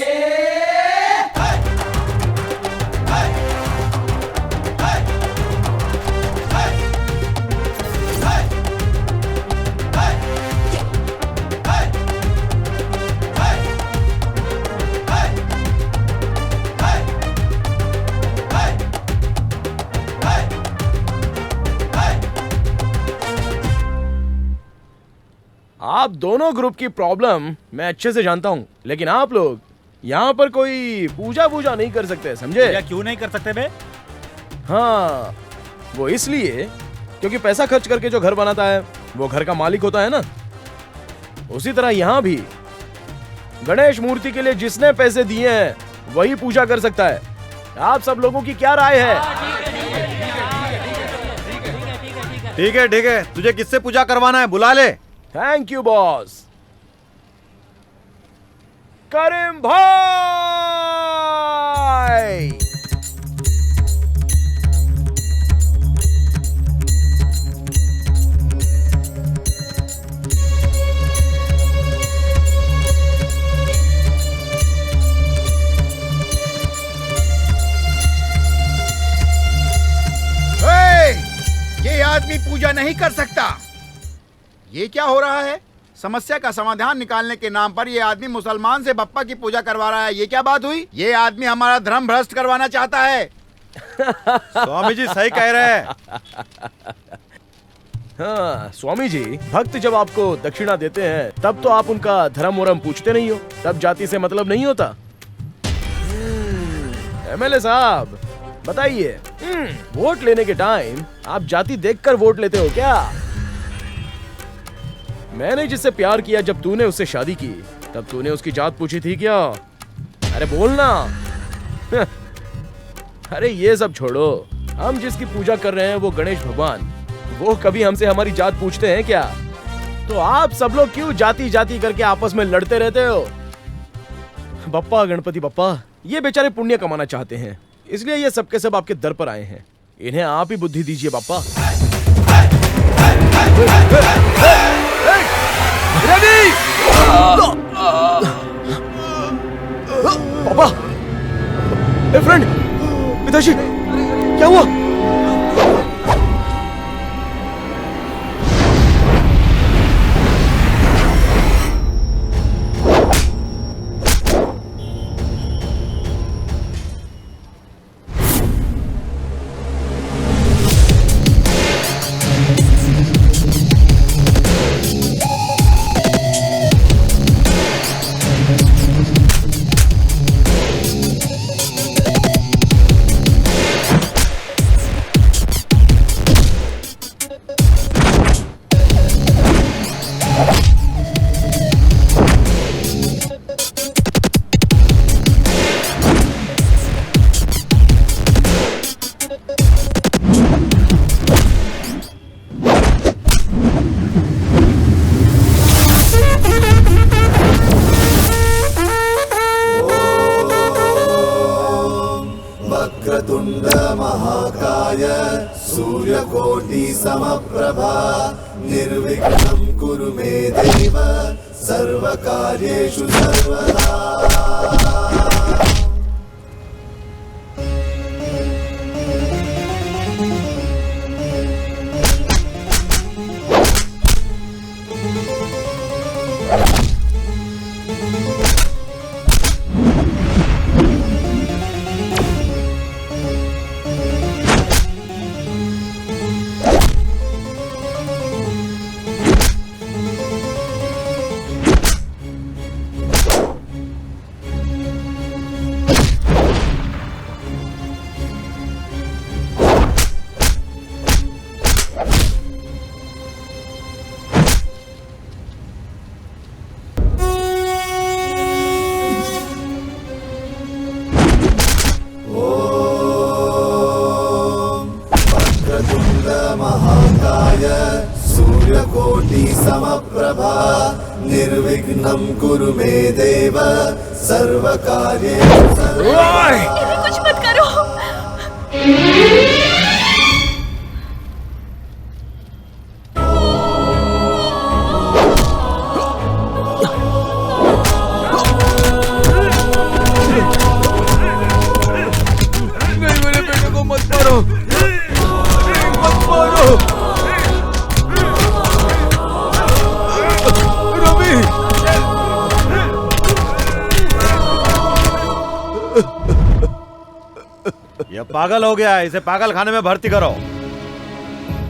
Speaker 1: आप दोनों ग्रुप की प्रॉब्लम मैं अच्छे से जानता हूँ, लेकिन आप लोग यहाँ पर कोई पूजा वूजा नहीं कर सकते, समझे?
Speaker 6: क्यों नहीं कर सकते बे?
Speaker 1: हाँ, वो इसलिए क्योंकि पैसा खर्च करके जो घर बनाता है वो घर का मालिक होता है ना। उसी तरह यहाँ भी गणेश मूर्ति के लिए जिसने पैसे दिए हैं वही पूजा कर सकता है। आप सब लोगों की क्या राय है?
Speaker 11: ठीक है, तुझे किससे पूजा करवाना है बुला ले।
Speaker 1: Thank you boss. करीम भाई,
Speaker 5: ये आदमी पूजा नहीं कर सकता। ये क्या हो रहा है? समस्या का समाधान निकालने के नाम पर ये आदमी मुसलमान से बप्पा की पूजा करवा रहा है। ये क्या बात हुई? ये आदमी हमारा धर्म भ्रष्ट करवाना चाहता है।
Speaker 11: स्वामी जी सही कह रहे हैं।
Speaker 1: हाँ स्वामी जी, भक्त जब आपको दक्षिणा देते हैं तब तो आप उनका धर्म वरम पूछते नहीं हो, तब जाति से मतलब नहीं होता। एमएलए साहब बताइए, वोट लेने के टाइम आप जाति देखकर वोट लेते हो क्या? मैंने जिससे प्यार किया जब तूने उससे शादी की तब तूने उसकी जात पूछी थी क्या? अरे बोलना। अरे ये सब छोड़ो, हम जिसकी पूजा कर रहे हैं वो गणेश भगवान, वो कभी हमसे हमारी जात पूछते हैं क्या? तो आप सब लोग क्यों जाति जाति करके आपस में लड़ते रहते हो? बप्पा गणपति बप्पा, ये बेचारे पुण्य कमाना चाहते हैं, इसलिए ये सबके सब आपके दर पर आए हैं। इन्हें आप ही बुद्धि दीजिए बापा। पापा, ए फ्रेंड, पिताजी, क्या हुआ?
Speaker 18: वक्रतुंड महाकाय सूर्यकोटि समप्रभा निर्विघ्नं कुरु मे देव सर्वकार्येषु सर्वदा। महाकाय सूर्यकोटि समप्रभा निर्विघ्नं कुरु मे देव सर्वकार्येषु सर्वदा।
Speaker 7: कुछ मत करो।
Speaker 18: नहीं, मेरे बेटे को मत मारो, मत मारो। रवि,
Speaker 11: ये पागल हो गया है, इसे पागल खाने में भर्ती करो।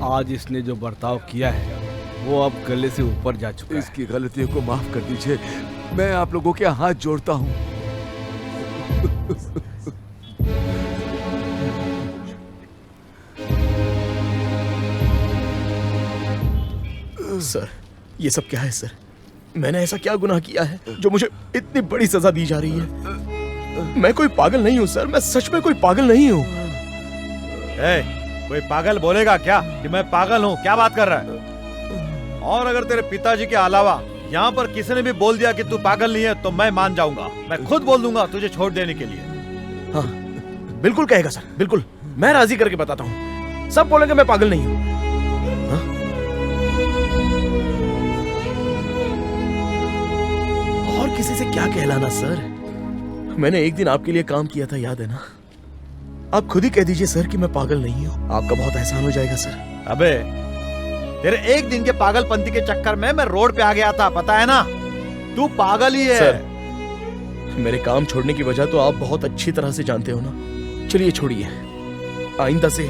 Speaker 15: आज इसने जो बर्ताव किया है वो अब गले से ऊपर जा चुका है।
Speaker 12: इसकी गलतियों को माफ कर दीजिए, मैं आप लोगों के हाथ जोड़ता हूँ।
Speaker 1: सर, ये सब क्या है सर? मैंने ऐसा क्या गुनाह किया है जो मुझे इतनी बड़ी सजा दी जा रही है? मैं कोई पागल नहीं हूँ सर, मैं सच में कोई पागल नहीं हूँ।
Speaker 11: कोई पागल बोलेगा क्या कि मैं पागल हूँ? क्या बात कर रहा है? और अगर तेरे पिताजी के अलावा यहाँ पर किसी ने भी बोल दिया कि तू पागल नहीं है तो मैं मान जाऊंगा, मैं खुद बोल दूंगा तुझे छोड़ देने के लिए।
Speaker 1: हाँ बिल्कुल कहेगा सर, बिल्कुल, मैं राजी करके बताता हूँ। सब बोलेंगे मैं पागल नहीं हूँ। और किसी से क्या कहलाना सर? मैंने एक दिन आपके लिए काम किया था, याद है ना? आप खुद ही कह दीजिए सर कि मैं पागल नहीं हूँ, आपका बहुत एहसान हो जाएगा सर।
Speaker 11: अबे तेरे एक दिन के पागलपंती के चक्कर में मैं रोड पे आ गया था, पता है ना? तू पागल ही है।
Speaker 1: सर, मेरे काम छोड़ने की वजह तो आप बहुत अच्छी तरह से जानते हो ना। चलिए छोड़िए, आइंदा से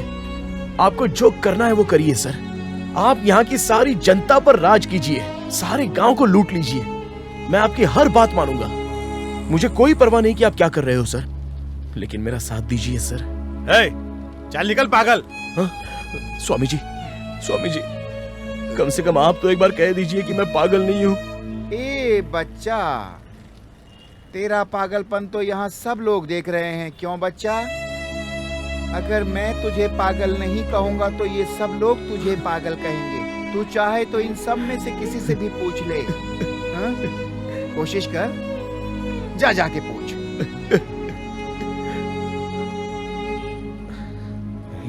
Speaker 1: आपको जो करना है वो करिए सर। आप यहाँ की सारी जनता पर राज कीजिए, सारे गांव को लूट लीजिए। मैं आपकी हर बात मानूंगा। मुझे कोई परवाह नहीं कि आप क्या कर रहे हो सर, लेकिन मेरा साथ दीजिए सर।
Speaker 11: चल निकल पागल।
Speaker 1: हाँ? स्वामी जी, स्वामी जी, कम से कम आप तो एक बार कह दीजिए कि मैं पागल नहीं हूँ।
Speaker 5: ए बच्चा, तेरा पागलपन तो यहाँ सब लोग देख रहे हैं। क्यों बच्चा? अगर मैं तुझे पागल नहीं कहूँगा तो ये सब लोग तुझे पागल कहेंगे। तू चाहे तो इन सब में से किसी से भी पूछ ले। हाँ? कोशिश कर, जाके पूछ।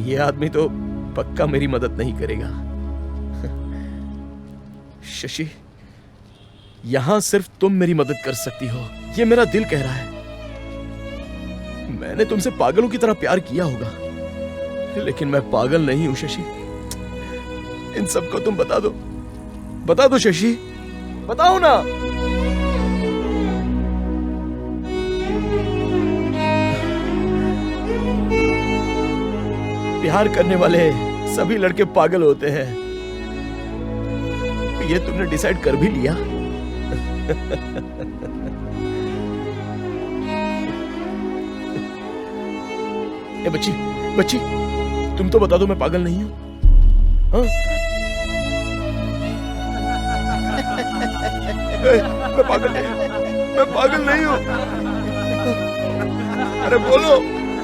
Speaker 1: ये आदमी तो पक्का मेरी मदद नहीं करेगा। शशि, यहां सिर्फ तुम मेरी मदद कर सकती हो, ये मेरा दिल कह रहा है। मैंने तुमसे पागलों की तरह प्यार किया होगा, लेकिन मैं पागल नहीं हूं शशि। इन सबको तुम बता दो शशि, बताओ ना। प्यार करने वाले सभी लड़के पागल होते हैं, ये तुमने डिसाइड कर भी लिया। ए बच्ची, तुम तो बता दो मैं पागल नहीं हूं। हाँ? मैं पागल नहीं हूं। अरे बोलो,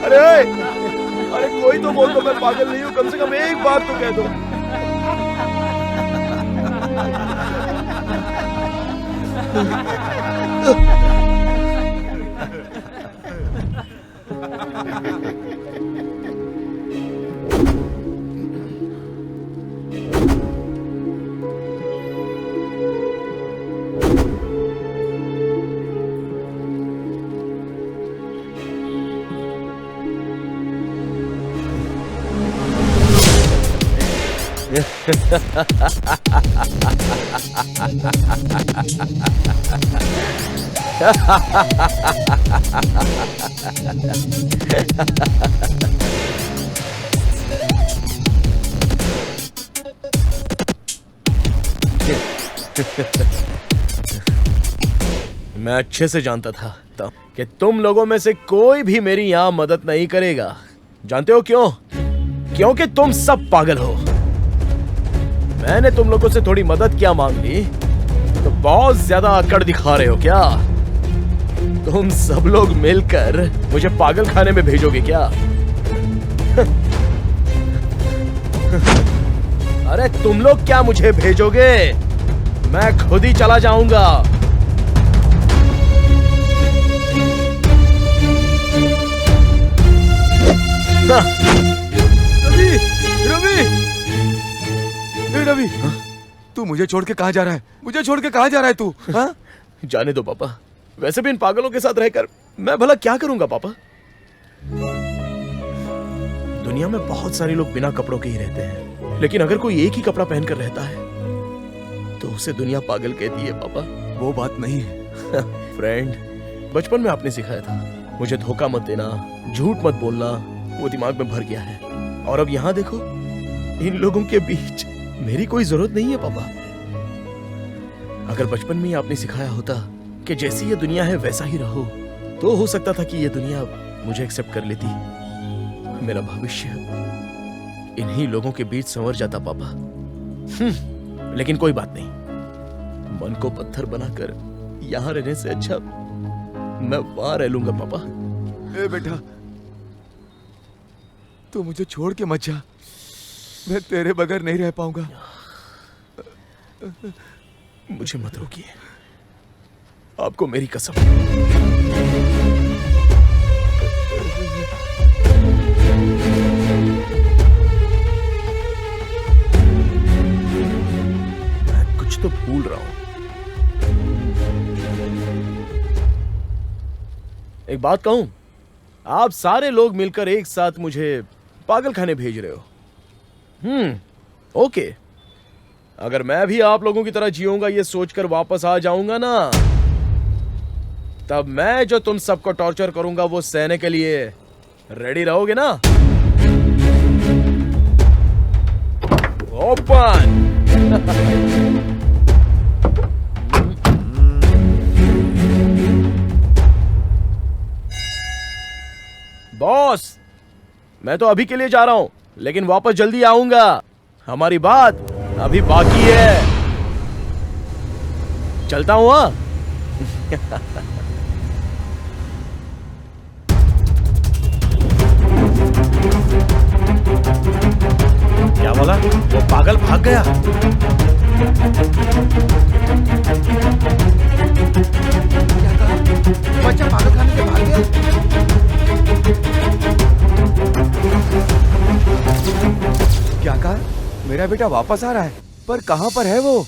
Speaker 1: अरे कोई तो बोल दो मैं पागल नहीं हूं। कम से कम एक बार तो कह दो। मैं अच्छे से जानता था कि तुम लोगों में से कोई भी मेरी यहां मदद नहीं करेगा। जानते हो क्यों? क्योंकि तुम सब पागल हो। मैंने तुम लोगों से थोड़ी मदद क्या मांग ली तो बहुत ज्यादा अकड़ दिखा रहे हो क्या? तुम सब लोग मिलकर मुझे पागल खाने में भेजोगे क्या? अरे तुम लोग क्या मुझे भेजोगे? मैं खुद ही चला जाऊंगा।
Speaker 4: रवि, तू मुझे छोड़ के कहाँ जा रहा है? मुझे छोड़ के कहाँ जा रहा है तू? हाँ?
Speaker 1: जाने दो पापा। वैसे भी इन पागलों के साथ रहकर मैं भला क्या करूंगा पापा? दुनिया में बहुत सारे लोग बिना कपड़ों के ही रहते हैं, लेकिन अगर कोई एक ही कपड़ा पहनकर रहता है तो उसे दुनिया पागल कहती है पापा।
Speaker 4: वो बात नहीं है।
Speaker 1: फ्रेंड, बचपन में आपने सिखाया था मुझे धोखा मत देना, झूठ मत बोलना, वो दिमाग में भर गया है। और अब यहाँ देखो, इन लोगों के बीच मेरी कोई जरूरत नहीं है पापा। अगर बचपन में ही आपने सिखाया होता कि जैसी ये दुनिया है वैसा ही रहो, तो हो सकता था कि ये दुनिया मुझे एक्सेप्ट कर लेती। मेरा भविष्य इन्हीं लोगों के बीच संवर जाता पापा। लेकिन कोई बात नहीं, मन को पत्थर बनाकर यहाँ रहने से अच्छा मैं वहां रह लूंगा पापा।
Speaker 4: ए बेटा, तू मुझे छोड़ के मत जा। मैं तेरे बगैर नहीं रह पाऊंगा।
Speaker 1: मुझे मत रोकिए, आपको मेरी कसम। मैं कुछ तो भूल रहा हूं। एक बात कहूं, आप सारे लोग मिलकर एक साथ मुझे पागल खाने भेज रहे हो। ओके। अगर मैं भी आप लोगों की तरह जीऊंगा ये सोचकर वापस आ जाऊंगा ना, तब मैं जो तुम सबको टॉर्चर करूंगा वो सहने के लिए रेडी रहोगे ना? ओपन। बॉस, मैं तो अभी के लिए जा रहा हूं, लेकिन वापस जल्दी आऊंगा। हमारी बात अभी बाकी है। चलता हूं। हाँ।
Speaker 11: क्या बोला? वो पागल भाग गया।
Speaker 4: बच्चा पागल खाने से भाग गया। क्या कहा? मेरा बेटा वापस आ रहा है, पर कहां पर है वो?